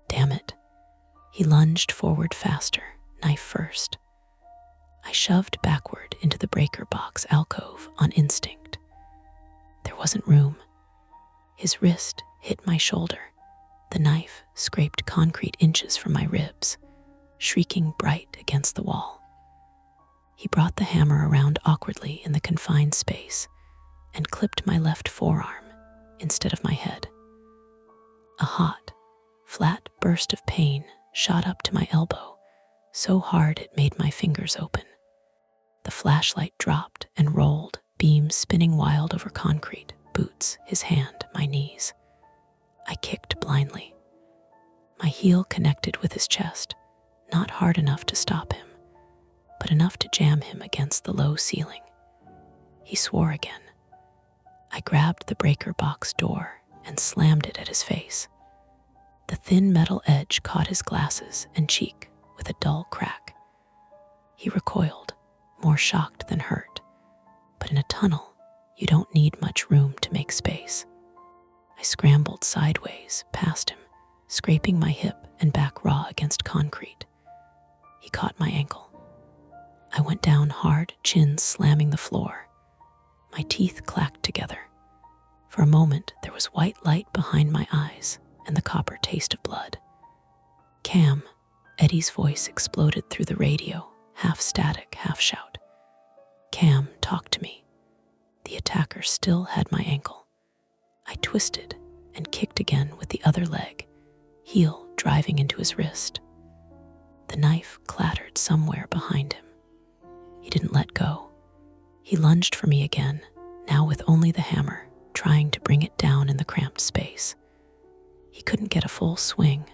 Damn it. He lunged forward faster, knife first. I shoved backward into the breaker box alcove on instinct. There wasn't room. His wrist hit my shoulder. The knife scraped concrete inches from my ribs, shrieking bright against the wall. He brought the hammer around awkwardly in the confined space and clipped my left forearm instead of my head. A hot, flat burst of pain shot up to my elbow, so hard it made my fingers open. The flashlight dropped and rolled, beams spinning wild over concrete. Boots, his the low ceiling. He swore again. I grabbed the breaker box door and slammed it at his face. The thin metal edge caught his glasses and cheek with a dull crack. He recoiled, more shocked than hurt. But in a tunnel, you don't need much room to make space. I scrambled sideways past him, scraping my hip and back raw against concrete. He caught my ankle. I went down hard, chin slamming the floor. My teeth clacked together. For a moment, there was white light behind my eyes and the copper taste of blood. "Cam," Eddie's voice exploded through the radio, half static, half shout. "Cam, talk to me." The attacker still had my ankle. I twisted and kicked again with the other leg, heel driving into his wrist. The knife clattered somewhere behind him. He didn't let go. He lunged for me again, now with only the hammer, trying to bring it down in the cramped space. He couldn't get a full swing.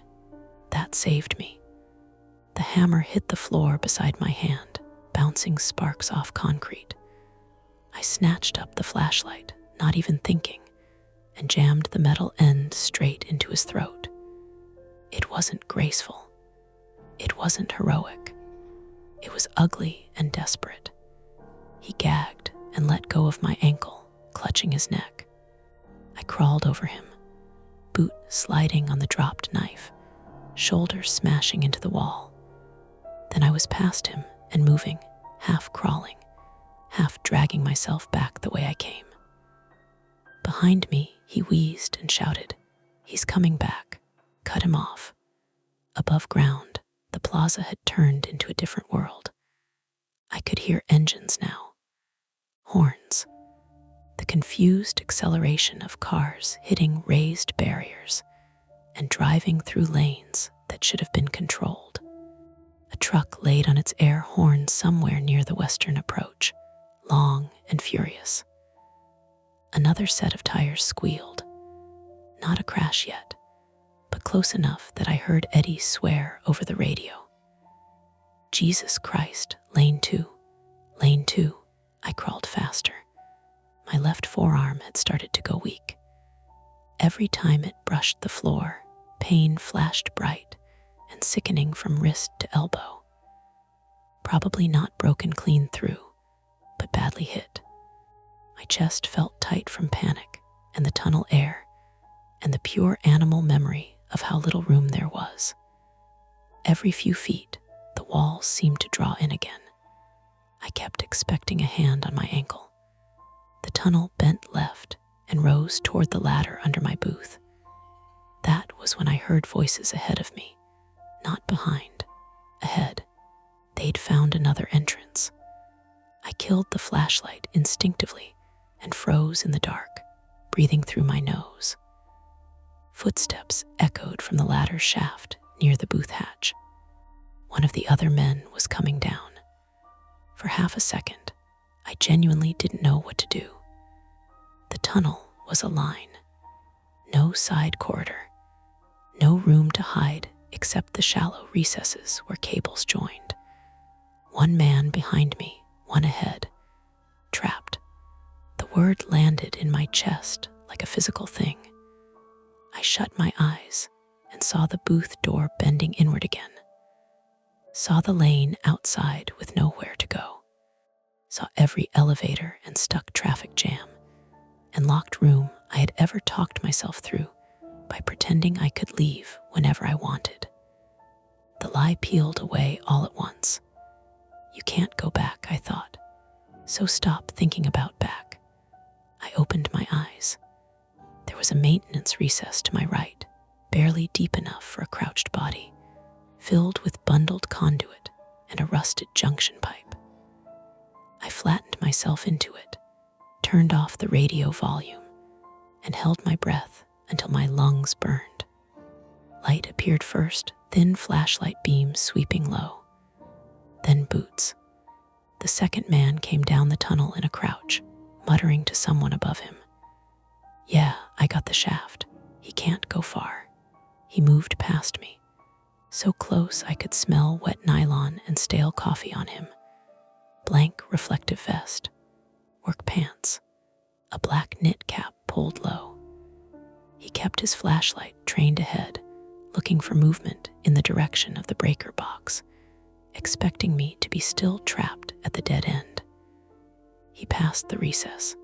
That saved me. The hammer hit the floor beside my hand, bouncing sparks off concrete. I snatched up the flashlight, not even thinking, and jammed the metal end straight into his throat. It wasn't graceful. It wasn't heroic. It was ugly and desperate. He gagged and let go of my ankle, clutching his neck. I crawled over him, boot sliding on the dropped knife, shoulder smashing into the wall. Then I was past him and moving, half crawling, half dragging myself back the way I came. Behind me, he wheezed and shouted, "He's coming back. Cut him off." Above ground, the plaza had turned into a different world. I could hear engines now, horns, the confused acceleration of cars hitting raised barriers and driving through lanes that should have been controlled. A truck laid on its air horn somewhere near the western approach, long and furious. Another set of tires squealed. Not a crash yet, but close enough that I heard Eddie swear over the radio. "Jesus Christ, lane 2, lane 2. I crawled faster. My left forearm had started to go weak. Every time it brushed the floor, pain flashed bright and sickening from wrist to elbow. Probably not broken clean through, but badly hit. My chest felt tight from panic and the tunnel air and the pure animal memory of how little room there was. Every few feet, the walls seemed to draw in again. I kept expecting a hand on my ankle. The tunnel bent left and rose toward the ladder under my booth. That was when I heard voices ahead of me, not behind, ahead. They'd found another entrance. I killed the flashlight instinctively and froze in the dark, breathing through my nose. Footsteps echoed from the ladder shaft near the booth hatch. One of the other men was coming down. For half a second, I genuinely didn't know what to do. The tunnel was a line. No side corridor. No room to hide except the shallow recesses where cables joined. One man behind me, one ahead. Trapped. The word landed in my chest like a physical thing. I shut my eyes and saw the booth door bending inward again. Saw the lane outside with nowhere to go. Saw every elevator and stuck traffic jam and locked room I had ever talked myself through by pretending I could leave whenever I wanted. The lie peeled away all at once. You can't go back, I thought, so stop thinking about back. I opened my eyes. There was a maintenance recess to my right, barely deep enough for a crouched body, filled with bundled conduit and a rusted junction pipe. I flattened myself into it, turned off the radio volume, and held my breath until my lungs burned. Light appeared first, thin flashlight beams sweeping low. Then boots. The second man came down the tunnel in a crouch, muttering to someone above him. "Yeah, I got the shaft. He can't go far." He moved past me, so close I could smell wet nylon and stale coffee on him. blank reflective vest, work pants, a black knit cap pulled low. He kept his flashlight trained ahead, looking for movement in the direction of the breaker box, expecting me to be still trapped at the dead end. He passed the recess.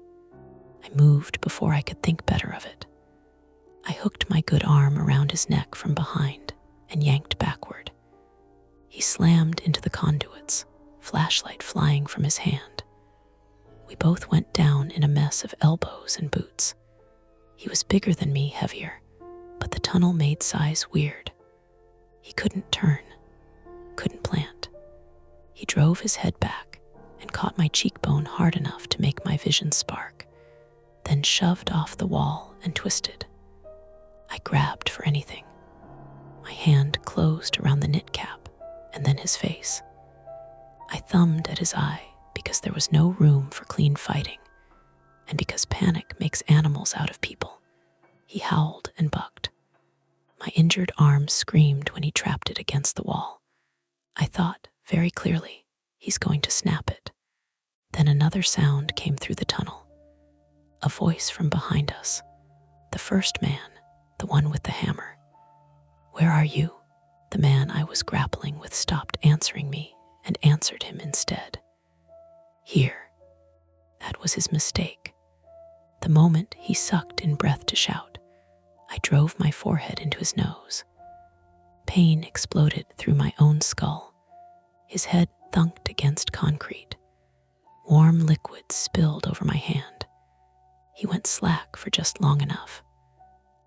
I moved before I could think better of it. I hooked my good arm around his neck from behind and yanked backward. He slammed into the conduits, flashlight flying from his hand. We both went down in a mess of elbows and boots. He was bigger than me, heavier, but the tunnel made size weird. He couldn't turn, couldn't plant. He drove his head back and caught my cheekbone hard enough to make my vision spark, then shoved off the wall and twisted. I grabbed for anything. My hand closed around the knit cap and then his face. I thumbed at his eye because there was no room for clean fighting, and because panic makes animals out of people. He howled and bucked. My injured arm screamed when he trapped it against the wall. I thought, very clearly, he's going to snap it. Then another sound came through the tunnel. A voice from behind us. The first man, the one with the hammer. "Where are you?" The man I was grappling with stopped answering me and answered him instead. "Here." That was his mistake. The moment he sucked in breath to shout, I drove my forehead into his nose. Pain exploded through my own skull. His head thunked against concrete. Warm liquid spilled over my hand. He went slack for just long enough.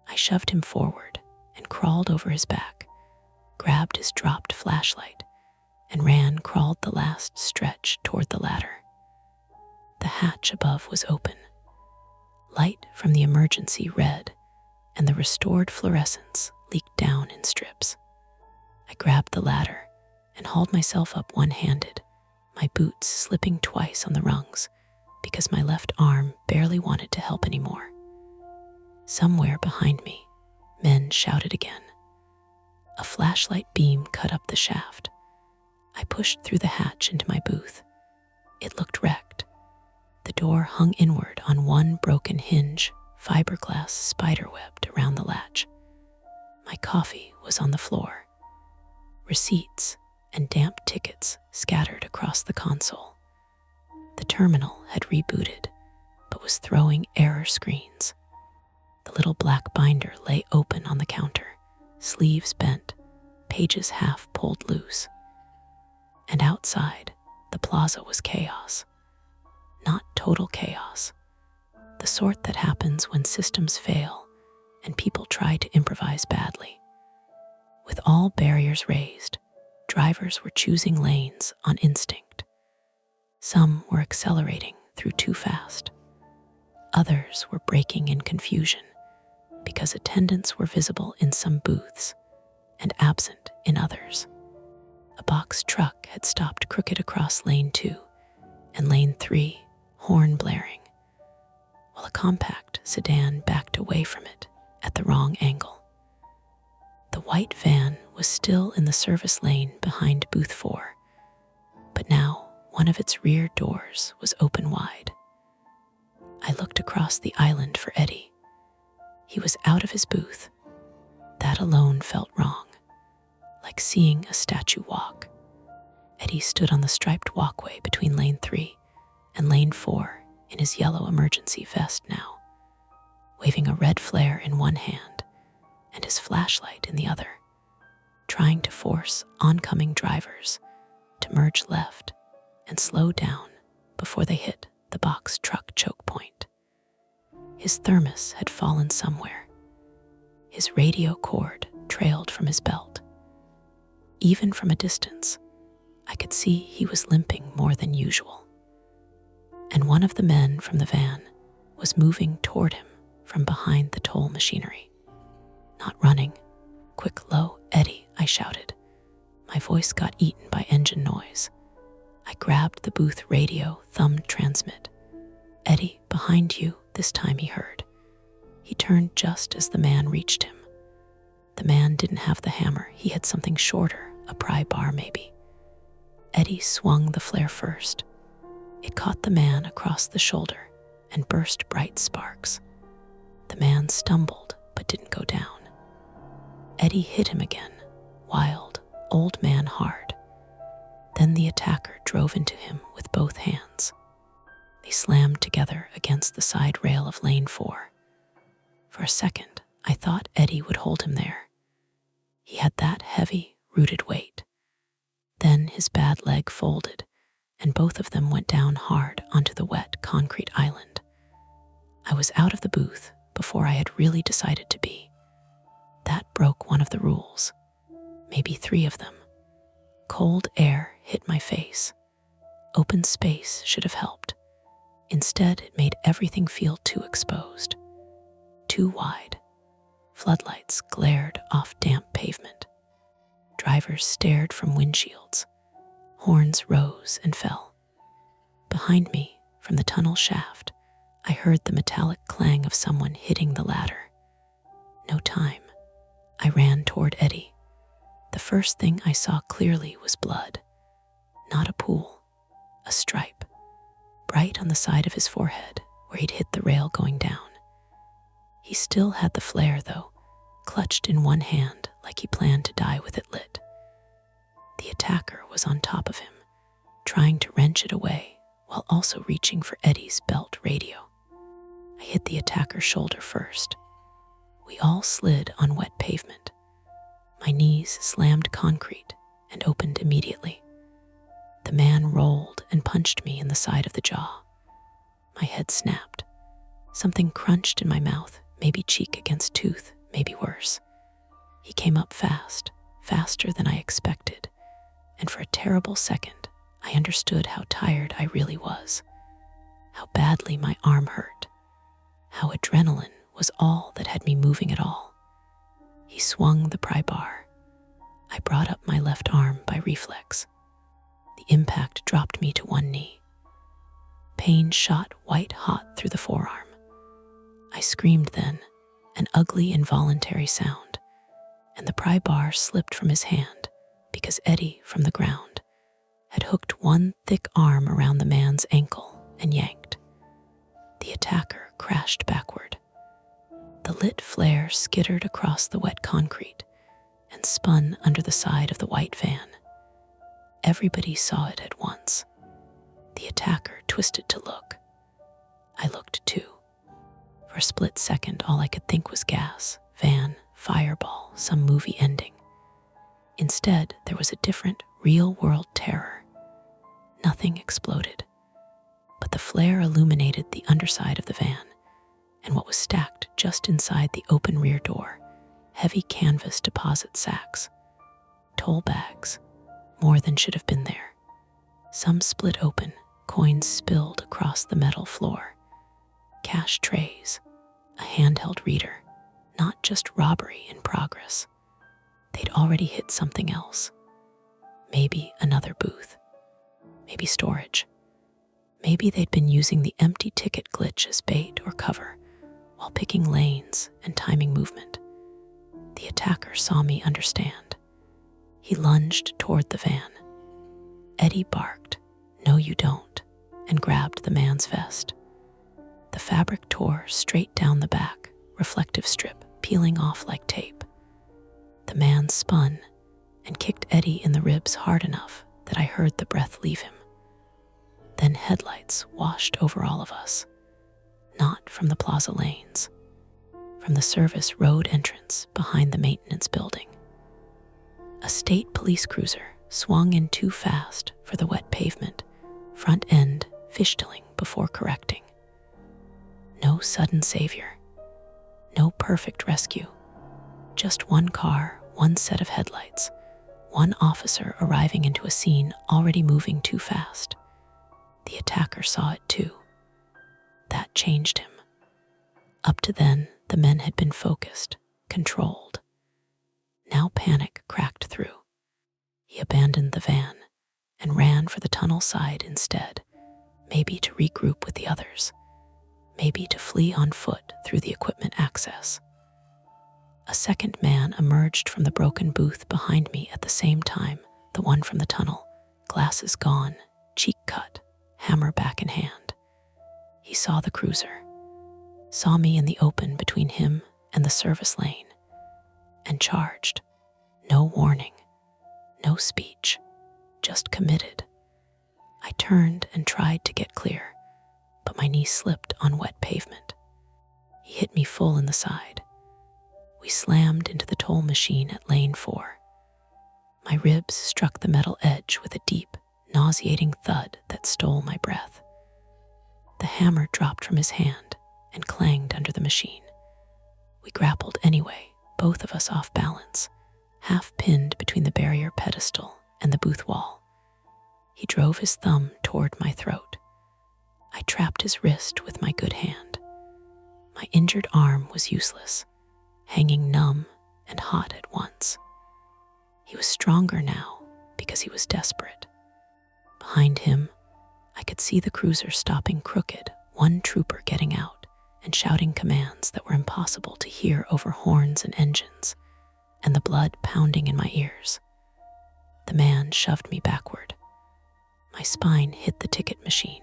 I shoved him forward and crawled over his back, grabbed his dropped flashlight, and crawled the last stretch toward the ladder. The hatch above was open. Light from the emergency red, and the restored fluorescence leaked down in strips. I grabbed the ladder and hauled myself up one-handed, my boots slipping twice on the rungs because my left arm barely wanted to help anymore. Somewhere behind me, men shouted again. A flashlight beam cut up the shaft. I pushed through the hatch into my booth. It looked wrecked. The door hung inward on one broken hinge, fiberglass spiderwebbed around the latch. My coffee was on the floor. Receipts and damp tickets scattered across the console. The terminal had rebooted, but was throwing error screens. The little black binder lay open on the counter, sleeves bent, pages half pulled loose. And outside, the plaza was chaos. Not total chaos. The sort that happens when systems fail and people try to improvise badly. With all barriers raised, drivers were choosing lanes on instinct. Some were accelerating through too fast. Others were braking in confusion because attendants were visible in some booths and absent in others. A box truck had stopped crooked across lane 2 and lane 3, horn blaring, while a compact sedan backed away from it at the wrong angle. The white van was still in the service lane behind booth 4, but now one of its rear doors was open wide. I looked across the island for Eddie. He was out of his booth. That alone felt wrong, like seeing a statue walk. Eddie stood on the striped walkway between lane 3 and lane 4 in his yellow emergency vest now, waving a red flare in one hand and his flashlight in the other, trying to force oncoming drivers to merge left and slow down before they hit the box truck choke point. His thermos had fallen somewhere. His radio cord trailed from his belt. Even from a distance, I could see he was limping more than usual. And one of the men from the van was moving toward him from behind the toll machinery. Not running. "Quick, low, Eddie," I shouted. My voice got eaten by engine noise. I grabbed the booth radio, thumbed transmit. "Eddie, behind you," this time he heard. He turned just as the man reached him. The man didn't have the hammer. He had something shorter, a pry bar maybe. Eddie swung the flare first, It caught the man across the shoulder and burst bright sparks. The man stumbled but didn't go down. Eddie hit him again, wild, old man hard. Then the attacker drove into him with both hands. They slammed together against the side rail of lane 4. For a second, I thought Eddie would hold him there. He had that heavy, rooted weight. Then his bad leg folded, and both of them went down hard onto the wet concrete island. I was out of the booth before I had really decided to be. That broke one of the rules, maybe 3 of them. Cold air hit my face. Open space should have helped. Instead, it made everything feel too exposed, too wide. Floodlights glared off damp pavement. Drivers stared from windshields. Horns rose and fell. Behind me, from the tunnel shaft, I heard the metallic clang of someone hitting the ladder. No time. I ran toward Eddie. The first thing I saw clearly was blood. Not a pool, a stripe, bright on the side of his forehead where he'd hit the rail going down. He still had the flare, though, clutched in one hand like he planned to die with it lit. The attacker was on top of him, trying to wrench it away while also reaching for Eddie's belt radio. I hit the attacker's shoulder first. We all slid on wet pavement. My knees slammed concrete and opened immediately. The man rolled and punched me in the side of the jaw. My head snapped. Something crunched in my mouth, maybe cheek against tooth, maybe worse. He came up fast, faster than I expected, and for a terrible second, I understood how tired I really was, how badly my arm hurt, how adrenaline was all that had me moving at all. He swung the pry bar. I brought up my left arm by reflex. The impact dropped me to one knee. Pain shot white hot through the forearm. I screamed then, an ugly involuntary sound, and the pry bar slipped from his hand because Eddie, from the ground, had hooked one thick arm around the man's ankle and yanked. The attacker crashed backward. The lit flare skittered across the wet concrete and spun under the side of the white van. Everybody saw it at once. The attacker twisted to look. I looked too. For a split second, all I could think was gas, van, fireball, some movie ending. Instead, there was a different, real-world terror. Nothing exploded, but the flare illuminated the underside of the van and what was stacked just inside the open rear door, heavy canvas deposit sacks, toll bags, more than should have been there. Some split open, coins spilled across the metal floor, cash trays, a handheld reader, not just robbery in progress. They'd already hit something else. Maybe another booth. Maybe storage. Maybe they'd been using the empty ticket glitch as bait or cover while picking lanes and timing movement. The attacker saw me understand. He lunged toward the van. Eddie barked, "No, you don't," and grabbed the man's vest. The fabric tore straight down the back, reflective strip peeling off like tape. The man spun and kicked Eddie in the ribs hard enough that I heard the breath leave him. Then headlights washed over all of us, not from the plaza lanes, from the service road entrance behind the maintenance building. A state police cruiser swung in too fast for the wet pavement, front end fishtailing before correcting. No sudden savior, no perfect rescue, just one car, one set of headlights, one officer arriving into a scene already moving too fast. The attacker saw it too. That changed him. Up to then, the men had been focused, controlled. Now panic cracked through. He abandoned the van and ran for the tunnel side instead, maybe to regroup with the others, maybe to flee on foot through the equipment access. A second man emerged from the broken booth behind me at the same time, the one from the tunnel, glasses gone, cheek cut, hammer back in hand. He saw the cruiser, saw me in the open between him and the service lane, and charged. No warning, no speech, just committed. I turned and tried to get clear, but my knee slipped on wet pavement. He hit me full in the side. We slammed into the toll machine at lane 4. My ribs struck the metal edge with a deep, nauseating thud that stole my breath. The hammer dropped from his hand and clanged under the machine. We grappled anyway, both of us off balance, half pinned between the barrier pedestal and the booth wall. He drove his thumb toward my throat. I trapped his wrist with my good hand. My injured arm was useless, hanging numb and hot at once. He was stronger now because he was desperate. Behind him, I could see the cruiser stopping crooked, one trooper getting out and shouting commands that were impossible to hear over horns and engines, and the blood pounding in my ears. The man shoved me backward. My spine hit the ticket machine.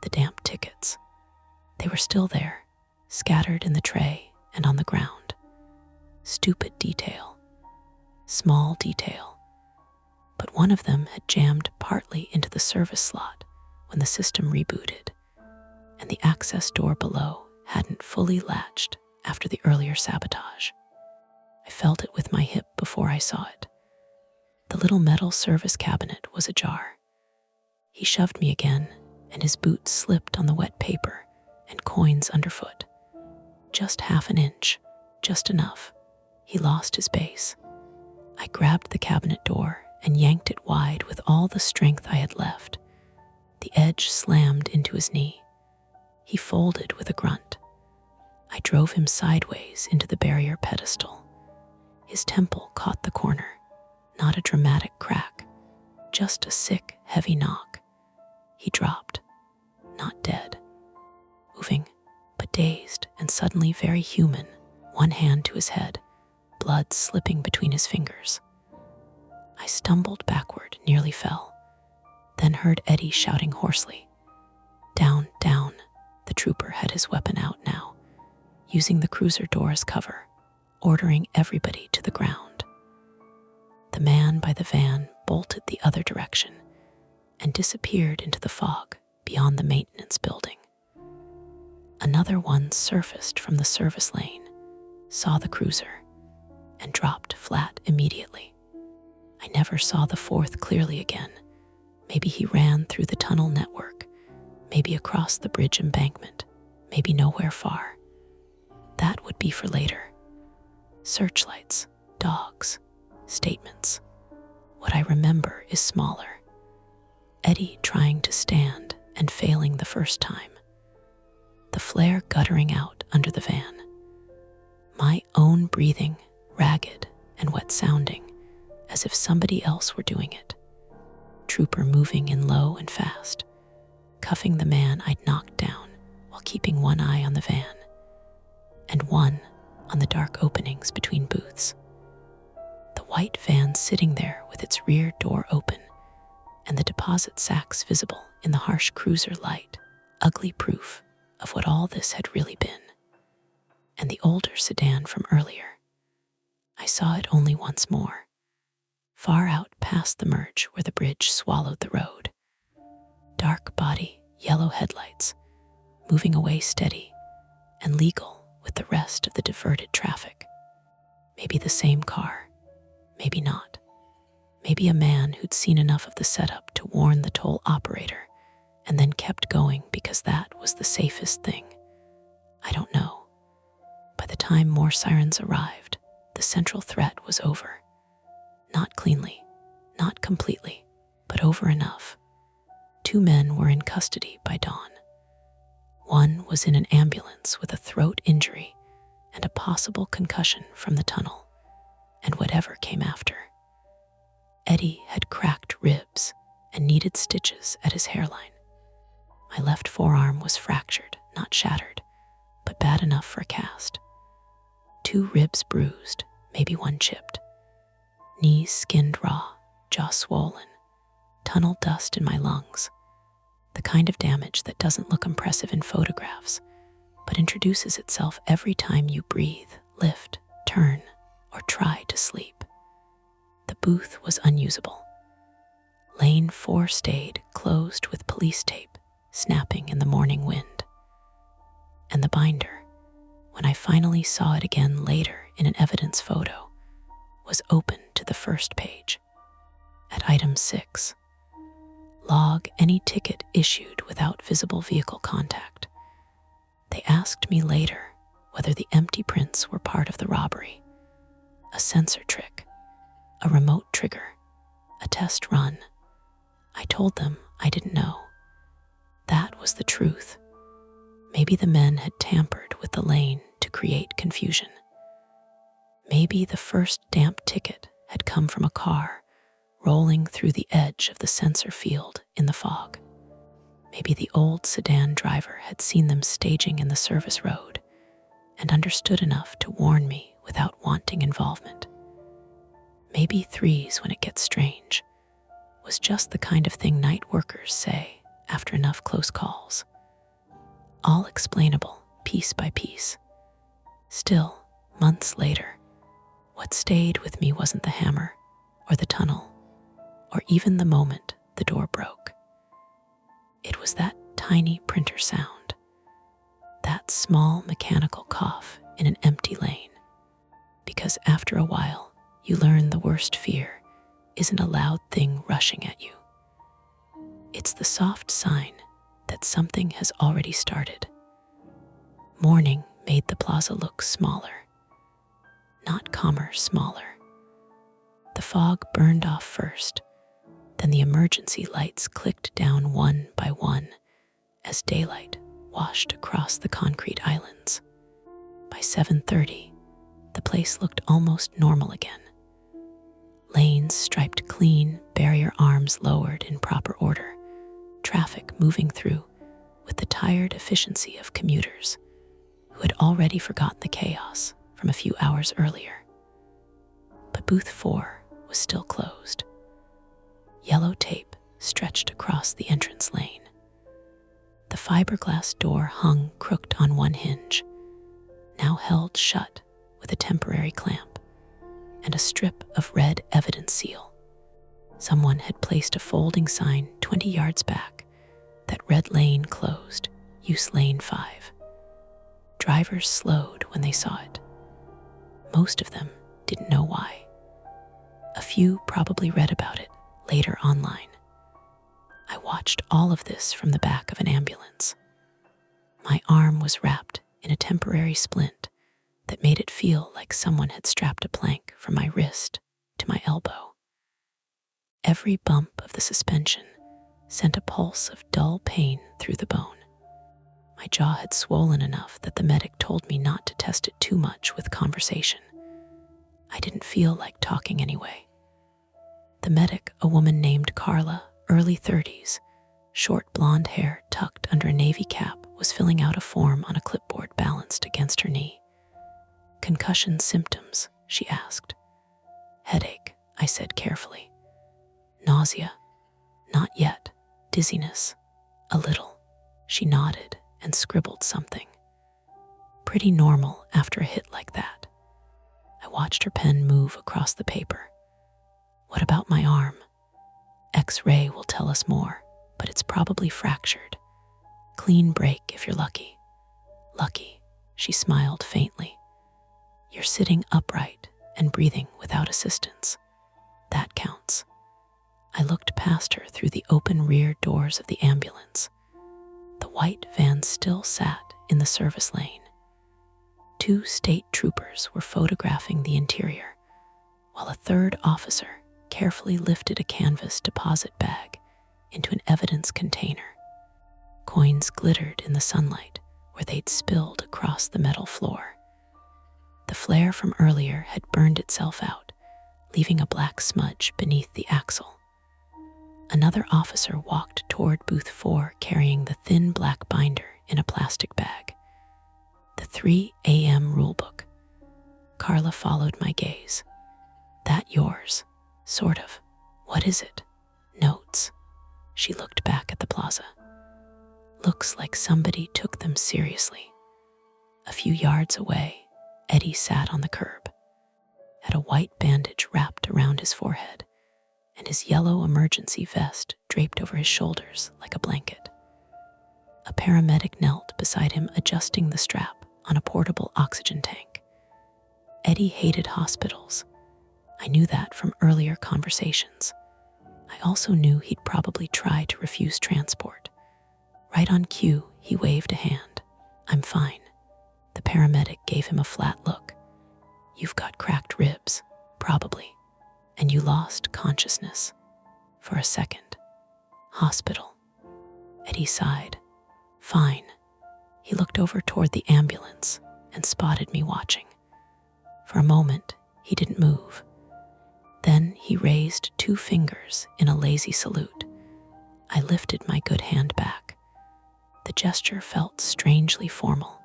The damp tickets. They were still there, scattered in the tray and on the ground. Stupid detail. Small detail. But one of them had jammed partly into the service slot when the system rebooted, and the access door below hadn't fully latched after the earlier sabotage. I felt it with my hip before I saw it. The little metal service cabinet was ajar. He shoved me again, and his boot slipped on the wet paper and coins underfoot. Just half an inch, just enough. He lost his base. I grabbed the cabinet door and yanked it wide with all the strength I had left. The edge slammed into his knee. He folded with a grunt. I drove him sideways into the barrier pedestal. His temple caught the corner. Not a dramatic crack, just a sick, heavy knock. He dropped, not dead, moving, but dazed and suddenly very human, one hand to his head, blood slipping between his fingers. I stumbled backward, nearly fell, then heard Eddie shouting hoarsely. Down, down. The trooper had his weapon out now, using the cruiser door as cover, ordering everybody to the ground. The man by the van bolted the other direction and disappeared into the fog beyond the maintenance building. Another one surfaced from the service lane, saw the cruiser, and dropped flat immediately. I never saw the fourth clearly again. Maybe he ran through the tunnel network, maybe across the bridge embankment, maybe nowhere far. That would be for later. Searchlights, dogs, statements. What I remember is smaller. Eddie trying to stand and failing the first time. The flare guttering out under the van. My own breathing, ragged and wet sounding, as if somebody else were doing it. Trooper moving in low and fast, cuffing the man I'd knocked down while keeping one eye on the van, and one on the dark openings between booths. The white van sitting there with its rear door open, and the deposit sacks visible in the harsh cruiser light, ugly proof of what all this had really been. And the older sedan from earlier. I saw it only once more, far out past the merge where the bridge swallowed the road. Dark body, yellow headlights, moving away steady and legal with the rest of the diverted traffic. Maybe the same car, maybe not. Maybe a man who'd seen enough of the setup to warn the toll operator and then kept going because that was the safest thing. I don't know. By the time more sirens arrived, the central threat was over. Not cleanly, not completely, but over enough. 2 men were in custody by dawn. One was in an ambulance with a throat injury and a possible concussion from the tunnel, and whatever came after. Eddie had cracked ribs and needed stitches at his hairline. My left forearm was fractured, not shattered, but bad enough for a cast. 2 ribs bruised, maybe 1 chipped. Knees skinned raw, jaw swollen, tunnel dust in my lungs. The kind of damage that doesn't look impressive in photographs, but introduces itself every time you breathe, lift, turn, or try to sleep. The booth was unusable. Lane 4 stayed closed with police tape snapping in the morning wind. And the binder, when I finally saw it again later in an evidence photo, was open to the first page. At item 6, log any ticket issued without visible vehicle contact. They asked me later whether the empty prints were part of the robbery, a sensor trick, a remote trigger, a test run. I told them I didn't know. That was the truth. Maybe the men had tampered with the lane to create confusion. Maybe the first damp ticket had come from a car rolling through the edge of the sensor field in the fog. Maybe the old sedan driver had seen them staging in the service road and understood enough to warn me without wanting involvement. Maybe 3s when it gets strange was just the kind of thing night workers say after enough close calls. All explainable, piece by piece. Still, months later, what stayed with me wasn't the hammer or the tunnel or even the moment the door broke. It was that tiny printer sound, that small mechanical cough in an empty lane. Because after a while, you learn the worst fear isn't a loud thing rushing at you. It's the soft sign that something has already started. Morning made the plaza look smaller, not calmer, smaller. The fog burned off first, then the emergency lights clicked down one by one as daylight washed across the concrete islands. By 7:30, the place looked almost normal again. Lanes striped clean, barrier arms lowered in proper order, traffic moving through with the tired efficiency of commuters who had already forgotten the chaos from a few hours earlier. But booth 4 was still closed. Yellow tape stretched across the entrance lane. The fiberglass door hung crooked on one hinge, now held shut with a temporary clamp and a strip of red evidence seal. Someone had placed a folding sign 20 yards back that read lane closed, use lane 5. Drivers slowed when they saw it. Most of them didn't know why. A few probably read about it later online. I watched all of this from the back of an ambulance. My arm was wrapped in a temporary splint that made it feel like someone had strapped a plank from my wrist to my elbow. Every bump of the suspension sent a pulse of dull pain through the bone. My jaw had swollen enough that the medic told me not to test it too much with conversation. I didn't feel like talking anyway. The medic, a woman named Carla, early 30s, short blonde hair tucked under a navy cap, was filling out a form on a clipboard balanced against her knee. Concussion symptoms, she asked. Headache, I said carefully. Nausea, not yet. Dizziness, a little. She nodded and scribbled something. Pretty normal after a hit like that. I watched her pen move across the paper. What about my arm? X-ray will tell us more, but it's probably fractured. Clean break if you're lucky. Lucky, she smiled faintly. You're sitting upright and breathing without assistance. That counts. I looked past her through the open rear doors of the ambulance. The white van still sat in the service lane. 2 state troopers were photographing the interior, while a third officer carefully lifted a canvas deposit bag into an evidence container. Coins glittered in the sunlight where they'd spilled across the metal floor. The flare from earlier had burned itself out, leaving a black smudge beneath the axle. Another officer walked toward booth 4 carrying the thin black binder in a plastic bag. The 3 a.m. rulebook. Carla followed my gaze. That yours? Sort of. What is it? Notes. She looked back at the plaza. Looks like somebody took them seriously. A few yards away, Eddie sat on the curb, had a white bandage wrapped around his forehead, and his yellow emergency vest draped over his shoulders like a blanket. A paramedic knelt beside him, adjusting the strap on a portable oxygen tank. Eddie hated hospitals. I knew that from earlier conversations. I also knew he'd probably try to refuse transport. Right on cue, he waved a hand. "I'm fine." The paramedic gave him a flat look. "You've got cracked ribs, probably, and you lost consciousness for a second." "Hospital." Eddie sighed. "Fine." He looked over toward the ambulance and spotted me watching. For a moment, he didn't move. Then he raised 2 fingers in a lazy salute. I lifted my good hand back. The gesture felt strangely formal,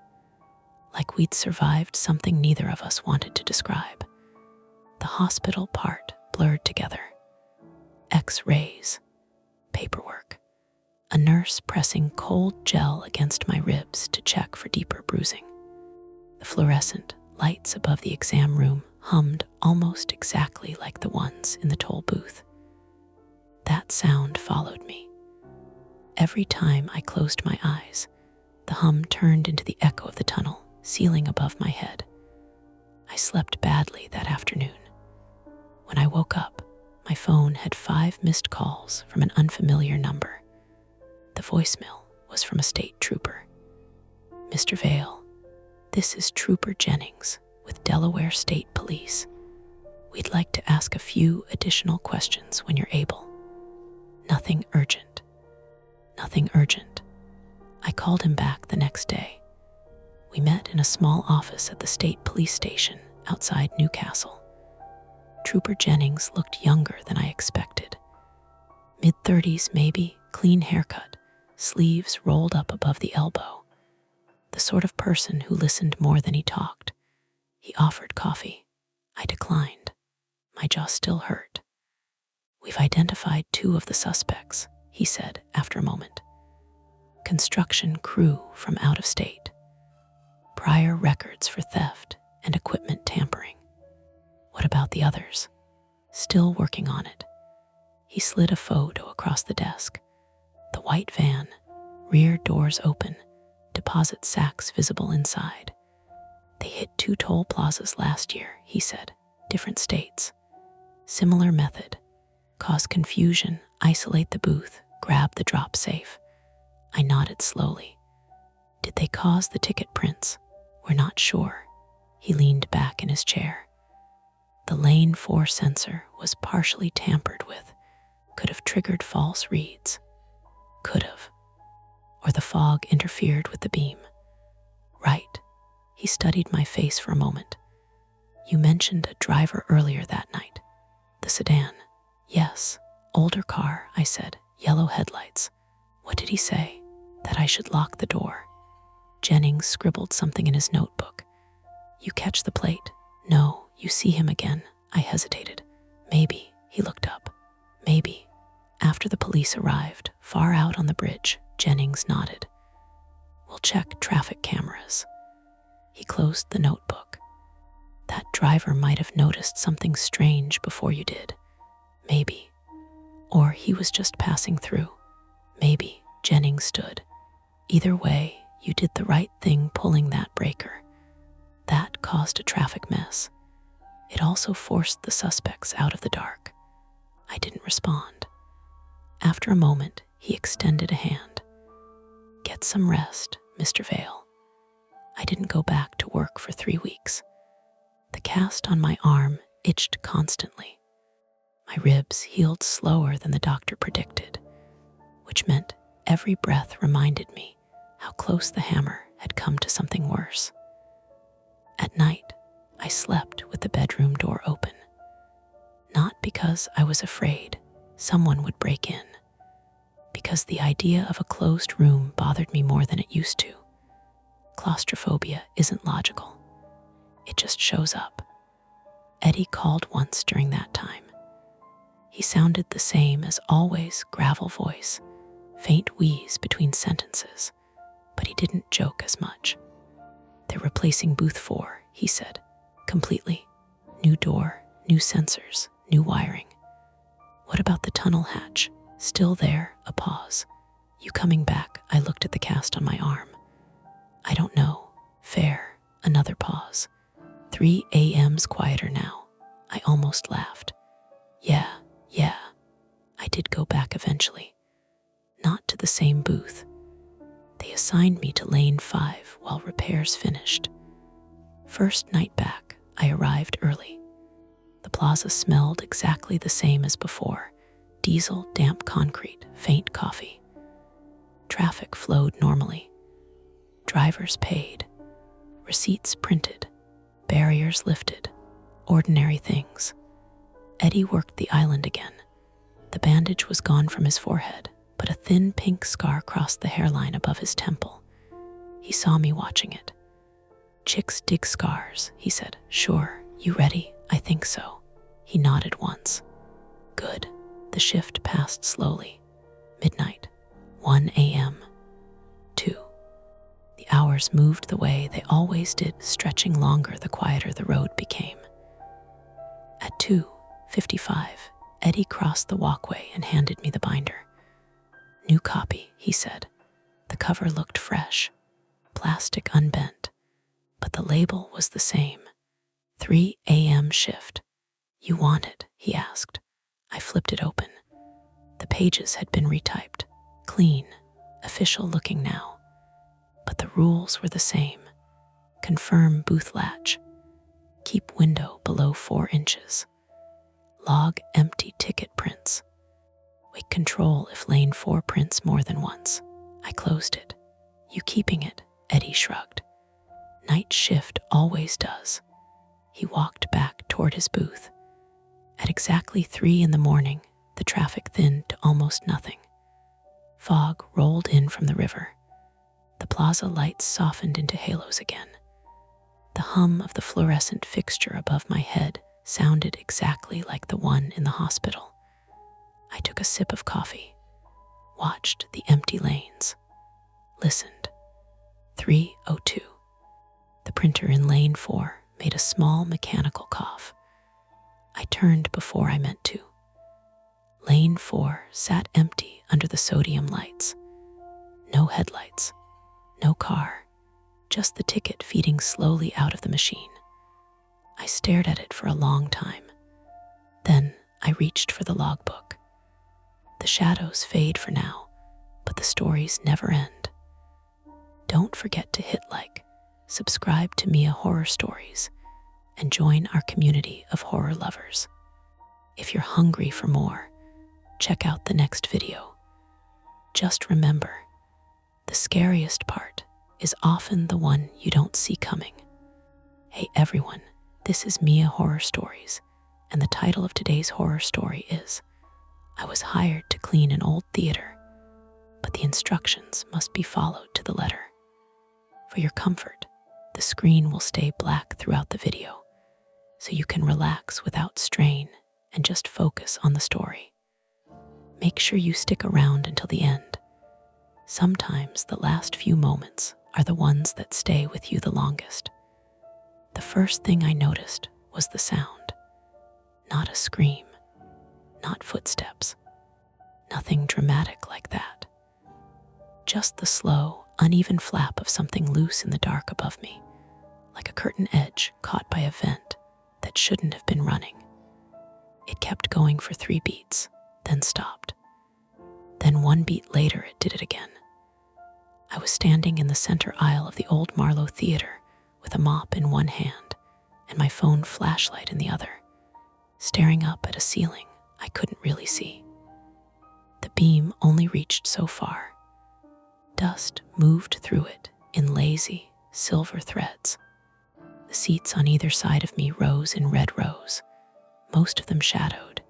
like we'd survived something neither of us wanted to describe. The hospital part blurred together. X-rays, paperwork, a nurse pressing cold gel against my ribs to check for deeper bruising. The fluorescent lights above the exam room hummed almost exactly like the ones in the toll booth. That sound followed me. Every time I closed my eyes, the hum turned into the echo of the tunnel, ceiling above my head. I slept badly that afternoon. When I woke up, my phone had 5 missed calls from an unfamiliar number. The voicemail was from a state trooper. "Mr. Vale, this is Trooper Jennings with Delaware State Police. We'd like to ask a few additional questions when you're able." Nothing urgent. Nothing urgent. I called him back the next day. We met in a small office at the state police station outside Newcastle. Trooper Jennings looked younger than I expected. Mid-30s maybe, clean haircut, sleeves rolled up above the elbow. The sort of person who listened more than he talked. He offered coffee. I declined. My jaw still hurt. "We've identified 2 of the suspects," he said after a moment. "Construction crew from out of state. Prior records for theft and equipment tampering." "What about the others?" "Still working on it." He slid a photo across the desk. The white van, rear doors open, deposit sacks visible inside. "They hit 2 toll plazas last year," he said. "Different states. Similar method. Cause confusion, isolate the booth, grab the drop safe." I nodded slowly. "Did they cause the ticket prints?" "We're not sure." He leaned back in his chair. "The lane 4 sensor was partially tampered with. Could have triggered false reads. Could have. Or the fog interfered with the beam." "Right." He studied my face for a moment. "You mentioned a driver earlier that night. The sedan." "Yes. Older car," I said. "Yellow headlights." "What did he say?" "That I should lock the door." Jennings scribbled something in his notebook. "You catch the plate?" "No. You see him again." I hesitated. "Maybe." He looked up. "Maybe. After the police arrived, far out on the bridge." Jennings nodded. "We'll check traffic cameras." He closed the notebook. "That driver might have noticed something strange before you did." "Maybe. Or he was just passing through." "Maybe." Jennings stood. "Either way, you did the right thing pulling that breaker. That caused a traffic mess. It also forced the suspects out of the dark." I didn't respond. After a moment, he extended a hand. "Get some rest, Mr. Vale." I didn't go back to work for 3 weeks. The cast on my arm itched constantly. My ribs healed slower than the doctor predicted, which meant every breath reminded me how close the hammer had come to something worse. At night, I slept with the bedroom door open. Not because I was afraid someone would break in, because the idea of a closed room bothered me more than it used to. Claustrophobia isn't logical. It just shows up. Eddie called once during that time. He sounded the same as always, gravel voice, faint wheeze between sentences, but he didn't joke as much. "They're replacing booth 4, he said, completely. New door, new sensors, new wiring. What about the tunnel hatch? Still there?" A pause. "You coming back?" I looked at the cast on my arm. "I don't know. Fair." Another pause. 3 a.m.'s quieter now. I almost laughed. Yeah. I did go back eventually. Not to the same booth. They assigned me to lane 5 while repairs finished. First night back, I arrived early. The plaza smelled exactly the same as before. Diesel, damp concrete, faint coffee. Traffic flowed normally. Drivers paid. Receipts printed. Barriers lifted. Ordinary things. Eddie worked the island again. The bandage was gone from his forehead, but a thin pink scar crossed the hairline above his temple. He saw me watching it. "Chicks dig scars," he said. "Sure. You ready?" "I think so." He nodded once. "Good." The shift passed slowly. Midnight. 1 a.m. 2. The hours moved the way they always did, stretching longer the quieter the road became. At 2:55, Eddie crossed the walkway and handed me the binder. "New copy," he said. The cover looked fresh, plastic unbent, but the label was the same. 3 a.m. shift. "You want it?" he asked. I flipped it open. The pages had been retyped, clean, official looking now. But the rules were the same. Confirm booth latch. Keep window below 4 inches. Log empty ticket prints. Wake control if lane 4 prints more than once. I closed it. "You keeping it?" Eddie shrugged. "Night shift always does." He walked back toward his booth. At exactly 3 in the morning, the traffic thinned to almost nothing. Fog rolled in from the river. The plaza lights softened into halos again. The hum of the fluorescent fixture above my head sounded exactly like the one in the hospital. I took a sip of coffee, watched the empty lanes, listened. 3:02. The printer in lane 4 made a small mechanical cough. I turned before I meant to. Lane 4 sat empty under the sodium lights. No headlights, no car, just the ticket feeding slowly out of the machine. I stared at it for a long time. Then I reached for the logbook. The shadows fade for now, but the stories never end. Don't forget to hit like, subscribe to Mia Horror Stories, and join our community of horror lovers. If you're hungry for more, check out the next video. Just remember, the scariest part is often the one you don't see coming. Hey everyone, this is Mia Horror Stories, and the title of today's horror story is I was hired to clean an old theater, but the instructions must be followed to the letter. For your comfort, the screen will stay black throughout the video, so you can relax without strain and just focus on the story. Make sure you stick around until the end. Sometimes the last few moments are the ones that stay with you the longest. The first thing I noticed was the sound. Not a scream, not footsteps, nothing dramatic like that. Just the slow, uneven flap of something loose in the dark above me, like a curtain edge caught by a vent that shouldn't have been running. It kept going for 3 beats, then stopped. Then 1 beat later, it did it again. I was standing in the center aisle of the old Marlowe Theater with a mop in one hand and my phone flashlight in the other, staring up at a ceiling I couldn't really see. The beam only reached so far. Dust moved through it in lazy, silver threads. The seats on either side of me rose in red rows, most of them shadowed,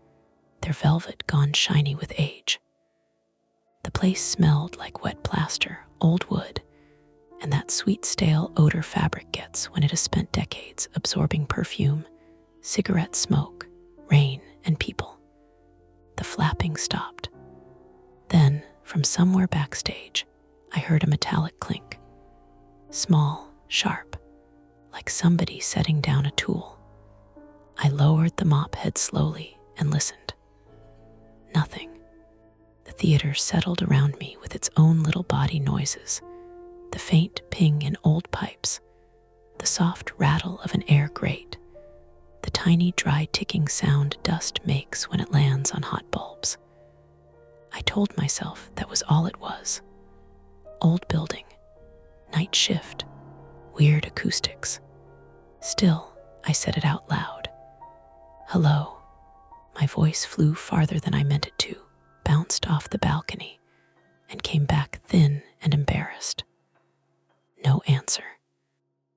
their velvet gone shiny with age. The place smelled like wet plaster, old wood, and that sweet stale odor fabric gets when it has spent decades absorbing perfume, cigarette smoke, rain, and people. The flapping stopped. Then, from From somewhere backstage, I heard a metallic clink. Small, sharp, like somebody setting down a tool. I lowered the mop head slowly and listened. Nothing. The theater settled around me with its own little body noises, the faint ping in old pipes, the soft rattle of an air grate, the tiny dry ticking sound dust makes when it lands on hot bulbs. I told myself that was all it was. Old building, night shift, weird acoustics. Still, I said it out loud. Hello. My voice flew farther than I meant it to, bounced off the balcony, and came back thin and embarrassed. No answer.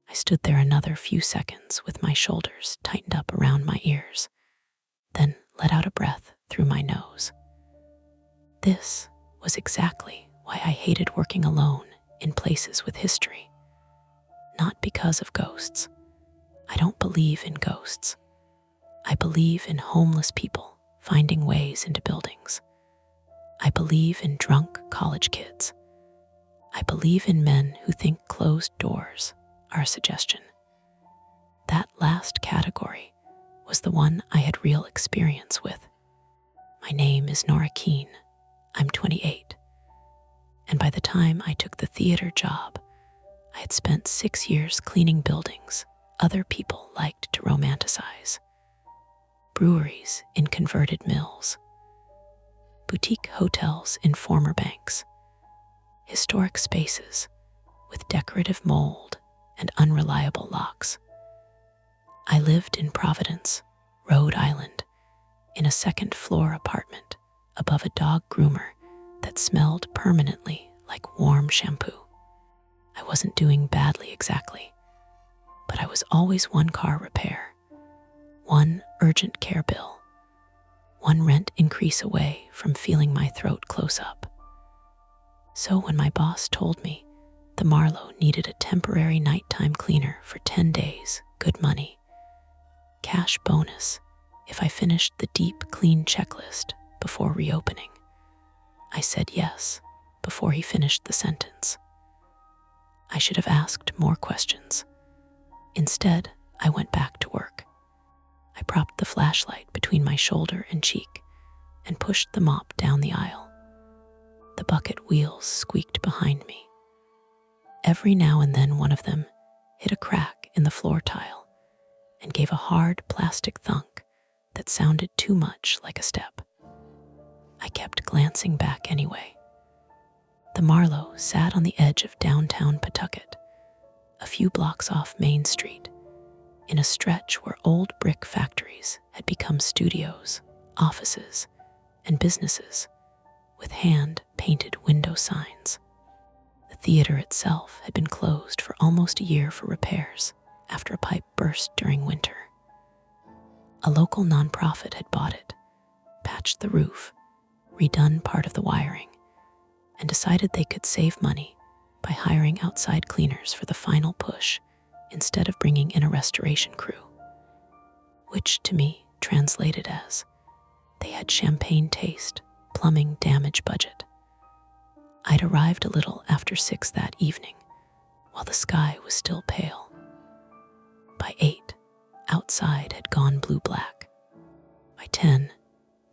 I stood there another few seconds with my shoulders tightened up around my ears, then let out a breath through my nose. This was exactly why I hated working alone in places with history. Not because of ghosts. I don't believe in ghosts. I believe in homeless people finding ways into buildings. I believe in drunk college kids. I believe in men who think closed doors are a suggestion. That last category was the one I had real experience with. My name is Nora Keene. I'm 28. And by the time I took the theater job, I had spent 6 years cleaning buildings other people liked to romanticize. Breweries in converted mills, boutique hotels in former banks, historic spaces with decorative mold and unreliable locks. I lived in Providence, Rhode Island, in a second-floor apartment above a dog groomer that smelled permanently like warm shampoo. I wasn't doing badly exactly, but I was always one car repair, one urgent care bill, one rent increase away from feeling my throat close up. So when my boss told me the Marlowe needed a temporary nighttime cleaner for 10 days, good money, cash bonus if I finished the deep clean checklist before reopening, I said yes before he finished the sentence. I should have asked more questions. Instead, I went back to work. I propped the flashlight between my shoulder and cheek and pushed the mop down the aisle. The bucket wheels squeaked behind me. Every now and then one of them hit a crack in the floor tile and gave a hard plastic thunk that sounded too much like a step. I kept glancing back anyway. The Marlowe sat on the edge of downtown Pawtucket, a few blocks off Main Street, in a stretch where old brick factories had become studios, offices, and businesses with hand-painted window signs. The theater itself had been closed for almost a year for repairs after a pipe burst during winter. A local nonprofit had bought it, patched the roof, redone part of the wiring, and decided they could save money by hiring outside cleaners for the final push instead of bringing in a restoration crew, which to me translated as they had champagne taste, plumbing damage budget. I'd arrived a little after 6 that evening, while the sky was still pale. By 8, outside had gone blue-black. By 10,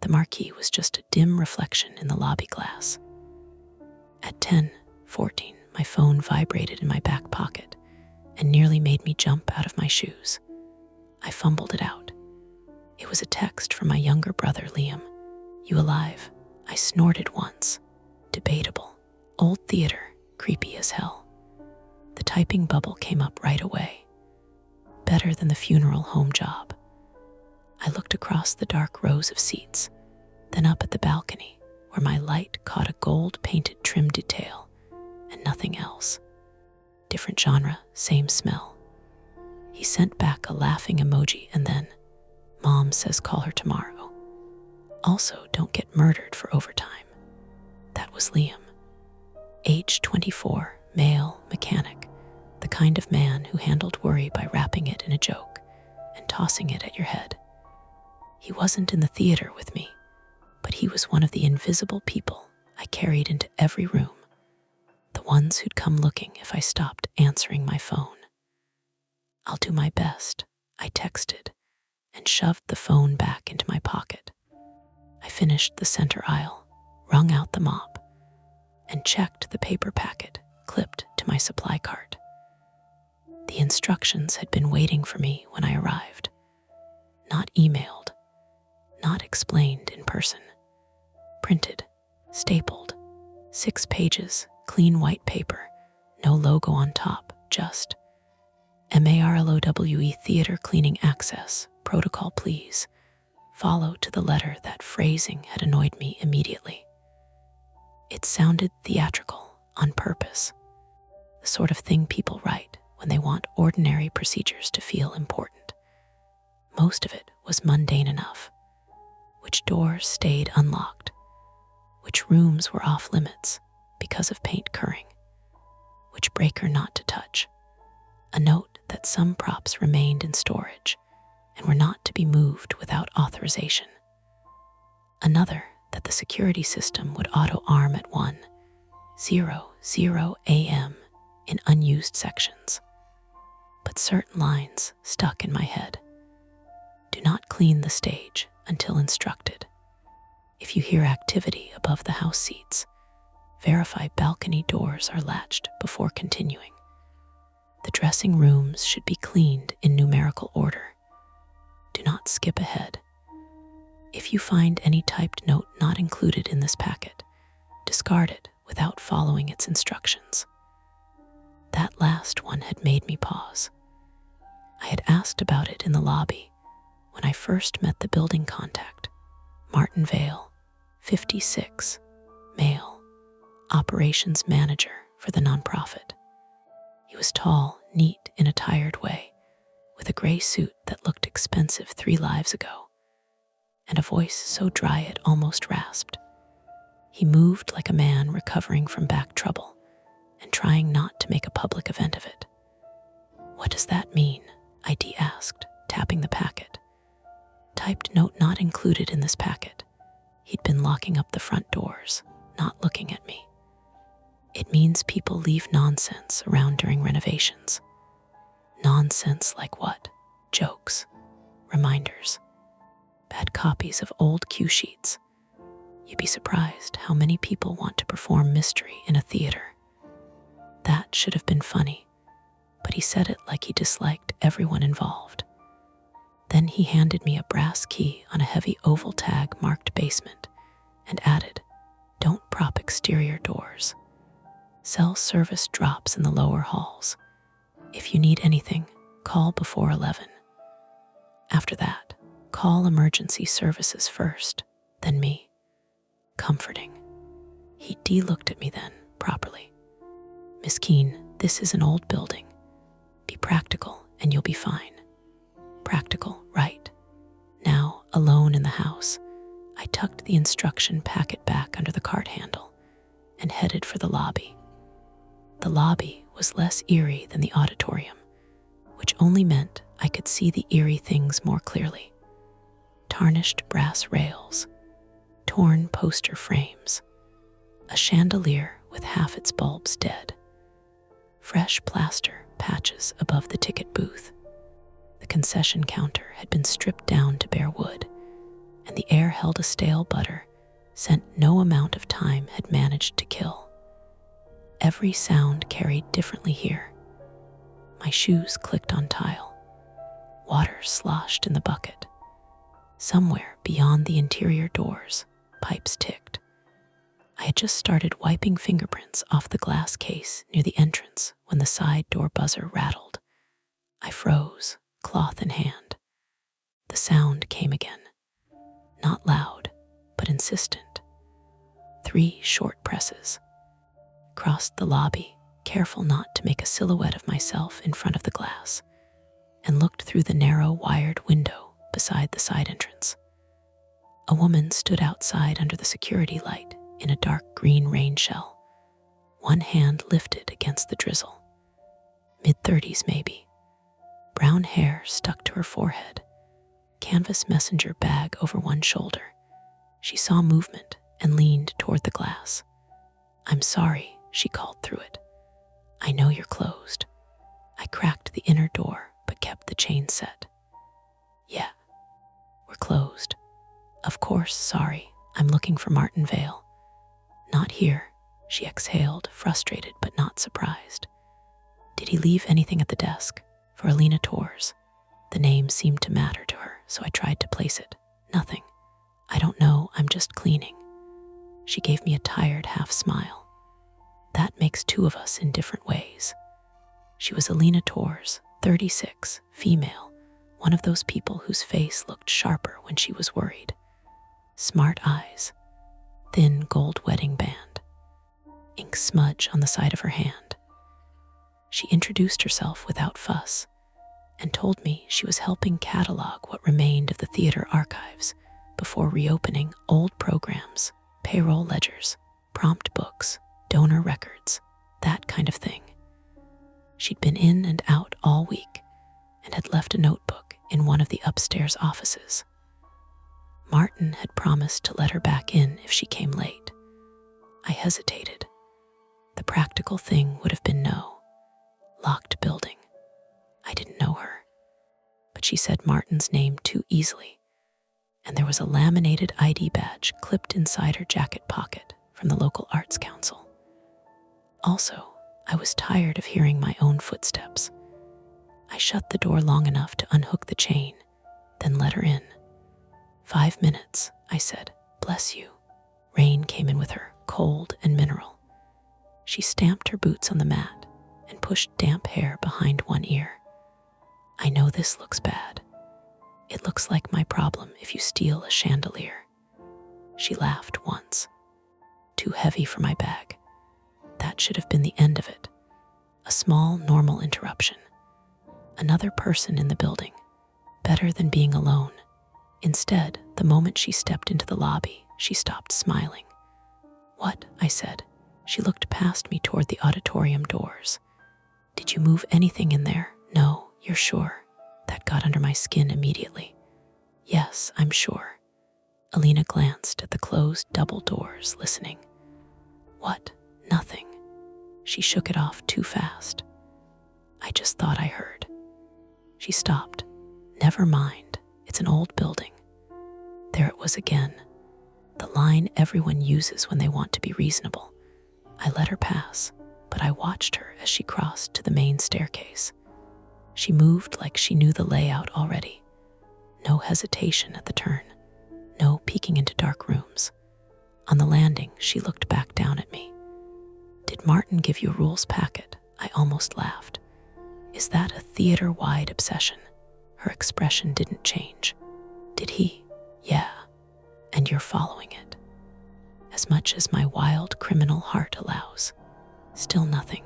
the marquee was just a dim reflection in the lobby glass. At 10:14, my phone vibrated in my back pocket and nearly made me jump out of my shoes. I fumbled it out. It was a text from my younger brother, Liam. "You alive?" I snorted once. Debatable. Old theater, creepy as hell. The typing bubble came up right away. Better than the funeral home job. I looked across the dark rows of seats, then up at the balcony, where my light caught a gold-painted trim detail and nothing else. Different genre, same smell. He sent back a laughing emoji and then, "Mom says call her tomorrow. Also, don't get murdered for overtime." That was Liam. Age 24, male, mechanic, the kind of man who handled worry by wrapping it in a joke and tossing it at your head. He wasn't in the theater with me, but he was one of the invisible people I carried into every room, the ones who'd come looking if I stopped answering my phone. "I'll do my best," I texted, and shoved the phone back into my pocket. I finished the center aisle, wrung out the mop, and checked the paper packet clipped to my supply cart. The instructions had been waiting for me when I arrived. Not emailed, not explained in person. Printed, stapled, 6 pages, clean white paper, no logo on top, just MARLOWE theater cleaning access, protocol please. Follow to the letter. That phrasing had annoyed me immediately. It sounded theatrical on purpose, the sort of thing people write when they want ordinary procedures to feel important. Most of it was mundane enough. Which doors stayed unlocked, which rooms were off limits because of paint curring, which breaker not to touch, a note that some props remained in storage and were not to be moved without authorization, another that the security system would auto-arm at 1:00 a.m. in unused sections. But certain lines stuck in my head. Do not clean the stage until instructed. If you hear activity above the house seats, verify balcony doors are latched before continuing. The dressing rooms should be cleaned in numerical order. Do not skip ahead. If you find any typed note not included in this packet, discard it without following its instructions. That last one had made me pause. I had asked about it in the lobby when I first met the building contact, Martin Vale, 56, male, operations manager for the nonprofit. He was tall, neat in a tired way, with a gray suit that looked expensive 3 lives ago, and a voice so dry it almost rasped. He moved like a man recovering from back trouble and trying not to make a public event of it. "What does that mean?" ID asked, tapping the packet. Typed note not included in this packet. He'd been locking up the front doors, not looking at me. "It means people leave nonsense around during renovations." Nonsense like what? Jokes, reminders, bad copies of old cue sheets. You'd be surprised how many people want to perform mystery in a theater. That should have been funny, but he said it like he disliked everyone involved. Then he handed me a brass key on a heavy oval tag marked basement and added, "Don't prop exterior doors. Cell service drops in the lower halls. If you need anything, call before 11. After that, call emergency services first, then me." Comforting. He looked at me then, properly. "Miss Keene, this is an old building. Be practical and you'll be fine." Practical, right. Now, alone in the house, I tucked the instruction packet back under the cart handle and headed for the lobby. The lobby was less eerie than the auditorium, which only meant I could see the eerie things more clearly. Tarnished brass rails, torn poster frames, a chandelier with half its bulbs dead, fresh plaster patches above the ticket booth. The concession counter had been stripped down to bare wood, and the air held a stale butter scent no amount of time had managed to kill. Every sound carried differently here. My shoes clicked on tile. Water sloshed in the bucket. Somewhere beyond the interior doors, pipes ticked. I had just started wiping fingerprints off the glass case near the entrance when the side door buzzer rattled. I froze, cloth in hand. The sound came again. Not loud, but insistent. 3 short presses. Crossed the lobby, careful not to make a silhouette of myself in front of the glass, and looked through the narrow wired window beside the side entrance. A woman stood outside under the security light in a dark green rain shell, one hand lifted against the drizzle. Mid-30s maybe. Brown hair stuck to her forehead, canvas messenger bag over one shoulder. She saw movement and leaned toward the glass. "I'm sorry," she called through it. "I know you're closed." I cracked the inner door, but kept the chain set. "Yeah, we're closed." "Of course, sorry. I'm looking for Martin Vale." "Not here," she exhaled, frustrated but not surprised. "Did he leave anything at the desk?" "For Alina Torres." The name seemed to matter to her, so I tried to place it. "Nothing. I don't know, I'm just cleaning." She gave me a tired half smile. "That makes two of us in different ways." She was Alina Torres, 36, female, one of those people whose face looked sharper when she was worried. Smart eyes, thin gold wedding band, ink smudge on the side of her hand. She introduced herself without fuss and told me she was helping catalog what remained of the theater archives before reopening old programs, payroll ledgers, prompt books, donor records, that kind of thing. She'd been in and out all week and had left a notebook in one of the upstairs offices. Martin had promised to let her back in if she came late. I hesitated. The practical thing would have been no. Locked building. I didn't know her. But she said Martin's name too easily, and there was a laminated ID badge clipped inside her jacket pocket from the local arts council. Also, I was tired of hearing my own footsteps. I shut the door long enough to unhook the chain, then let her in. 5 minutes, I said. "Bless you." Rain came in with her, cold and mineral. She stamped her boots on the mat and pushed damp hair behind one ear. "I know this looks bad. It looks like my problem if you steal a chandelier." She laughed once. "Too heavy for my bag." That should have been the end of it. A small, normal interruption. Another person in the building. Better than being alone. Instead, the moment she stepped into the lobby, she stopped smiling. "What?" I said. She looked past me toward the auditorium doors. "Did you move anything in there?" "No, you're sure?" That got under my skin immediately. "Yes, I'm sure." Alina glanced at the closed double doors, listening. "What?" "Nothing." She shook it off too fast. "I just thought I heard." She stopped. "Never mind. It's an old building." There it was again. The line everyone uses when they want to be reasonable. I let her pass, but I watched her as she crossed to the main staircase. She moved like she knew the layout already. No hesitation at the turn. No peeking into dark rooms. On the landing, she looked back down at me. "Did Martin give you a rules packet?" I almost laughed. "Is that a theater-wide obsession?" Her expression didn't change. "Did he?" "Yeah. And you're following it." "As much as my wild criminal heart allows." Still nothing.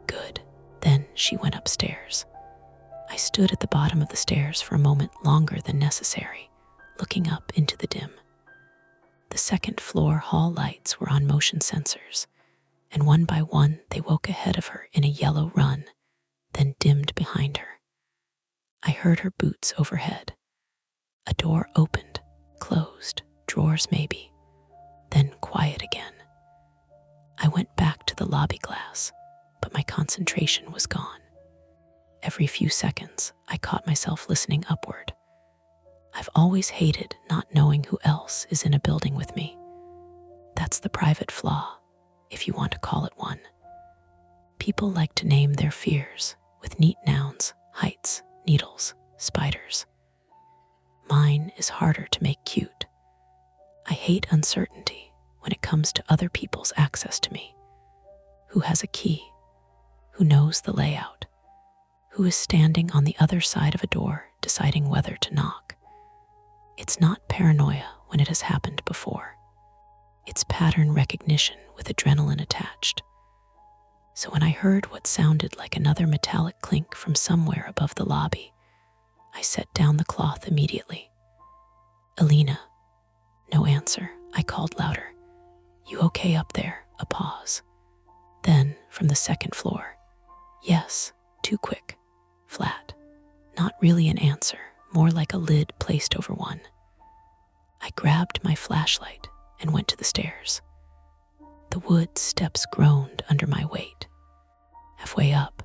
"Good." Then she went upstairs. I stood at the bottom of the stairs for a moment longer than necessary, looking up into the dim. The second floor hall lights were on motion sensors, and one by one they woke ahead of her in a yellow run, then dimmed behind her. I heard her boots overhead. A door opened, closed, drawers maybe, then quiet again. I went back to the lobby glass, but my concentration was gone. Every few seconds, I caught myself listening upward. I've always hated not knowing who else is in a building with me. That's the private flaw, if you want to call it one. People like to name their fears with neat nouns, heights, needles, spiders. Mine is harder to make cute. I hate uncertainty when it comes to other people's access to me. Who has a key? Who knows the layout? Who is standing on the other side of a door deciding whether to knock? It's not paranoia when it has happened before. It's pattern recognition with adrenaline attached. So when I heard what sounded like another metallic clink from somewhere above the lobby, I set down the cloth immediately. "Alina." No answer. I called louder. "You okay up there?" A pause. Then, from the second floor, "Yes." Too quick. Flat. Not really an answer, more like a lid placed over one. I grabbed my flashlight and went to the stairs. The wood steps groaned under my weight. Halfway up,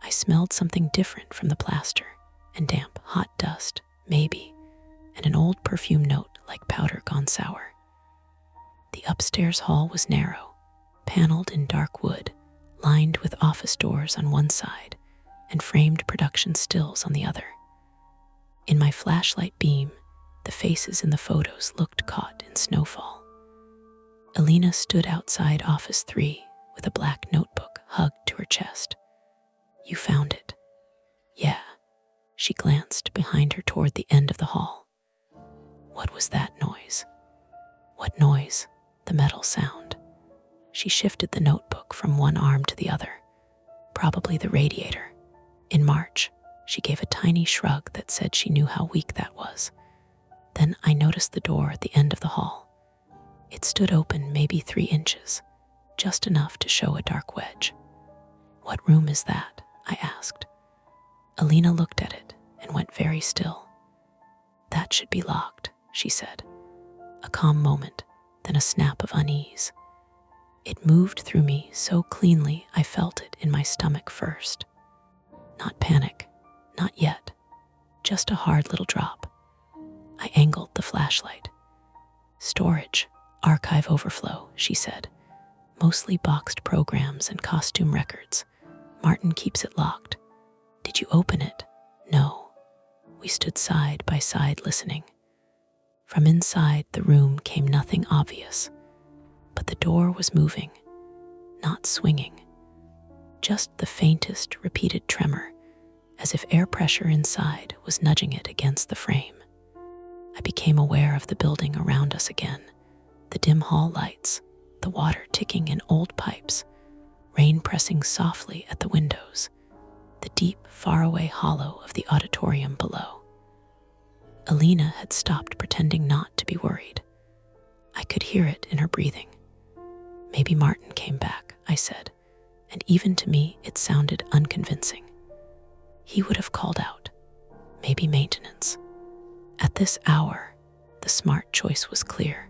I smelled something different from the plaster, and damp, hot dust, maybe, and an old perfume note like powder gone sour. The upstairs hall was narrow, paneled in dark wood, lined with office doors on one side and framed production stills on the other. In my flashlight beam, the faces in the photos looked caught in snowfall. Alina stood outside Office 3 with a black notebook hugged to her chest. "You found it?" "Yeah." She glanced behind her toward the end of the hall. "What was that noise?" "What noise?" "The metal sound." She shifted the notebook from one arm to the other. "Probably the radiator. In March." She gave a tiny shrug that said she knew how weak that was. Then I noticed the door at the end of the hall. It stood open maybe 3 inches, just enough to show a dark wedge. "What room is that?" I asked. Alina looked at it and went very still. "That should be locked," she said. A calm moment, then a snap of unease. It moved through me so cleanly I felt it in my stomach first. Not panic, not yet, just a hard little drop. I angled the flashlight. "Storage, archive overflow," she said. "Mostly boxed programs and costume records. Martin keeps it locked." "Did you open it?" "No." We stood side by side listening. From inside the room came nothing obvious, but the door was moving, not swinging. Just the faintest repeated tremor, as if air pressure inside was nudging it against the frame. I became aware of the building around us again, the dim hall lights, the water ticking in old pipes, rain pressing softly at the windows, the deep, faraway hollow of the auditorium below. Alina had stopped pretending not to be worried. I could hear it in her breathing. "Maybe Martin came back," I said, and even to me it sounded unconvincing. He would have called out. Maybe maintenance. At this hour, the smart choice was clear.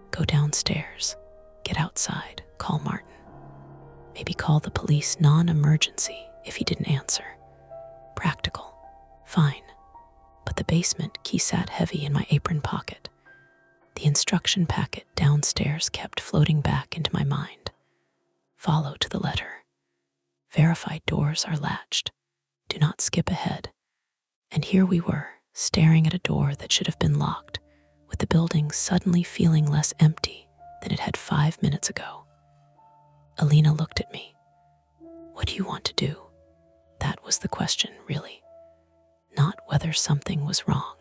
Go downstairs, get outside, call Martin. Maybe call the police non-emergency if he didn't answer. Practical. Fine. But the basement key sat heavy in my apron pocket. The instruction packet downstairs kept floating back into my mind. Follow to the letter. Verified doors are latched. Do not skip ahead. And here we were, staring at a door that should have been locked, with the building suddenly feeling less empty than it had 5 minutes ago. Alina looked at me. "What do you want to do?" That was the question, really. Not whether something was wrong,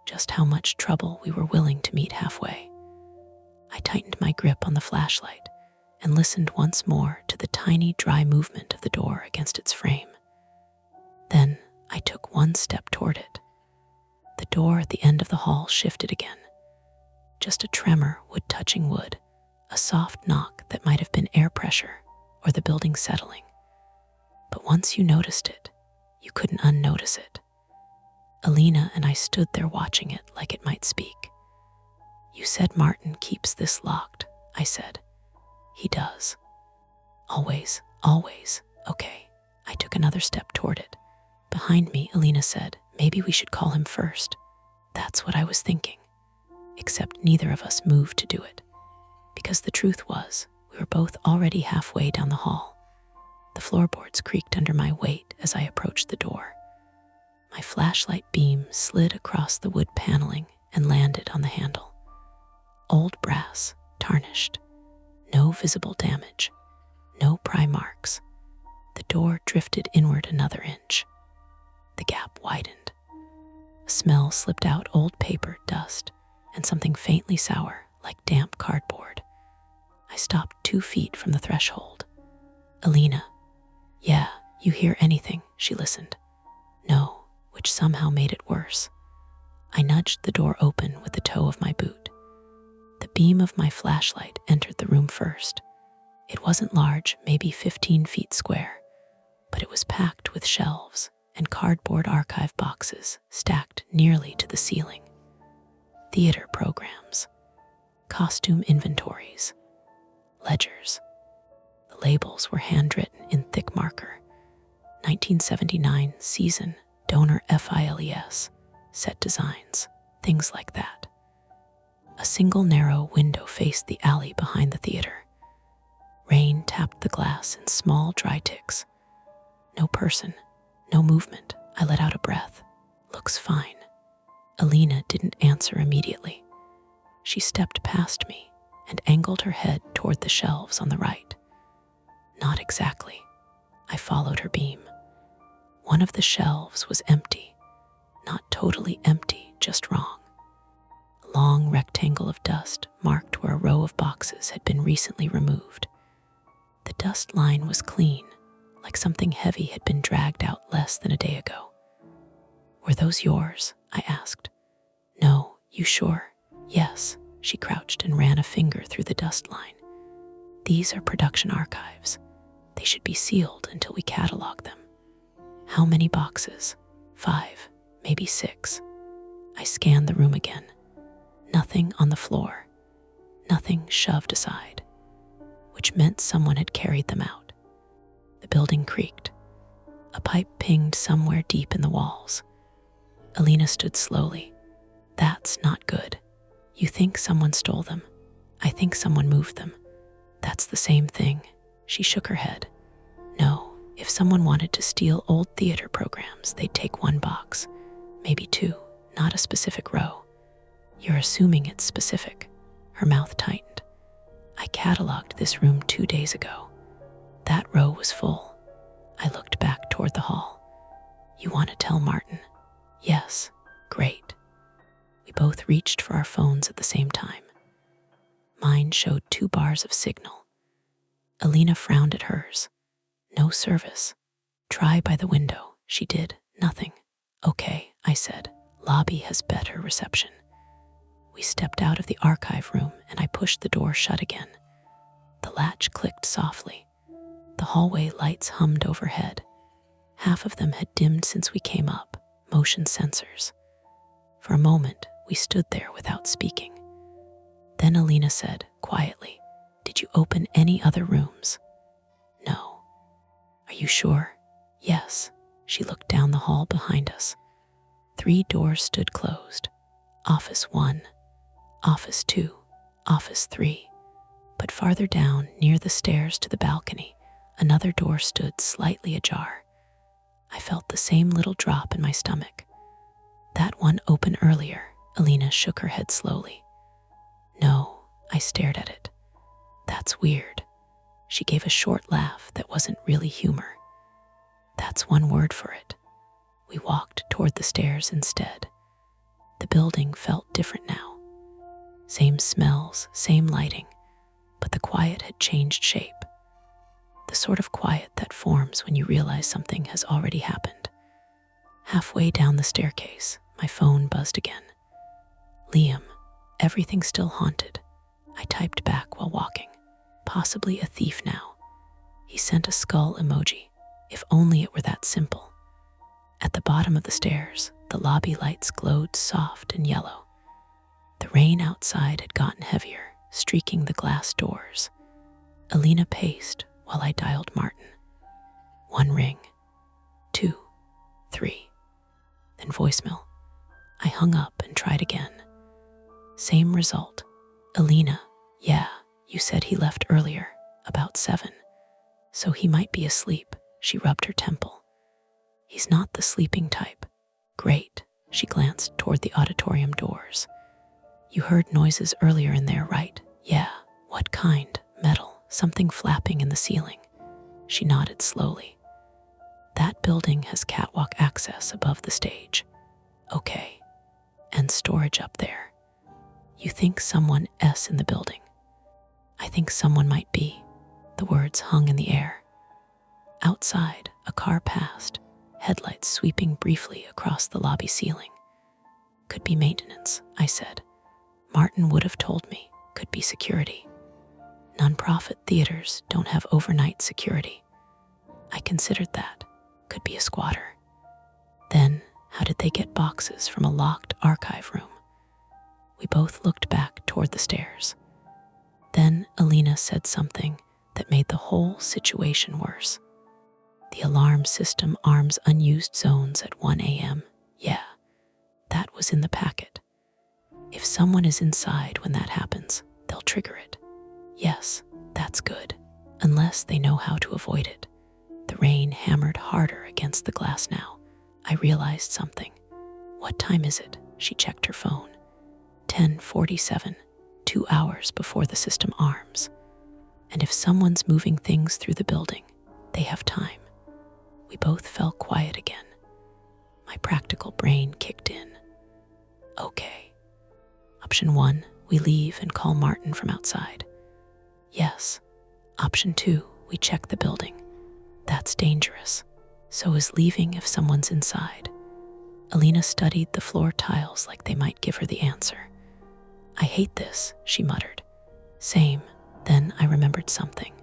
just how much trouble we were willing to meet halfway. I tightened my grip on the flashlight and listened once more to the tiny, dry movement of the door against its frame. Then I took one step toward it. The door at the end of the hall shifted again. Just a tremor, wood touching wood, a soft knock that might have been air pressure or the building settling. But once you noticed it, you couldn't unnotice it. Alina and I stood there watching it like it might speak. "You said Martin keeps this locked," I said. "He does." Always. Okay. I took another step toward it. Behind me, Alina said, "Maybe we should call him first." That's what I was thinking. Except neither of us moved to do it. Because the truth was, we were both already halfway down the hall. The floorboards creaked under my weight as I approached the door. My flashlight beam slid across the wood paneling and landed on the handle. Old brass, tarnished. No visible damage. No pry marks. The door drifted inward another inch. The gap widened. A smell slipped out, old paper, dust, and something faintly sour, like damp cardboard. I stopped 2 feet from the threshold. "Alina." "Yeah, you hear anything?" She listened. "No," which somehow made it worse. I nudged the door open with the toe of my boot. The beam of my flashlight entered the room first. It wasn't large, maybe 15 feet square, but it was packed with shelves and cardboard archive boxes stacked nearly to the ceiling. Theater programs. costume inventories, ledgers. The labels were handwritten in thick marker. 1979 season, donor FILES, set designs, things like that. A single narrow window faced the alley behind the theater. Rain tapped the glass in small dry ticks. No person, no movement. I let out a breath. Looks fine. Alina didn't answer immediately. She stepped past me and angled her head toward the shelves on the right. Not exactly. I followed her beam. One of the shelves was empty. Not totally empty, just wrong. A long rectangle of dust marked where a row of boxes had been recently removed. The dust line was clean, like something heavy had been dragged out less than a day ago. Were those yours? I asked. No, you sure? Yes, she crouched and ran a finger through the dust line. These are production archives. They should be sealed until we catalog them. How many boxes? 5, maybe 6. I scanned the room again. Nothing on the floor. Nothing shoved aside, which meant someone had carried them out. The building creaked. A pipe pinged somewhere deep in the walls. Alina stood slowly. That's not good. You think someone stole them. I think someone moved them. That's the same thing. She shook her head. No, if someone wanted to steal old theater programs, they'd take 1 box, maybe 2, not a specific row. You're assuming it's specific. Her mouth tightened. I cataloged this room 2 days ago. That row was full. I looked back toward the hall. You want to tell Martin? Yes. Great. We both reached for our phones at the same time. Mine showed 2 bars of signal. Alina frowned at hers. No service. Try by the window. She did. Nothing. Okay, I said. Lobby has better reception. We stepped out of the archive room and I pushed the door shut again. The latch clicked softly. The hallway lights hummed overhead. Half of them had dimmed since we came up, motion sensors. For a moment, we stood there without speaking. Then Alina said, quietly, Did you open any other rooms? No. Are you sure? Yes. She looked down the hall behind us. 3 doors stood closed. Office 1, Office 2, Office 3. But farther down, near the stairs to the balcony, another door stood slightly ajar. I felt the same little drop in my stomach. That one opened earlier. Alina shook her head slowly. No, I stared at it. That's weird. She gave a short laugh that wasn't really humor. That's one word for it. We walked toward the stairs instead. The building felt different now. Same smells, same lighting, but the quiet had changed shape. The sort of quiet that forms when you realize something has already happened. Halfway down the staircase, my phone buzzed again. Liam, everything still haunted. I typed back while walking. Possibly a thief now. He sent a skull emoji. If only it were that simple. At the bottom of the stairs, the lobby lights glowed soft and yellow. The rain outside had gotten heavier, streaking the glass doors. Alina paced while I dialed Martin. 1 ring, 2, 3, then voicemail. I hung up and tried again. Same result. Alina, yeah, you said he left earlier, about 7. So he might be asleep. She rubbed her temple. He's not the sleeping type. Great. She glanced toward the auditorium doors. You heard noises earlier in there, right? Yeah. What kind? Metal. Something flapping in the ceiling. She nodded slowly. That building has catwalk access above the stage. Okay. And storage up there. You think someone S in the building? I think someone might be. The words hung in the air. Outside, a car passed, headlights sweeping briefly across the lobby ceiling. Could be maintenance, I said. Martin would have told me. Could be security. Nonprofit theaters don't have overnight security. I considered that. Could be a squatter. Then, how did they get boxes from a locked archive room? We both looked back toward the stairs. Then Alina said something that made the whole situation worse. The alarm system arms unused zones at 1 a.m. Yeah, that was in the packet. If someone is inside when that happens, they'll trigger it. Yes, that's good, unless they know how to avoid it. The rain hammered harder against the glass now. I realized something. What time is it? She checked her phone. 10:47, 2 hours before the system arms. And if someone's moving things through the building, they have time. We both fell quiet again. My practical brain kicked in. Okay. Option 1, we leave and call Martin from outside. Yes. Option 2, we check the building. That's dangerous. So is leaving if someone's inside. Alina studied the floor tiles like they might give her the answer. I hate this, she muttered. Same. Then I remembered something.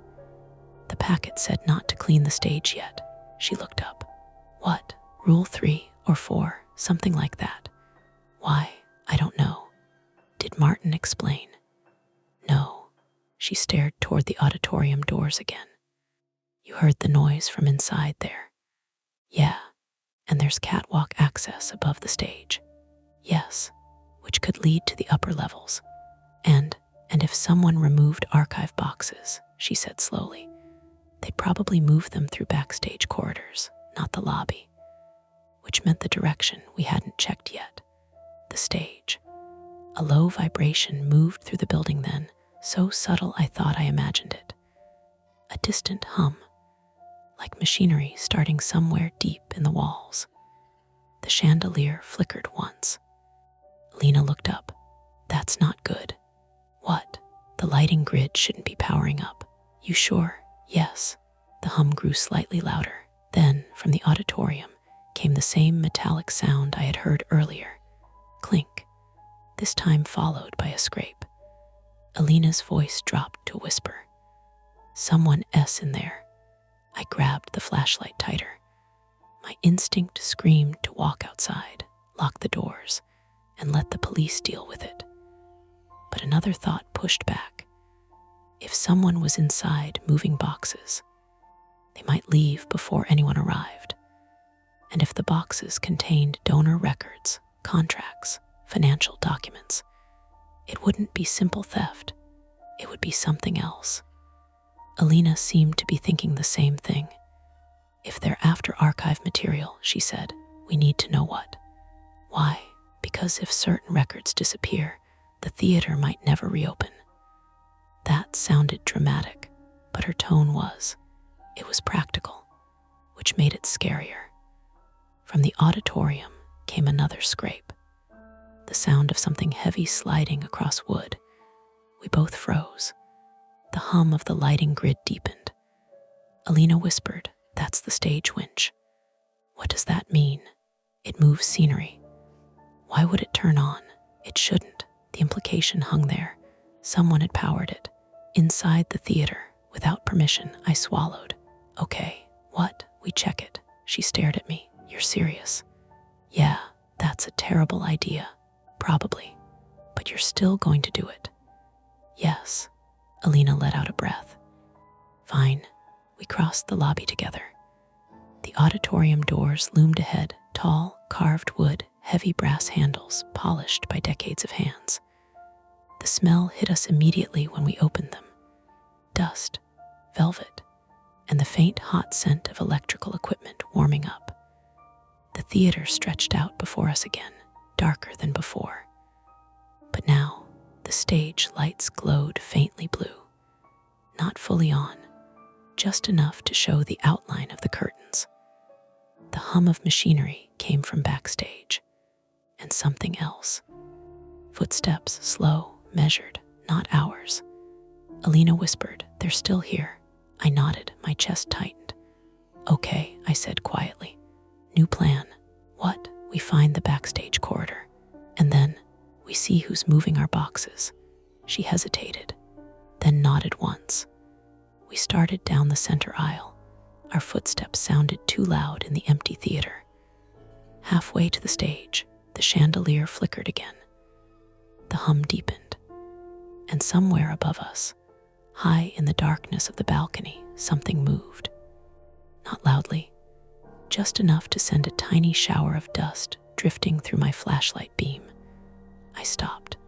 The packet said not to clean the stage yet. She looked up. What? Rule 3 or 4, something like that. Why? I don't know. Did Martin explain? No. She stared toward the auditorium doors again. You heard the noise from inside there. Yeah, and there's catwalk access above the stage. Yes, which could lead to the upper levels. And if someone removed archive boxes, she said slowly, they'd probably move them through backstage corridors, not the lobby, which meant the direction we hadn't checked yet, the stage. A low vibration moved through the building then, so subtle I thought I imagined it. A distant hum, like machinery starting somewhere deep in the walls. The chandelier flickered once. Lena looked up. That's not good. What? The lighting grid shouldn't be powering up. You sure? Yes. The hum grew slightly louder. Then, from the auditorium, came the same metallic sound I had heard earlier. Clink. This time followed by a scrape. Alina's voice dropped to a whisper. Someone's in there. I grabbed the flashlight tighter. My instinct screamed to walk outside, lock the doors, and let the police deal with it. But another thought pushed back. If someone was inside moving boxes, they might leave before anyone arrived. And if the boxes contained donor records, contracts, financial documents, it wouldn't be simple theft. It would be something else. Alina seemed to be thinking the same thing. If they're after archive material, she said, we need to know what. Why? Because if certain records disappear, the theater might never reopen. That sounded dramatic, but her tone was. It was practical, which made it scarier. From the auditorium came another scrape, the sound of something heavy sliding across wood. We both froze. The hum of the lighting grid deepened. Alina whispered, that's the stage winch. What does that mean? It moves scenery. Why would it turn on? It shouldn't. The implication hung there. Someone had powered it. Inside the theater, without permission, I swallowed. Okay, what? We check it. She stared at me. You're serious? Yeah, that's a terrible idea. Probably. But you're still going to do it. Yes. Alina let out a breath. Fine. We crossed the lobby together. The auditorium doors loomed ahead, tall, carved wood, heavy brass handles, polished by decades of hands. The smell hit us immediately when we opened them. Dust, velvet, and the faint hot scent of electrical equipment warming up. The theater stretched out before us again, darker than before. But now, the stage lights glowed faintly blue. Not fully on, just enough to show the outline of the curtains. The hum of machinery came from backstage, and something else. Footsteps, slow, measured, not ours. Alina whispered, they're still here. I nodded, my chest tightened. Okay, I said quietly. New plan. What? We find the backstage corridor. And then, we see who's moving our boxes. She hesitated, then nodded once. We started down the center aisle. Our footsteps sounded too loud in the empty theater. Halfway to the stage, the chandelier flickered again. The hum deepened, and somewhere above us, high in the darkness of the balcony, something moved. Not loudly, just enough to send a tiny shower of dust drifting through my flashlight beam. I stopped.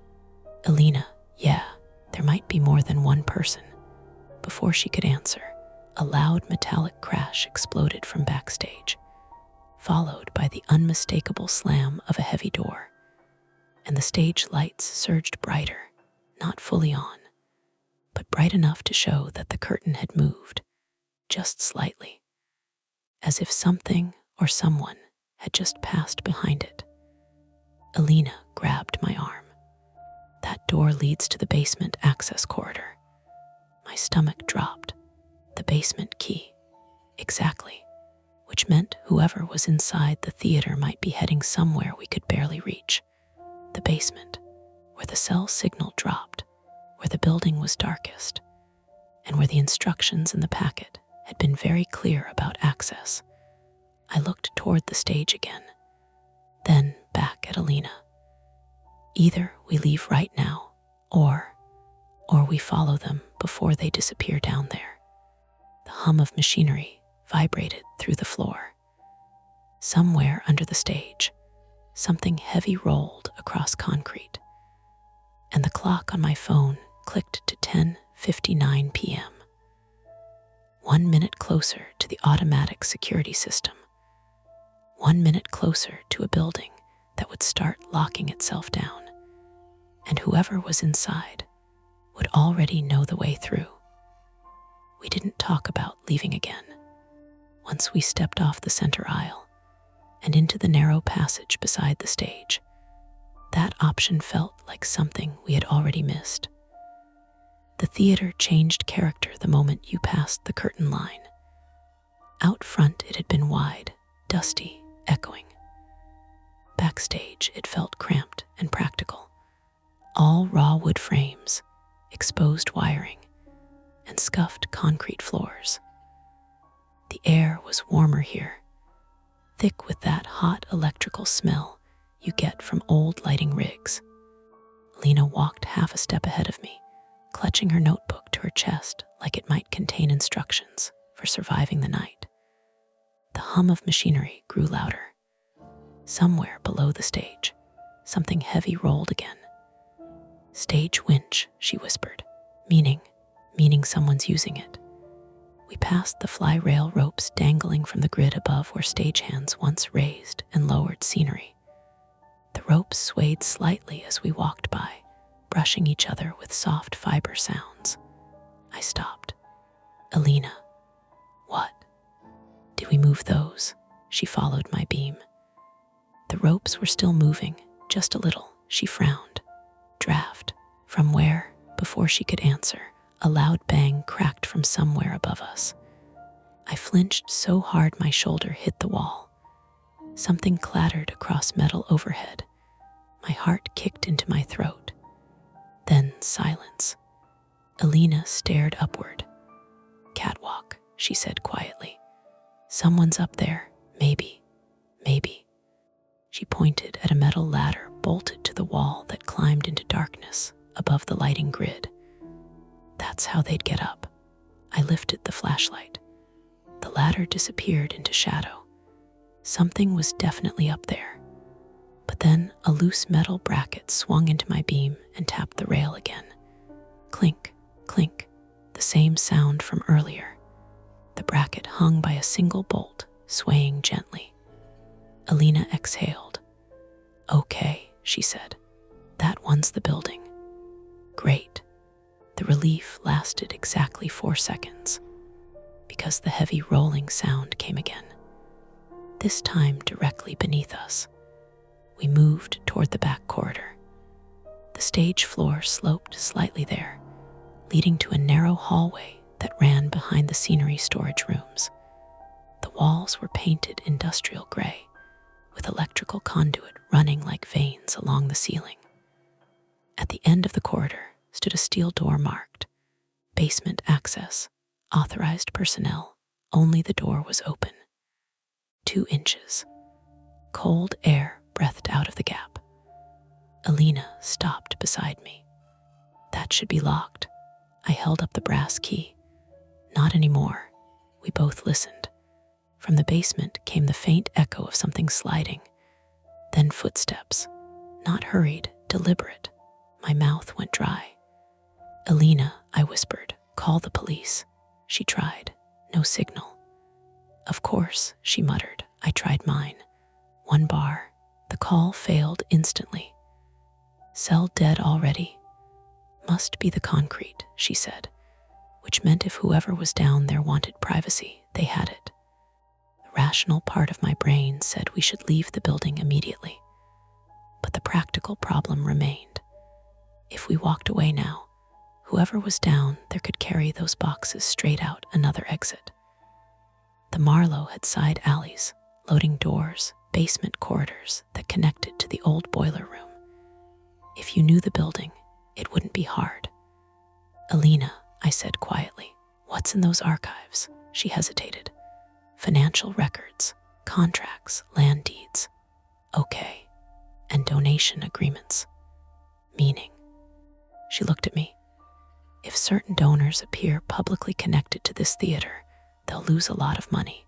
Alina, yeah, there might be more than one person. Before she could answer, a loud metallic crash exploded from backstage, followed by the unmistakable slam of a heavy door. And the stage lights surged brighter, not fully on, but bright enough to show that the curtain had moved, just slightly, as if something or someone had just passed behind it. Alina grabbed my arm. That door leads to the basement access corridor. My stomach dropped. The basement key. Exactly. Which meant whoever was inside the theater might be heading somewhere we could barely reach. The basement, where the cell signal dropped, where the building was darkest, and where the instructions in the packet had been very clear about access. I looked toward the stage again, then back at Alina. Either we leave right now, or we follow them before they disappear down there. The hum of machinery vibrated through the floor. Somewhere under the stage, something heavy rolled across concrete, and the clock on my phone clicked to 10:59 p.m. 1 minute closer to the automatic security system. 1 minute closer to a building that would start locking itself down, and whoever was inside would already know the way through. We didn't talk about leaving again. Once we stepped off the center aisle and into the narrow passage beside the stage, that option felt like something we had already missed. The theater changed character the moment you passed the curtain line. Out front it had been wide, dusty, echoing. Backstage it felt cramped and practical. All raw wood frames, exposed wiring, and scuffed concrete floors. The air was warmer here, thick with that hot electrical smell you get from old lighting rigs. Lena walked half a step ahead of me, clutching her notebook to her chest like it might contain instructions for surviving the night. The hum of machinery grew louder. Somewhere below the stage, something heavy rolled again. "Stage winch," she whispered, meaning someone's using it. We passed the fly rail ropes dangling from the grid above where stagehands once raised and lowered scenery. The ropes swayed slightly as we walked by, brushing each other with soft fiber sounds. I stopped. "Alina." "What?" "Did we move those?" She followed my beam. The ropes were still moving, just a little. She frowned. "Draft." From where? Before she could answer, a loud bang cracked from somewhere above us. I flinched so hard my shoulder hit the wall. Something clattered across metal overhead. My heart kicked into my throat. Then silence. Alina stared upward. "Catwalk," she said quietly. "Someone's up there, maybe. She pointed at a metal ladder bolted to the wall that climbed into darkness above the lighting grid. That's how they'd get up. I lifted the flashlight. The ladder disappeared into shadow. Something was definitely up there. But then a loose metal bracket swung into my beam and tapped the rail again. Clink, clink, the same sound from earlier. The bracket hung by a single bolt, swaying gently. Alina exhaled. "Okay," she said. "That one's the building." Great. The relief lasted exactly 4 seconds, because the heavy rolling sound came again, this time directly beneath us. We moved toward the back corridor. The stage floor sloped slightly there, leading to a narrow hallway that ran behind the scenery storage rooms. The walls were painted industrial gray, with electrical conduit running like veins along the ceiling. At the end of the corridor stood a steel door marked "Basement Access, Authorized Personnel." Only the door was open. 2 inches. Cold air breathed out of the gap. Alina stopped beside me. That should be locked. I held up the brass key. Not anymore. We both listened. From the basement came the faint echo of something sliding. Then footsteps. Not hurried, deliberate. My mouth went dry. Alina, I whispered, call the police. She tried. No signal. Of course, she muttered. I tried mine. 1 bar. The call failed instantly. Cell dead already. Must be the concrete, she said, which meant if whoever was down there wanted privacy, they had it. The rational part of my brain said we should leave the building immediately. But the practical problem remained. If we walked away now, whoever was down there could carry those boxes straight out another exit. The Marlowe had side alleys, loading doors, basement corridors that connected to the old boiler room. If you knew the building, it wouldn't be hard. Alina, I said quietly, what's in those archives? She hesitated. Financial records, contracts, land deeds. Okay. And donation agreements. Meaning? She looked at me. If certain donors appear publicly connected to this theater, they'll lose a lot of money.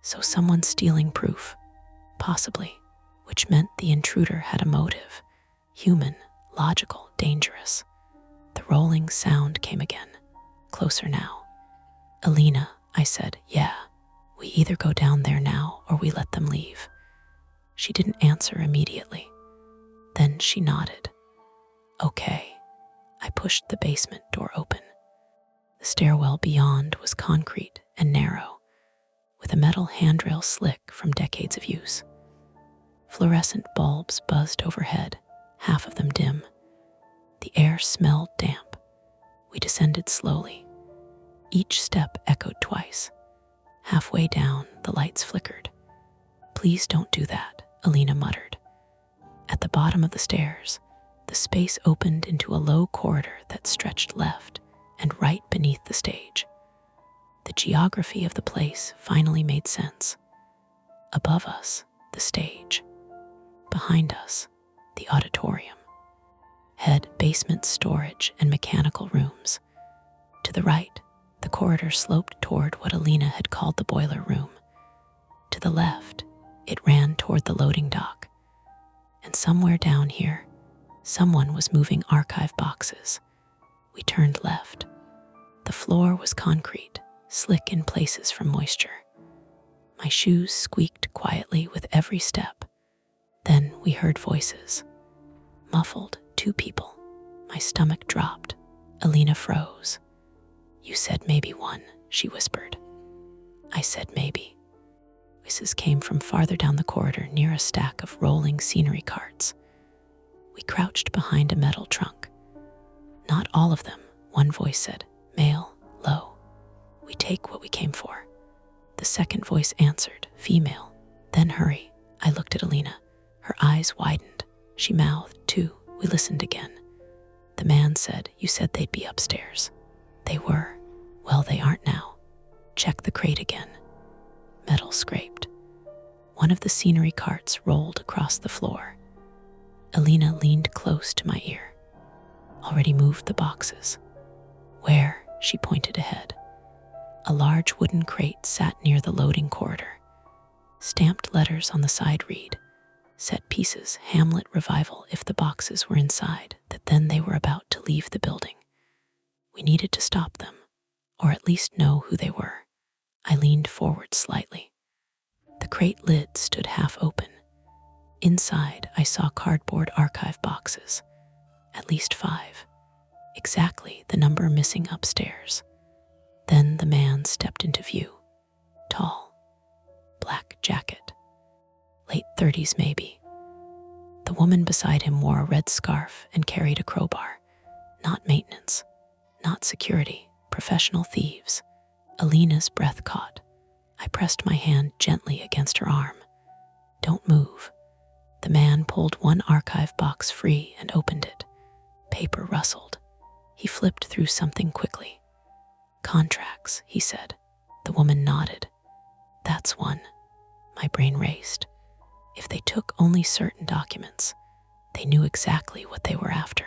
So someone's stealing proof, possibly, which meant the intruder had a motive, human, logical, dangerous. The rolling sound came again, closer now. Alina, I said, yeah, we either go down there now or we let them leave. She didn't answer immediately. Then she nodded. Okay. I pushed the basement door open. The stairwell beyond was concrete and narrow, with a metal handrail slick from decades of use. Fluorescent bulbs buzzed overhead, half of them dim. The air smelled damp. We descended slowly. Each step echoed twice. Halfway down, the lights flickered. Please don't do that, Alina muttered. At the bottom of the stairs, the space opened into a low corridor that stretched left and right beneath the stage. The geography of the place finally made sense. Above us, the stage. Behind us, the auditorium. Head, basement storage and mechanical rooms. To the right, the corridor sloped toward what Alina had called the boiler room. To the left, it ran toward the loading dock. And somewhere down here, someone was moving archive boxes. We turned left. The floor was concrete, slick in places from moisture. My shoes squeaked quietly with every step. Then we heard voices. Muffled, 2 people. My stomach dropped. Alina froze. You said maybe 1, she whispered. I said maybe. Voices came from farther down the corridor near a stack of rolling scenery carts. We crouched behind a metal trunk. Not all of them, one voice said. Male, low. We take what we came for. The second voice answered, female. Then hurry. I looked at Alina. Her eyes widened. She mouthed, 2. We listened again. The man said, you said they'd be upstairs. They were. Well, they aren't now. Check the crate again. Metal scraped. One of the scenery carts rolled across the floor. Alina leaned close to my ear. Already moved the boxes. Where? She pointed ahead. A large wooden crate sat near the loading corridor. Stamped letters on the side read, set pieces, Hamlet revival if the boxes were inside, that then they were about to leave the building. We needed to stop them, or at least know who they were. I leaned forward slightly. The crate lid stood half open. Inside, I saw cardboard archive boxes, at least 5, exactly the number missing upstairs. Then the man stepped into view, tall, black jacket, late 30s maybe. The woman beside him wore a red scarf and carried a crowbar. Not maintenance, not security, professional thieves. Alina's breath caught. I pressed my hand gently against her arm. Don't move. The man pulled one archive box free and opened it. Paper rustled. He flipped through something quickly. Contracts, he said. The woman nodded. That's one. My brain raced. If they took only certain documents, They knew exactly what they were after,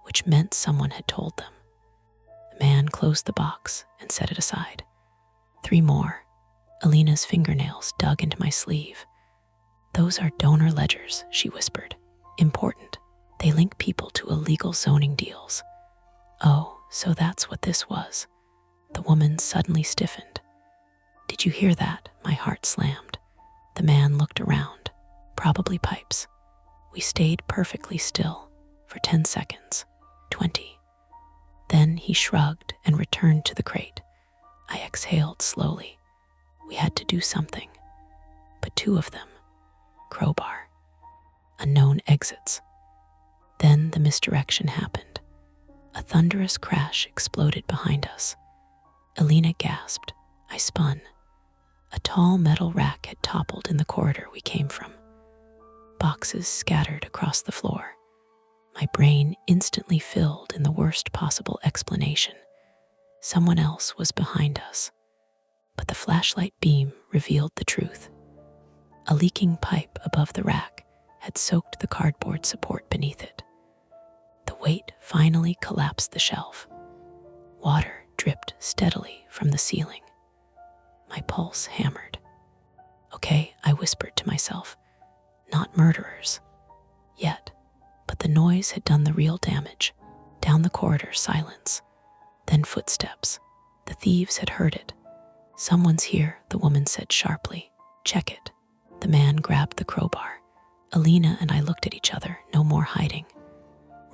which meant someone had told them. The man closed the box and set it aside. 3 more. Alina's fingernails dug into my sleeve. "Those are donor ledgers," she whispered. "Important. They link people to illegal zoning deals." "Oh, so that's what this was." The woman suddenly stiffened. "Did you hear that?" My heart slammed. The man looked around. "Probably pipes." We stayed perfectly still for 10 seconds, 20. Then he shrugged and returned to the crate. I exhaled slowly. We had to do something. But 2 of them. Crowbar. Unknown exits. Then the misdirection happened. A thunderous crash exploded behind us. Alina gasped. I spun. A tall metal rack had toppled in the corridor we came from. Boxes scattered across the floor. My brain instantly filled in the worst possible explanation. Someone else was behind us. But the flashlight beam revealed the truth. A leaking pipe above the rack had soaked the cardboard support beneath it. The weight finally collapsed the shelf. Water dripped steadily from the ceiling. My pulse hammered. "Okay," I whispered to myself. "Not murderers. Yet." But the noise had done the real damage. Down the corridor, silence. Then footsteps. The thieves had heard it. "Someone's here," the woman said sharply. "Check it." The man grabbed the crowbar. Alina and I looked at each other, no more hiding.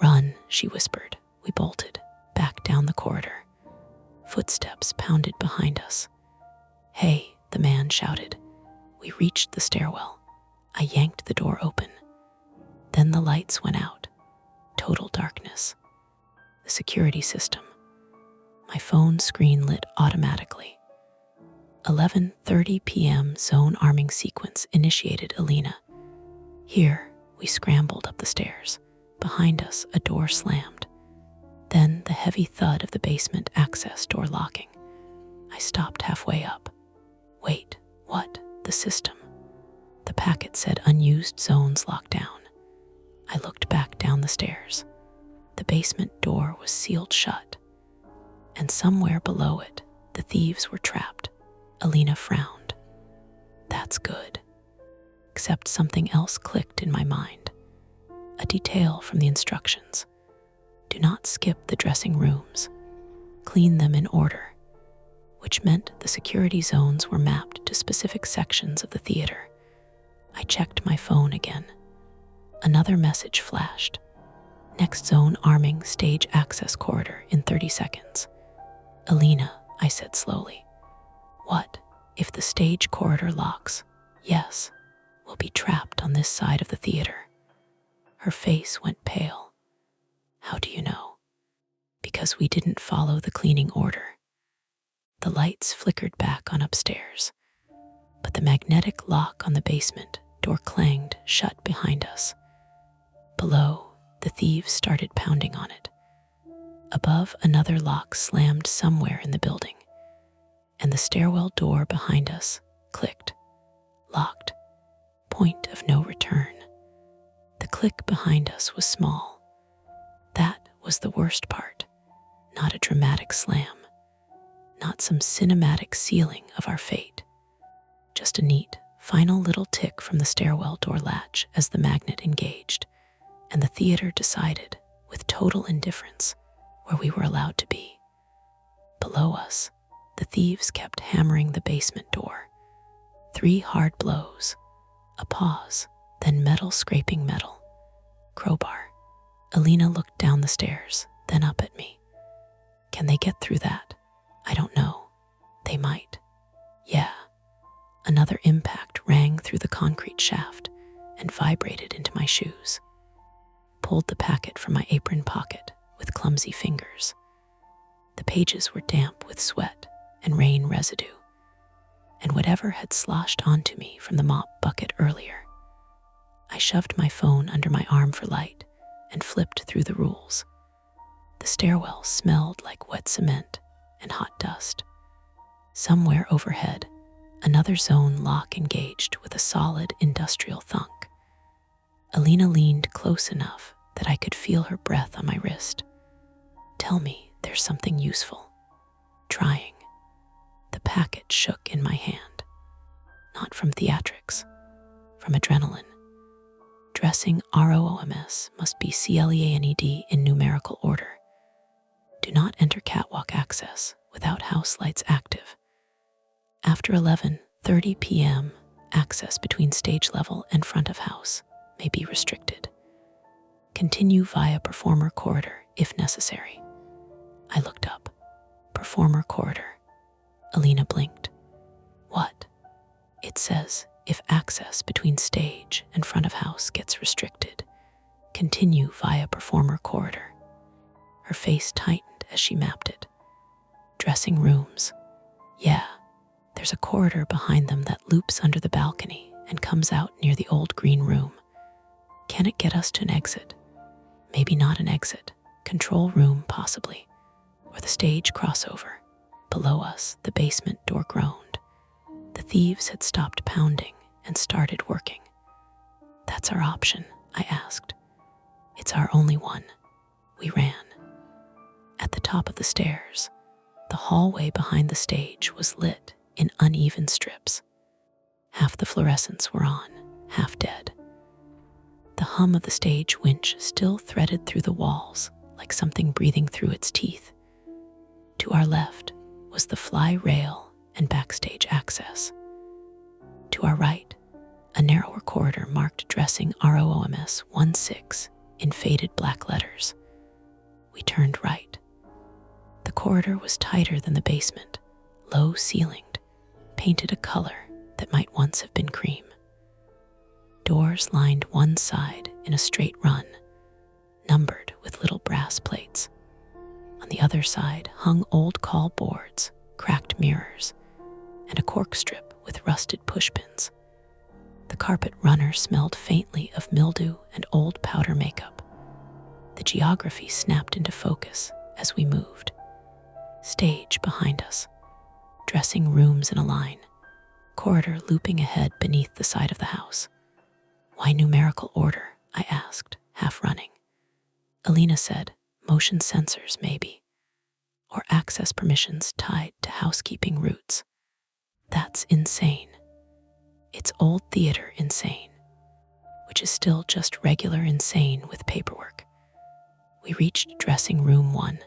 "Run," she whispered. We bolted, back down the corridor. Footsteps pounded behind us. "Hey," the man shouted. We reached the stairwell. I yanked the door open. Then the lights went out. Total darkness. The security system. My phone screen lit automatically. 11:30 p.m. zone arming sequence initiated, Alina. Here, we scrambled up the stairs. Behind us, a door slammed. Then the heavy thud of the basement access door locking. I stopped halfway up. Wait, what? The system. The packet said unused zones locked down. I looked back down the stairs. The basement door was sealed shut. And somewhere below it, the thieves were trapped. Alina frowned. That's good. Except something else clicked in my mind. A detail from the instructions. Do not skip the dressing rooms. Clean them in order. Which meant the security zones were mapped to specific sections of the theater. I checked my phone again. Another message flashed. Next zone arming stage access corridor in 30 seconds. Alina, I said slowly. What if the stage corridor locks? Yes, we'll be trapped on this side of the theater. Her face went pale. How do you know? Because we didn't follow the cleaning order. The lights flickered back on upstairs, but the magnetic lock on the basement door clanged shut behind us. Below, the thieves started pounding on it. Above, another lock slammed somewhere in the building, and the stairwell door behind us clicked. Locked. Point of no return. The click behind us was small. That was the worst part. Not a dramatic slam. Not some cinematic sealing of our fate. Just a neat, final little tick from the stairwell door latch as the magnet engaged, and the theater decided, with total indifference, where we were allowed to be. Below us, the thieves kept hammering the basement door. 3 hard blows, a pause, then metal scraping metal. Crowbar. Alina looked down the stairs, then up at me. Can they get through that? I don't know. They might. Yeah. Another impact rang through the concrete shaft and vibrated into my shoes. Pulled the packet from my apron pocket with clumsy fingers. The pages were damp with sweat and rain residue, and whatever had sloshed onto me from the mop bucket earlier. I shoved my phone under my arm for light and flipped through the rules. The stairwell smelled like wet cement and hot dust. Somewhere overhead, another zone lock engaged with a solid industrial thunk. Alina leaned close enough that I could feel her breath on my wrist. Tell me there's something useful. Trying. The packet shook in my hand. Not from theatrics, from adrenaline. Dressing ROOMS must be CLEANED in numerical order. Do not enter catwalk access without house lights active. After 11:30 p.m., access between stage level and front of house may be restricted. Continue via performer corridor if necessary. I looked up. Performer corridor. Alina blinked. What? It says, if access between stage and front of house gets restricted, continue via performer corridor. Her face tightened as she mapped it. Dressing rooms. Yeah, there's a corridor behind them that loops under the balcony and comes out near the old green room. Can it get us to an exit? Maybe not an exit. Control room, possibly. Or the stage crossover. Below us, the basement door groaned. The thieves had stopped pounding and started working. That's our option, I asked. It's our only one. We ran. At the top of the stairs, the hallway behind the stage was lit in uneven strips. Half the fluorescents were on, half dead. The hum of the stage winch still threaded through the walls like something breathing through its teeth. To our left was the fly rail and backstage access. To our right, a narrower corridor marked dressing ROOMS 16 in faded black letters. We turned right. The corridor was tighter than the basement, low-ceilinged, painted a color that might once have been cream. Doors lined one side in a straight run, numbered with little brass plates. On the other side hung old call boards, cracked mirrors, and a cork strip with rusted pushpins. The carpet runner smelled faintly of mildew and old powder makeup. The geography snapped into focus as we moved. Stage behind us, dressing rooms in a line, corridor looping ahead beneath the side of the house. Why numerical order? I asked, half running. Alina said, motion sensors maybe, or access permissions tied to housekeeping routes. That's insane. It's old theater insane, which is still just regular insane with paperwork. We reached dressing room 1.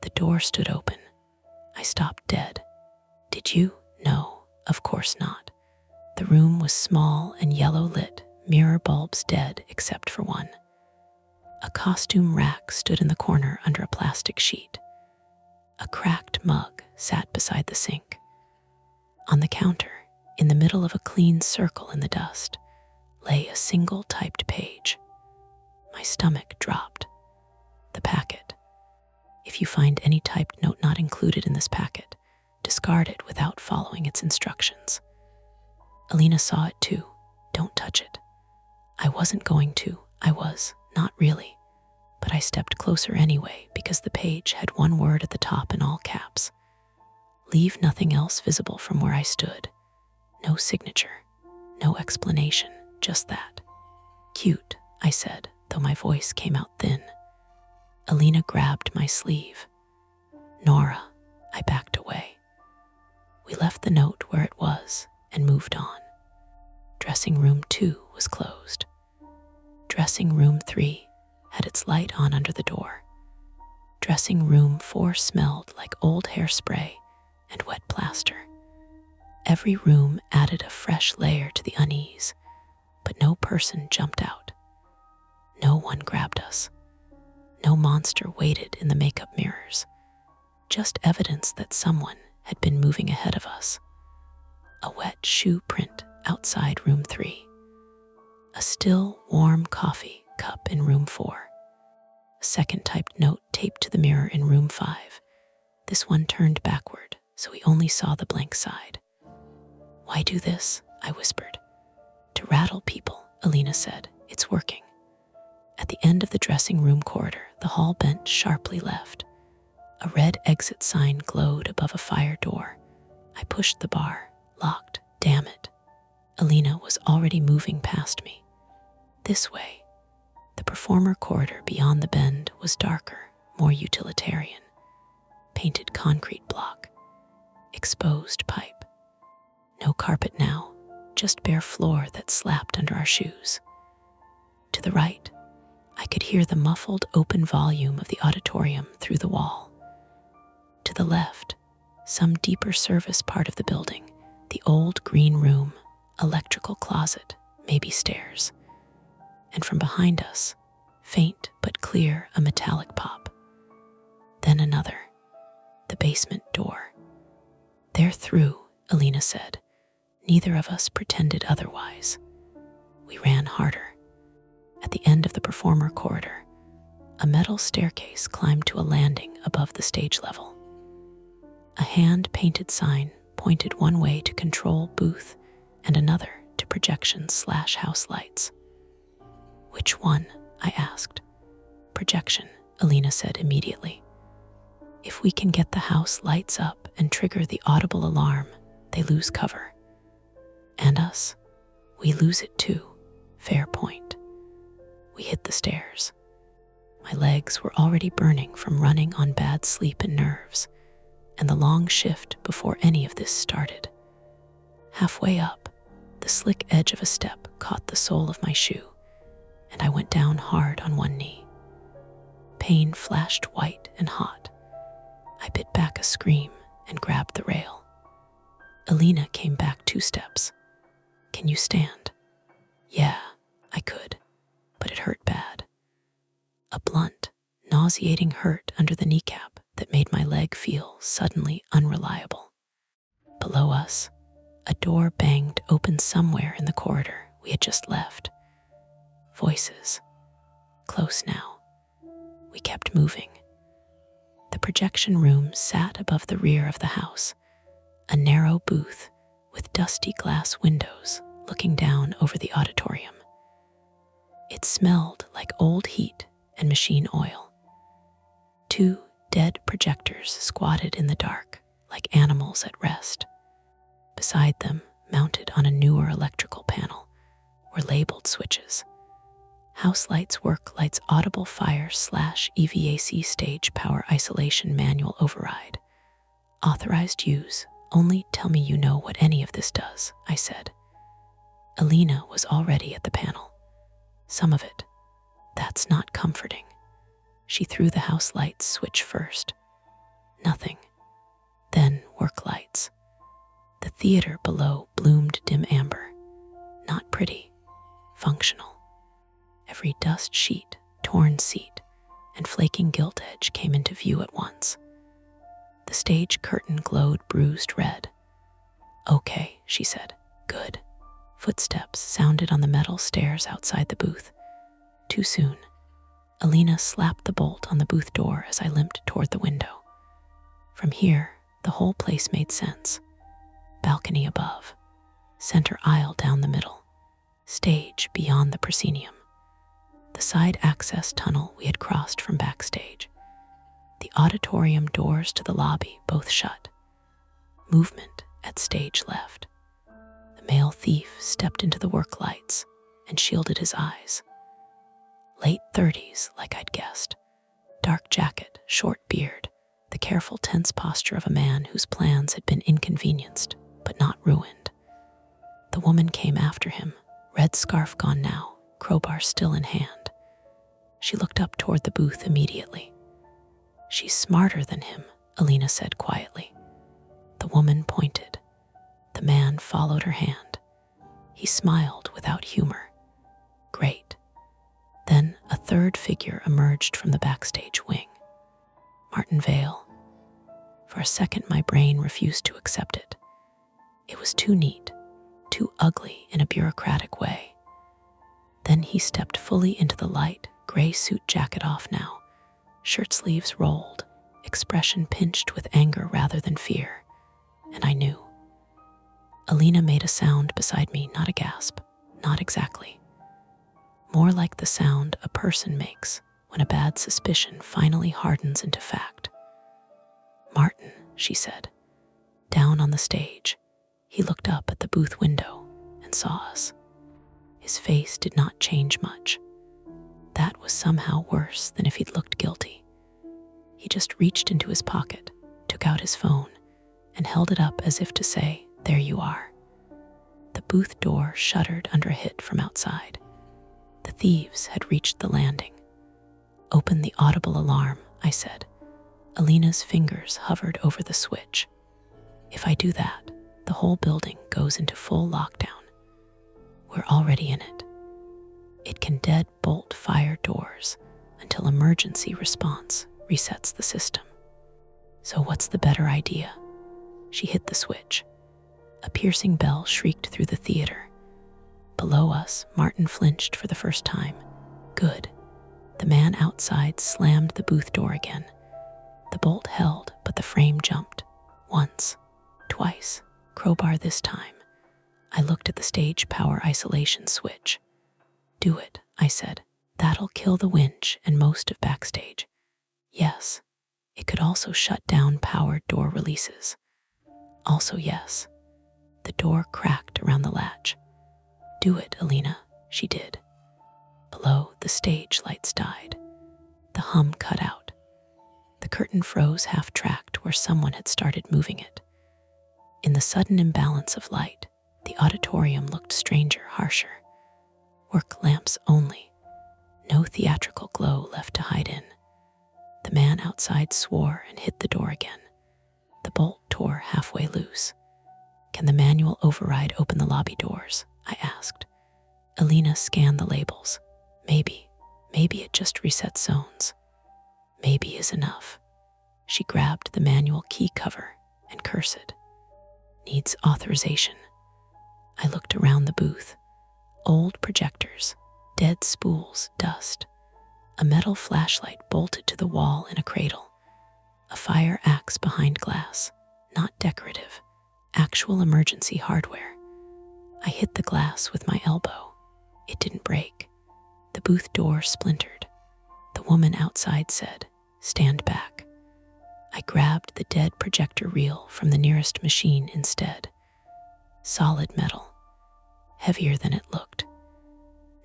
The door stood open. I stopped dead. Did you? No, of course not. The room was small and yellow lit, mirror bulbs dead except for one. A costume rack stood in the corner under a plastic sheet. A cracked mug sat beside the sink. On the counter, in the middle of a clean circle in the dust, lay a single typed page. My stomach dropped. The packet. If you find any typed note not included in this packet, discard it without following its instructions. Alina saw it too. Don't touch it. I wasn't going to. I was, not really. But I stepped closer anyway because the page had one word at the top in all caps. Leave nothing else visible from where I stood. No signature, no explanation, just that. Cute, I said, though my voice came out thin. Alina grabbed my sleeve. Nora, I backed away. We left the note where it was and moved on. Dressing room 2 was closed. Dressing room 3 had its light on under the door. Dressing room 4 smelled like old hairspray and wet plaster. Every room added a fresh layer to the unease, but no person jumped out. No one grabbed us. No monster waited in the makeup mirrors. Just evidence that someone had been moving ahead of us. A wet shoe print outside room 3. A still, warm coffee cup in room 4. A second typed note taped to the mirror in room 5. This one turned backward, so we only saw the blank side. Why do this? I whispered. To rattle people, Alina said. It's working. At the end of the dressing room corridor, the hall bent sharply left. A red exit sign glowed above a fire door. I pushed the bar, locked. Damn it. Alina was already moving past me. This way. The performer corridor beyond the bend was darker, more utilitarian. Painted concrete block. Exposed pipe. No carpet now, just bare floor that slapped under our shoes. To the right, I could hear the muffled open volume of the auditorium through the wall. To the left, some deeper service part of the building, the old green room, electrical closet, maybe stairs. And from behind us, faint but clear, a metallic pop. Then another, the basement door. "They're through," Alina said. Neither of us pretended otherwise. We ran harder. At the end of the performer corridor, a metal staircase climbed to a landing above the stage level. A hand-painted sign pointed one way to control booth and another to projection/house lights. "Which one?" I asked. "Projection," Alina said immediately. "If we can get the house lights up and trigger the audible alarm, they lose cover. And us, we lose it too. Fair point." We hit the stairs. My legs were already burning from running on bad sleep and nerves, and the long shift before any of this started. Halfway up, the slick edge of a step caught the sole of my shoe, and I went down hard on one knee. Pain flashed white and hot. I bit back a scream and grabbed the rail. Alina came back 2 steps. "Can you stand?" Yeah, I could, but it hurt bad. A blunt, nauseating hurt under the kneecap that made my leg feel suddenly unreliable. Below us, a door banged open somewhere in the corridor we had just left. Voices. Close now. We kept moving. The projection room sat above the rear of the house, a narrow booth with dusty glass windows looking down over the auditorium. It smelled like old heat and machine oil. 2 dead projectors squatted in the dark like animals at rest. Beside them, mounted on a newer electrical panel, were labeled switches. House lights work lights audible fire/EVAC stage power isolation manual override. Authorized use. Only tell me you know what any of this does, I said. Alina was already at the panel. Some of it. That's not comforting. She threw the house lights switch first. Nothing. Then work lights. The theater below bloomed dim amber. Not pretty. Functional. Every dust sheet, torn seat, and flaking gilt edge came into view at once. The stage curtain glowed bruised red. "Okay," she said. "Good." Footsteps sounded on the metal stairs outside the booth. Too soon. Alina slapped the bolt on the booth door as I limped toward the window. From here, the whole place made sense. Balcony above. Center aisle down the middle. Stage beyond the proscenium. The side access tunnel we had crossed from backstage. The auditorium doors to the lobby both shut. Movement at stage left. The male thief stepped into the work lights and shielded his eyes. Late 30s, like I'd guessed. Dark jacket, short beard, the careful, tense posture of a man whose plans had been inconvenienced, but not ruined. The woman came after him, red scarf gone now, crowbar still in hand. She looked up toward the booth immediately. "She's smarter than him," Alina said quietly. The woman pointed. The man followed her hand. He smiled without humor. "Great." Then a third figure emerged from the backstage wing. Martin Vale. For a second, my brain refused to accept it. It was too neat, too ugly in a bureaucratic way. Then he stepped fully into the light, gray suit jacket off now, shirt sleeves rolled, expression pinched with anger rather than fear, and I knew. Alina made a sound beside me, not a gasp, not exactly. More like the sound a person makes when a bad suspicion finally hardens into fact. "Martin," she said. Down on the stage, he looked up at the booth window and saw us. His His face did not change much. That was somehow worse than if he'd looked guilty. He just reached into his pocket, took out his phone, and held it up as if to say, "There you are." The booth door shuddered under a hit from outside. The thieves had reached the landing. "Open the audible alarm," I said. Alina's fingers hovered over the switch. "If I do that, the whole building goes into full lockdown. We're already in it. It can deadbolt fire doors until emergency response resets the system. So what's the better idea?" She hit the switch. A piercing bell shrieked through the theater. Below us, Martin flinched for the first time. Good. The man outside slammed the booth door again. The bolt held, but the frame jumped. Once, twice, crowbar this time. I looked at the stage power isolation switch. "Do it," I said. "That'll kill the winch and most of backstage." "Yes." It could also shut down powered door releases. Also yes. The door cracked around the latch. "Do it, Alina." She did. Below, the stage lights died. The hum cut out. The curtain froze half-tracked where someone had started moving it. In the sudden imbalance of light, the auditorium looked stranger, harsher. Work lamps only. No theatrical glow left to hide in. The man outside swore and hit the door again. The bolt tore halfway loose. "Can the manual override open the lobby doors?" I asked. Alina scanned the labels. Maybe it just resets zones. Maybe is enough. She grabbed the manual key cover and cursed. "Needs authorization." I looked around the booth. Old projectors, dead spools, dust. A metal flashlight bolted to the wall in a cradle. A fire axe behind glass, not decorative, actual emergency hardware. I hit the glass with my elbow. It didn't break. The booth door splintered. The woman outside said, "Stand back." I grabbed the dead projector reel from the nearest machine instead. Solid metal, heavier than it looked.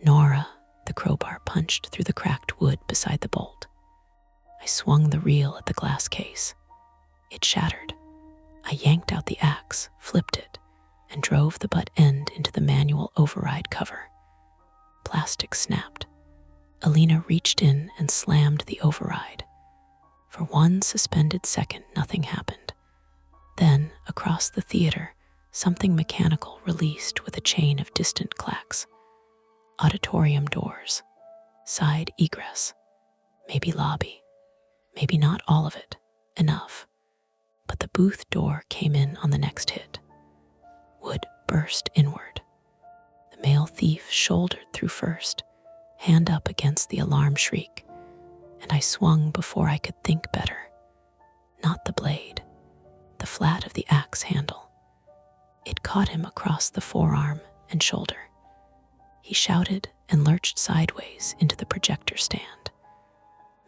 "Nora," the crowbar punched through the cracked wood beside the bolt. I swung the reel at the glass case. It shattered. I yanked out the axe, flipped it, and drove the butt end into the manual override cover. Plastic snapped. Alina reached in and slammed the override. For one suspended second, nothing happened. Then, across the theater, something mechanical released with a chain of distant clacks. Auditorium doors. Side egress. Maybe lobby. Maybe not all of it. Enough. But the booth door came in on the next hit. Wood burst inward. The male thief shouldered through first, hand up against the alarm shriek, and I swung before I could think better. Not the blade, the flat of the axe handle. It caught him across the forearm and shoulder. He shouted and lurched sideways into the projector stand.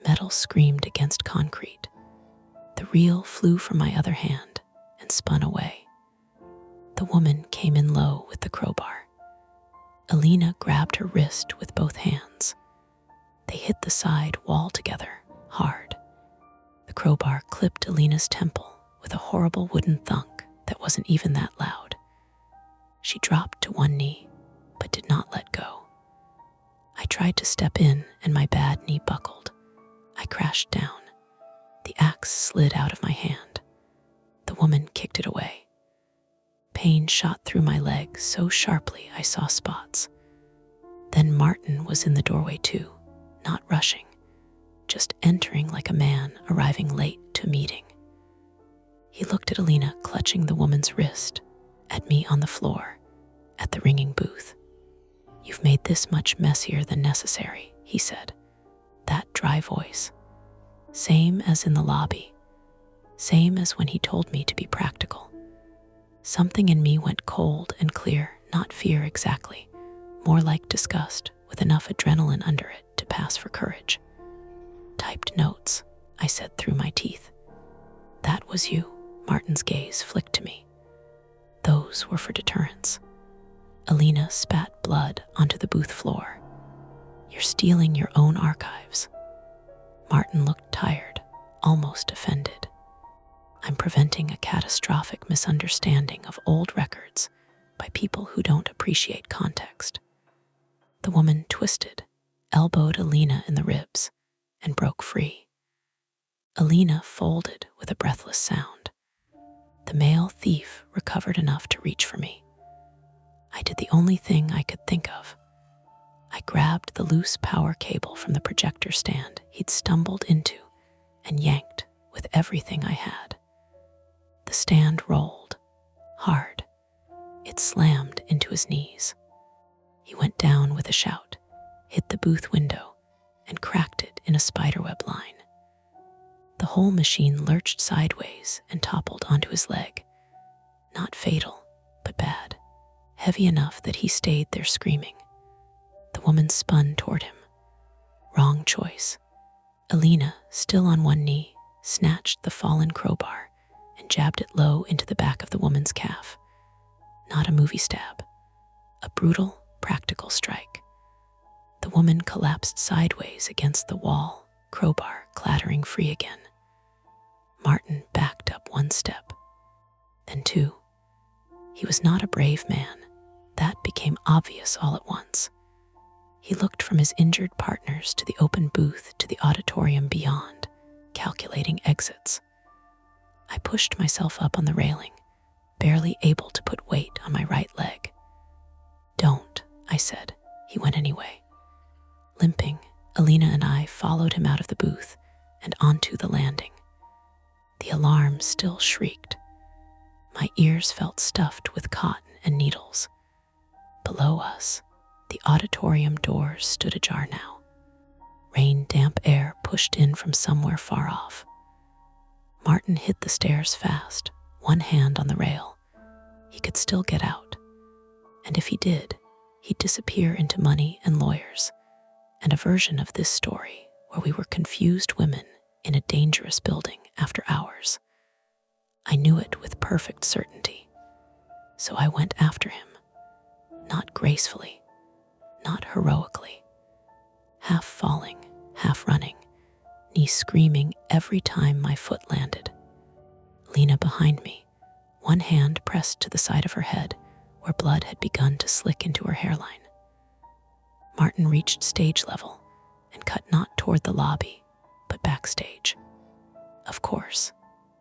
Metal screamed against concrete. The reel flew from my other hand and spun away. The woman came in low with the crowbar. Alina grabbed her wrist with both hands. They hit the side wall together, hard. The crowbar clipped Alina's temple with a horrible wooden thunk that wasn't even that loud. She dropped to one knee, but did not let go. I tried to step in, and my bad knee buckled. I crashed down. The axe slid out of my hand. The woman kicked it away. Pain shot through my leg so sharply I saw spots. Then Martin was in the doorway too, not rushing, just entering like a man arriving late to a meeting. He looked at Alina clutching the woman's wrist, at me on the floor, at the ringing booth. "You've made this much messier than necessary," he said. That dry voice. Same as in the lobby. Same as when he told me to be practical. Something in me went cold and clear, not fear exactly, more like disgust with enough adrenaline under it to pass for courage. "Typed notes," I said through my teeth. "That was you," Martin's gaze flicked to me. "Those were for deterrence." Alina spat blood onto the booth floor. You're stealing your own archives. Martin looked tired, almost offended. I'm preventing a catastrophic misunderstanding of old records by people who don't appreciate context. The woman twisted, elbowed Alina in the ribs, and broke free. Alina folded with a breathless sound. The male thief recovered enough to reach for me. I did the only thing I could think of. I grabbed the loose power cable from the projector stand he'd stumbled into and yanked with everything I had. The stand rolled, hard. It slammed into his knees. He went down with a shout, hit the booth window, and cracked it in a spiderweb line. The whole machine lurched sideways and toppled onto his leg. Not fatal, but bad. Heavy enough that he stayed there screaming. The woman spun toward him. Wrong choice. Alina, still on one knee, snatched the fallen crowbar and jabbed it low into the back of the woman's calf. Not a movie stab. A brutal, practical strike. The woman collapsed sideways against the wall, crowbar clattering free again. Martin backed up one step, then two. He was not a brave man. That became obvious all at once. He looked from his injured partners to the open booth to the auditorium beyond, calculating exits. I pushed myself up on the railing, barely able to put weight on my right leg. Don't, I said. He went anyway. Limping, Alina and I followed him out of the booth and onto the landing. The alarm still shrieked. My ears felt stuffed with cotton and needles. Below us, the auditorium doors stood ajar now. Rain-damp air pushed in from somewhere far off. Martin hit the stairs fast, one hand on the rail. He could still get out. And if he did, he'd disappear into money and lawyers, and a version of this story where we were confused women in a dangerous building after hours. I knew it with perfect certainty. So I went after him, not gracefully, not heroically, half falling, half running, knee screaming every time my foot landed. Lena behind me, one hand pressed to the side of her head where blood had begun to slick into her hairline. Martin reached stage level and cut not toward the lobby, but backstage. Of course,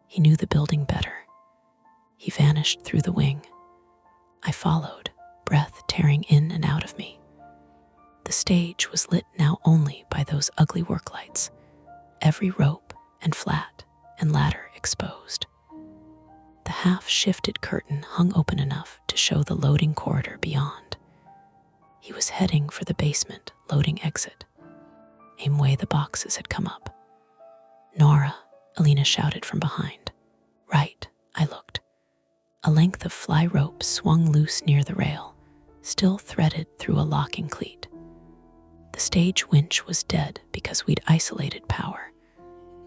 he knew the building better. He vanished through the wing. I followed, breath tearing in and out of me. The stage was lit now only by those ugly work lights, every rope and flat and ladder exposed. The half-shifted curtain hung open enough to show the loading corridor beyond. He was heading for the basement loading exit. Aim way the boxes had come up. Nora, Alina shouted from behind. Right, I looked. A length of fly rope swung loose near the rail, still threaded through a locking cleat. The stage winch was dead because we'd isolated power,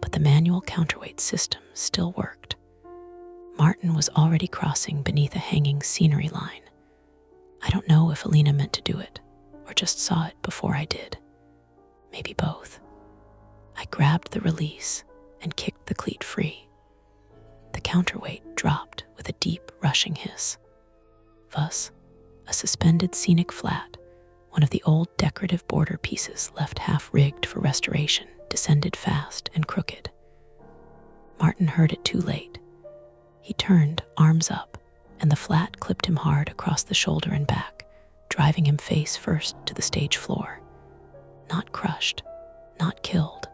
but the manual counterweight system still worked. Martin was already crossing beneath a hanging scenery line. I don't know if Alina meant to do it, or just saw it before I did. Maybe both. I grabbed the release and kicked the cleat free. The counterweight dropped with a deep, rushing hiss. Thus, a suspended scenic flat, one of the old decorative border pieces left half-rigged for restoration, descended fast and crooked. Martin heard it too late. He turned, arms up, and the flat clipped him hard across the shoulder and back, driving him face first to the stage floor. Not crushed, not killed,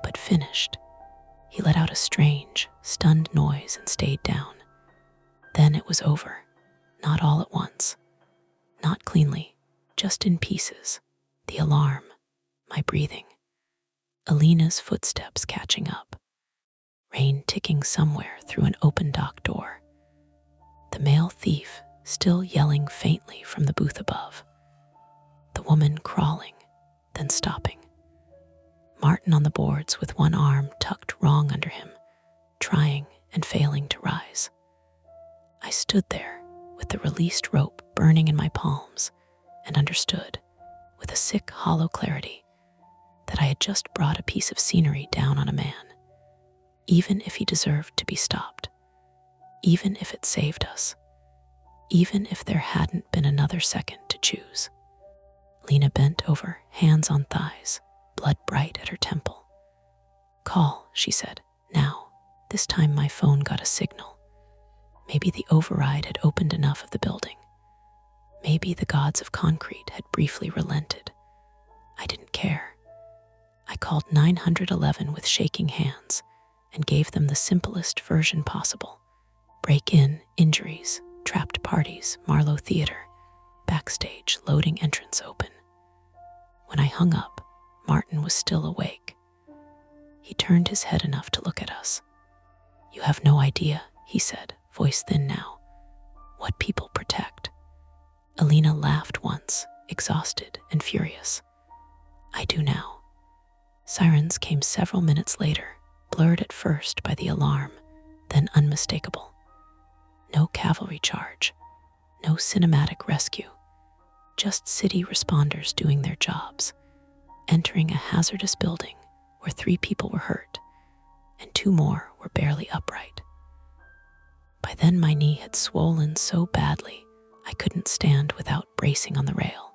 but finished. He let out a strange, stunned noise and stayed down. Then it was over, not all at once, not cleanly, just in pieces. The alarm, my breathing, Alina's footsteps catching up, rain ticking somewhere through an open dock door. The male thief still yelling faintly from the booth above. The woman crawling, then stopping. Martin on the boards with one arm tucked wrong under him, trying and failing to rise. I stood there, with the released rope burning in my palms, and understood, with a sick, hollow clarity, that I had just brought a piece of scenery down on a man, even if he deserved to be stopped, even if it saved us, even if there hadn't been another second to choose. Lena bent over, hands on thighs, blood bright at her temple. "Call," she said. "Now." This time my phone got a signal. Maybe the override had opened enough of the building. Maybe the gods of concrete had briefly relented. I didn't care. I called 911 with shaking hands and gave them the simplest version possible. Break-in, injuries, trapped parties, Marlowe Theater, backstage, loading entrance open. When I hung up, Martin was still awake. He turned his head enough to look at us. "You have no idea," he said, voice thin now, "what people protect." Alina laughed once, exhausted and furious. "I do now." Sirens came several minutes later, blurred at first by the alarm, then unmistakable. No cavalry charge, no cinematic rescue, just city responders doing their jobs, entering a hazardous building where 3 people were hurt and 2 more were barely upright. By then my knee had swollen so badly I couldn't stand without bracing on the rail.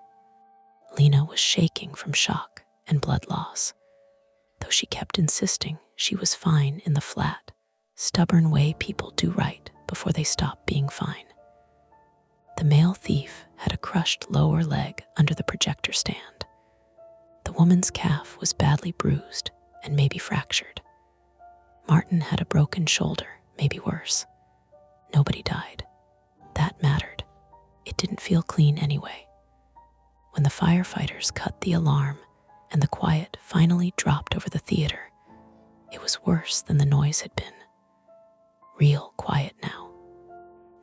Lena was shaking from shock and blood loss, though she kept insisting she was fine in the flat, stubborn way people do right before they stop being fine. The male thief had a crushed lower leg under the projector stand. The woman's calf was badly bruised and maybe fractured. Martin had a broken shoulder, maybe worse. Nobody died. That mattered. It didn't feel clean anyway. When the firefighters cut the alarm and the quiet finally dropped over the theater, it was worse than the noise had been. Real quiet now.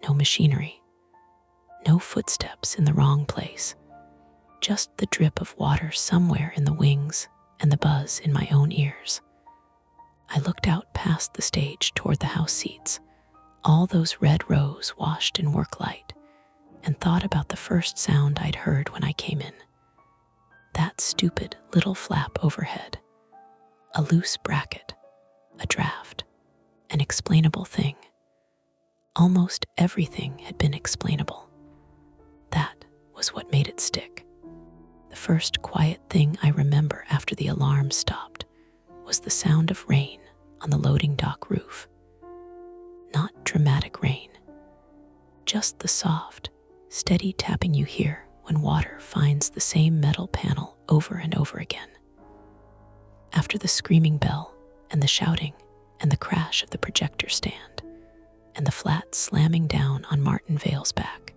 No machinery. No footsteps in the wrong place. Just the drip of water somewhere in the wings and the buzz in my own ears. I looked out past the stage toward the house seats, all those red rows washed in work light, and thought about the first sound I'd heard when I came in. That stupid little flap overhead. A loose bracket. A draft. An explainable thing. Almost everything had been explainable. That was what made it stick. The first quiet thing I remember after the alarm stopped was the sound of rain on the loading dock roof. Not dramatic rain, just the soft, steady tapping you hear when water finds the same metal panel over and over again. After the screaming bell and the shouting and the crash of the projector stand and the flat slamming down on Martin Vale's back,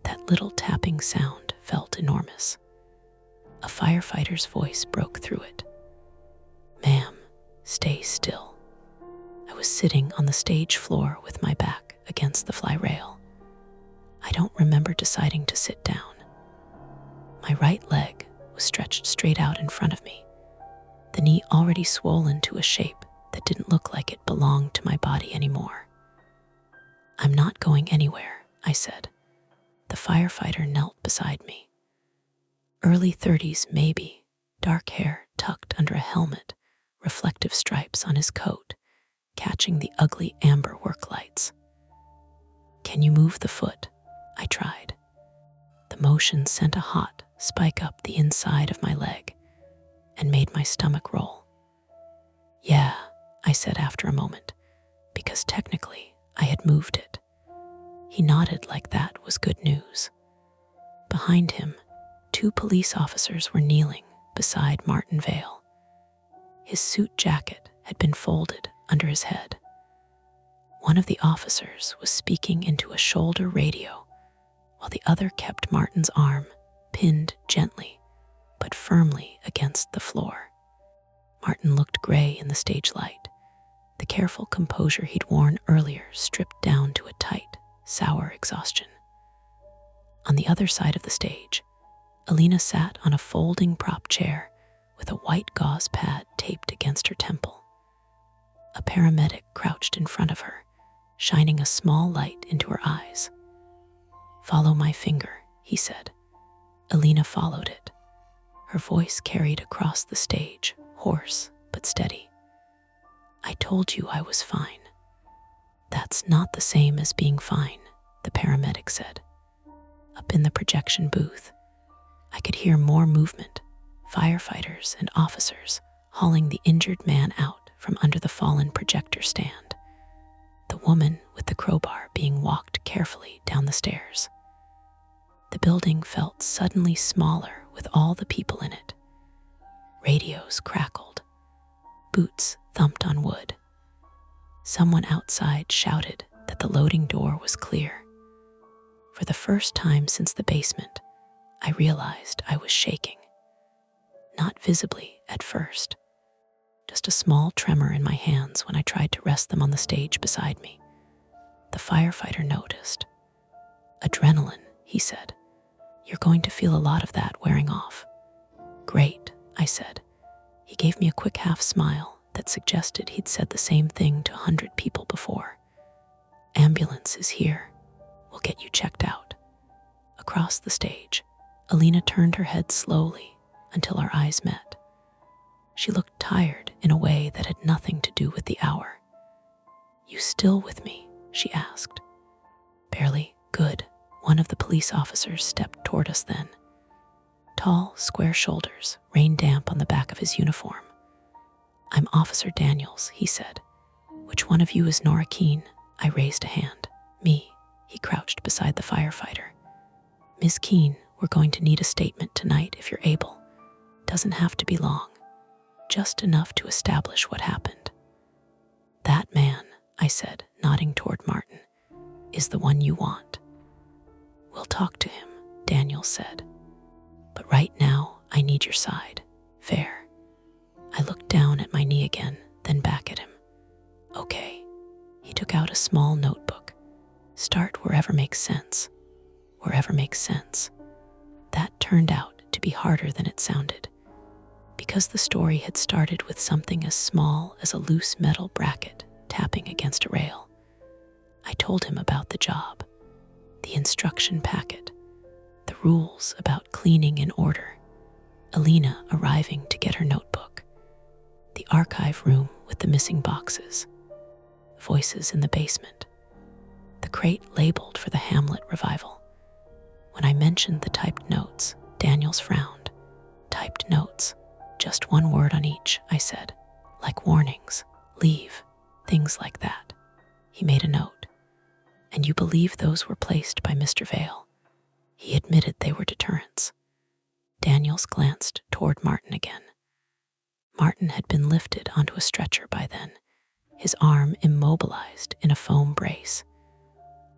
that little tapping sound felt enormous. A firefighter's voice broke through it. "Ma'am, stay still." I was sitting on the stage floor with my back against the fly rail. I don't remember deciding to sit down. My right leg was stretched straight out in front of me, the knee already swollen to a shape that didn't look like it belonged to my body anymore. "I'm not going anywhere," I said. The firefighter knelt beside me. Early 30s maybe, dark hair tucked under a helmet, reflective stripes on his coat, catching the ugly amber work lights. "Can you move the foot?" I tried. The motion sent a hot spike up the inside of my leg and made my stomach roll. "Yeah," I said after a moment, because technically I had moved it. He nodded like that was good news. Behind him, 2 police officers were kneeling beside Martin Vale. His suit jacket had been folded under his head. One of the officers was speaking into a shoulder radio, while the other kept Martin's arm pinned gently but firmly against the floor. Martin looked gray in the stage light, the careful composure he'd worn earlier stripped down to a tight, sour exhaustion. On the other side of the stage, Alina sat on a folding prop chair with a white gauze pad taped against her temple. A paramedic crouched in front of her, shining a small light into her eyes. "Follow my finger," he said. Alina followed it. Her voice carried across the stage, hoarse but steady. "I told you I was fine." "That's not the same as being fine," the paramedic said. Up in the projection booth, I could hear more movement, firefighters and officers hauling the injured man out from under the fallen projector stand, the woman with the crowbar being walked carefully down the stairs. The building felt suddenly smaller with all the people in it. Radios crackled. Boots thumped on wood. Someone outside shouted that the loading door was clear. For the first time since the basement, I realized I was shaking. Not visibly at first, just a small tremor in my hands when I tried to rest them on the stage beside me. The firefighter noticed. "Adrenaline," he said. "You're going to feel a lot of that wearing off." "Great," I said. He gave me a quick half smile that suggested he'd said the same thing to 100 people before. "Ambulance is here. We'll get you checked out." Across the stage, Alina turned her head slowly until our eyes met. She looked tired in a way that had nothing to do with the hour. "You still with me?" she asked. "Barely. Good." One of the police officers stepped toward us then. Tall, square shoulders rained damp on the back of his uniform. "I'm Officer Daniels," he said. "Which one of you is Nora Keene?" I raised a hand. "Me." He crouched beside the firefighter. "Ms. Keene, we're going to need a statement tonight if you're able. Doesn't have to be long. Just enough to establish what happened." "That man," I said, nodding toward Martin, "is the one you want." "We'll talk to him," Daniel said. "But right now, I need your side. Fair?" I looked down at my knee again, then back at him. "Okay." He took out a small notebook. "Start wherever makes sense." Wherever makes sense. That turned out to be harder than it sounded, because the story had started with something as small as a loose metal bracket tapping against a rail. I told him about the job, the instruction packet, the rules about cleaning in order, Alina arriving to get her notebook, the archive room with the missing boxes, voices in the basement, the crate labeled for the Hamlet revival. When I mentioned the typed notes, Daniels frowned. "Typed notes, just one word on each," I said, "like warnings, leave, things like that." He made a note. "And you believe those were placed by Mr. Vale?" He admitted they were deterrents. Daniels glanced toward Martin again. Martin had been lifted onto a stretcher by then, his arm immobilized in a foam brace.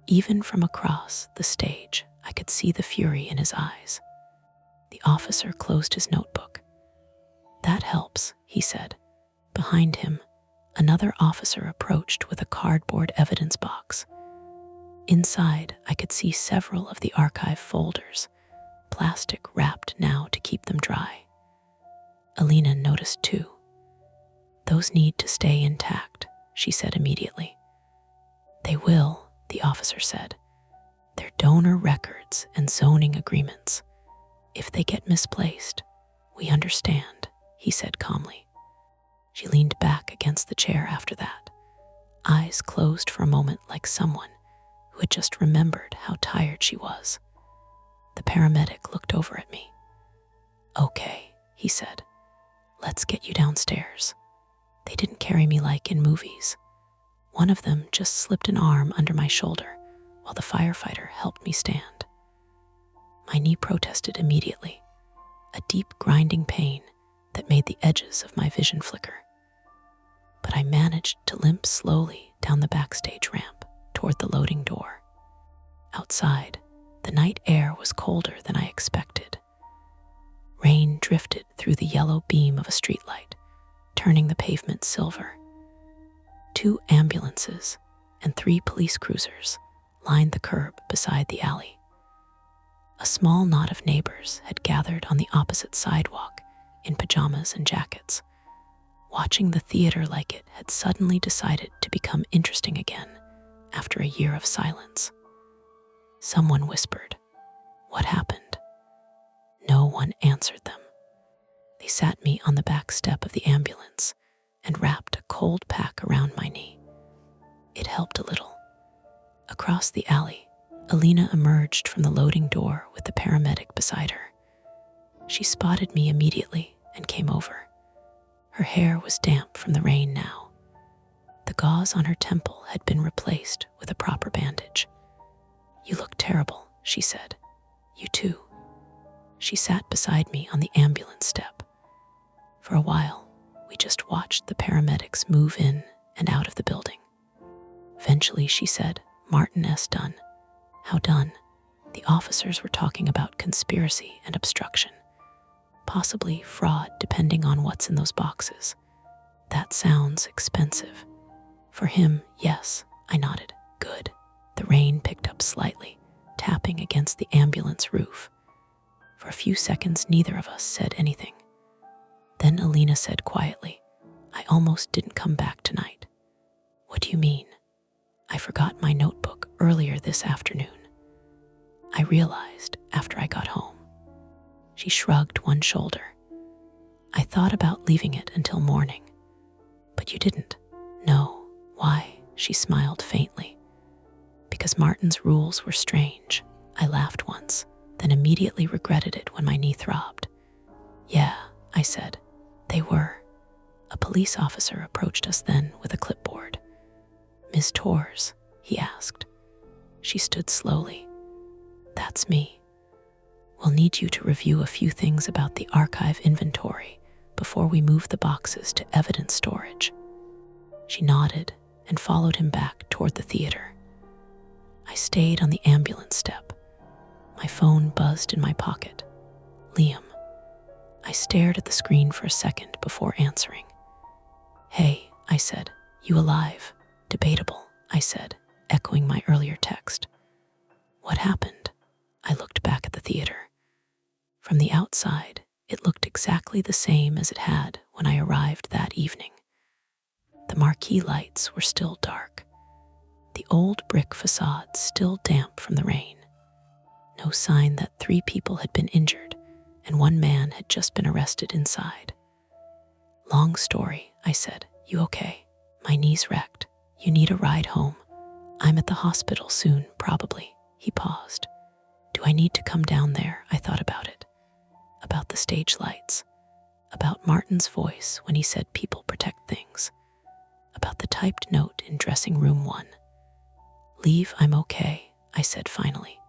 Even from across the stage, I could see the fury in his eyes. The officer closed his notebook. "That helps," he said. Behind him, another officer approached with a cardboard evidence box. Inside, I could see several of the archive folders, plastic wrapped now to keep them dry. Alina noticed too. "Those need to stay intact," she said immediately. "They will," the officer said. "They're donor records and zoning agreements. If they get misplaced, we understand," he said calmly. She leaned back against the chair after that, eyes closed for a moment like someone who had just remembered how tired she was. The paramedic looked over at me. "Okay," he said. "Let's get you downstairs." They didn't carry me like in movies. One of them just slipped an arm under my shoulder while the firefighter helped me stand. My knee protested immediately, a deep grinding pain that made the edges of my vision flicker. But I managed to limp slowly down the backstage ramp toward the loading door. Outside, the night air was colder than I expected. Rain drifted through the yellow beam of a streetlight, turning the pavement silver. 2 ambulances and 3 police cruisers lined the curb beside the alley. A small knot of neighbors had gathered on the opposite sidewalk in pajamas and jackets, watching the theater like it had suddenly decided to become interesting again after a year of silence. Someone whispered, "What happened?" No one answered them. They sat me on the back step of the ambulance and wrapped a cold pack around my knee. It helped a little. Across the alley, Alina emerged from the loading door with the paramedic beside her. She spotted me immediately and came over. Her hair was damp from the rain now. The gauze on her temple had been replaced with a proper bandage. "You look terrible," she said. "You too." She sat beside me on the ambulance step. For a while, we just watched the paramedics move in and out of the building. Eventually, she said, "Martin S. done." "How done?" The officers were talking about conspiracy and obstruction. Possibly fraud, depending on what's in those boxes. "That sounds expensive." "For him, yes," I nodded. "Good." The rain picked up slightly, tapping against the ambulance roof. For a few seconds, neither of us said anything. Then Alina said quietly, "I almost didn't come back tonight." "What do you mean?" "I forgot my notebook earlier this afternoon. I realized after I got home." She shrugged one shoulder. "I thought about leaving it until morning." "But you didn't." "No." "Why?" She smiled faintly. "Because Martin's rules were strange." I laughed once, then immediately regretted it when my knee throbbed. "Yeah," I said, "they were." A police officer approached us then with a clipboard. "Ms. Torres?" he asked. She stood slowly. "That's me. We'll need you to review a few things about the archive inventory before we move the boxes to evidence storage." She nodded and followed him back toward the theater. I stayed on the ambulance step. My phone buzzed in my pocket. Liam. I stared at the screen for a second before answering. "Hey," I said. "You alive?" "Debatable," I said, echoing my earlier text. "What happened?" I looked back at the theater. From the outside, it looked exactly the same as it had when I arrived that evening. The marquee lights were still dark. The old brick facade still damp from the rain. No sign that 3 people had been injured, and 1 man had just been arrested inside. "Long story," I said. "You okay?" "My knee's wrecked. You need a ride home." "I'm at the hospital soon, probably." He paused. "Do I need to come down there?" I thought about it. About the stage lights. About Martin's voice when he said people protect things. About the typed note in dressing room 1. "Leave, I'm okay," I said finally.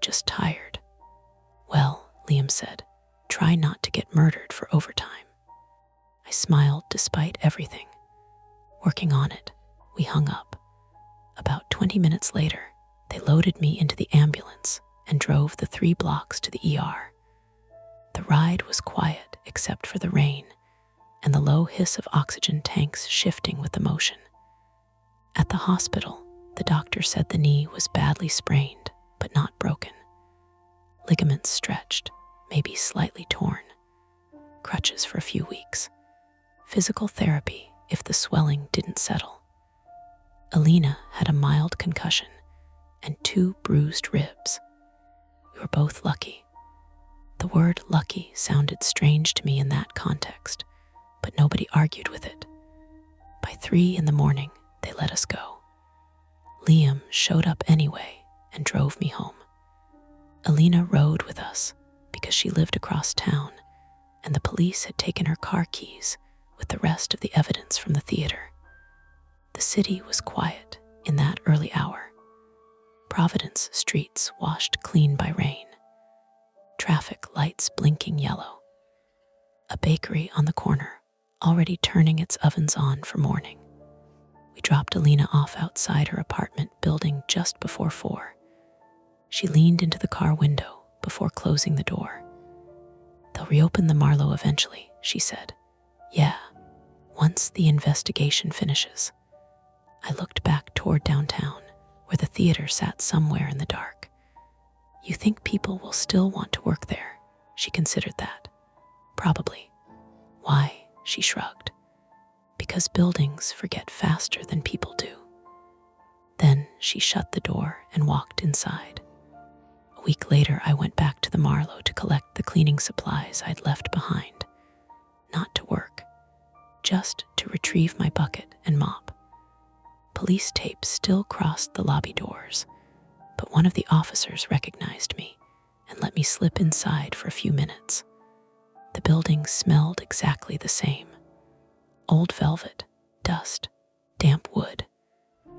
"Just tired." "Well," Liam said, "try not to get murdered for overtime." I smiled despite everything. Working on it, we hung up. About 20 minutes later, they loaded me into the ambulance and drove the 3 blocks to the ER. The ride was quiet except for the rain and the low hiss of oxygen tanks shifting with the motion. At the hospital, the doctor said the knee was badly sprained, but not broken. Ligaments stretched, maybe slightly torn. Crutches for a few weeks. Physical therapy if the swelling didn't settle. Alina had a mild concussion and 2 bruised ribs. We were both lucky. The word lucky sounded strange to me in that context, but nobody argued with it. By 3 in the morning, they let us go. Liam showed up anyway and drove me home. Alina rode with us because she lived across town, and the police had taken her car keys with the rest of the evidence from the theater. The city was quiet in that early hour. Providence streets washed clean by rain. Traffic lights blinking yellow. A bakery on the corner, already turning its ovens on for morning. We dropped Alina off outside her apartment building just before 4. She leaned into the car window before closing the door. "They'll reopen the Marlowe eventually," she said. "Yeah, once the investigation finishes." I looked back toward downtown, where the theater sat somewhere in the dark. "You think people will still want to work there?" She considered that. "Probably." "Why?" She shrugged. "Because buildings forget faster than people do." Then she shut the door and walked inside. A week later, I went back to the Marlowe to collect the cleaning supplies I'd left behind. Not to work, just to retrieve my bucket and mop. Police tape still crossed the lobby doors, but one of the officers recognized me and let me slip inside for a few minutes. The building smelled exactly the same. Old velvet, dust, damp wood.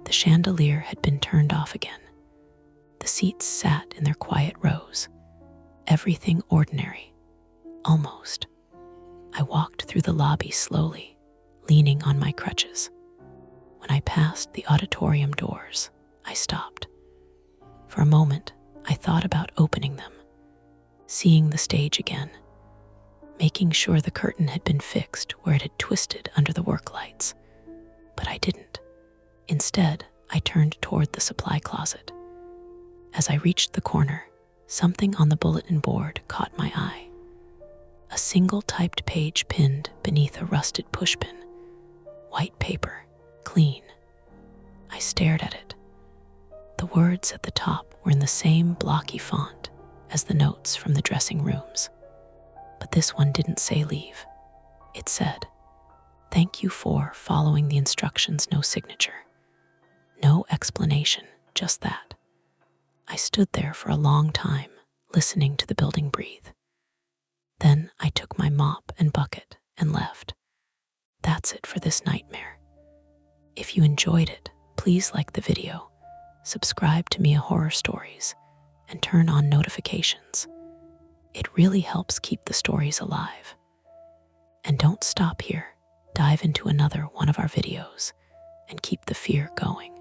The chandelier had been turned off again. The seats sat in their quiet rows. Everything ordinary, almost. I walked through the lobby slowly, leaning on my crutches. When I passed the auditorium doors, I stopped. For a moment, I thought about opening them, seeing the stage again, making sure the curtain had been fixed where it had twisted under the work lights. But I didn't. Instead, I turned toward the supply closet. As I reached the corner, something on the bulletin board caught my eye. A single typed page pinned beneath a rusted pushpin. White paper, clean. I stared at it. The words at the top were in the same blocky font as the notes from the dressing rooms. But this one didn't say leave. It said, "Thank you for following the instructions, no signature." No explanation, just that. I stood there for a long time, listening to the building breathe. Then I took my mop and bucket and left. That's it for this nightmare. If you enjoyed it, please like the video, subscribe to Mia Horror Stories, and turn on notifications. It really helps keep the stories alive. And don't stop here. Dive into another one of our videos and keep the fear going.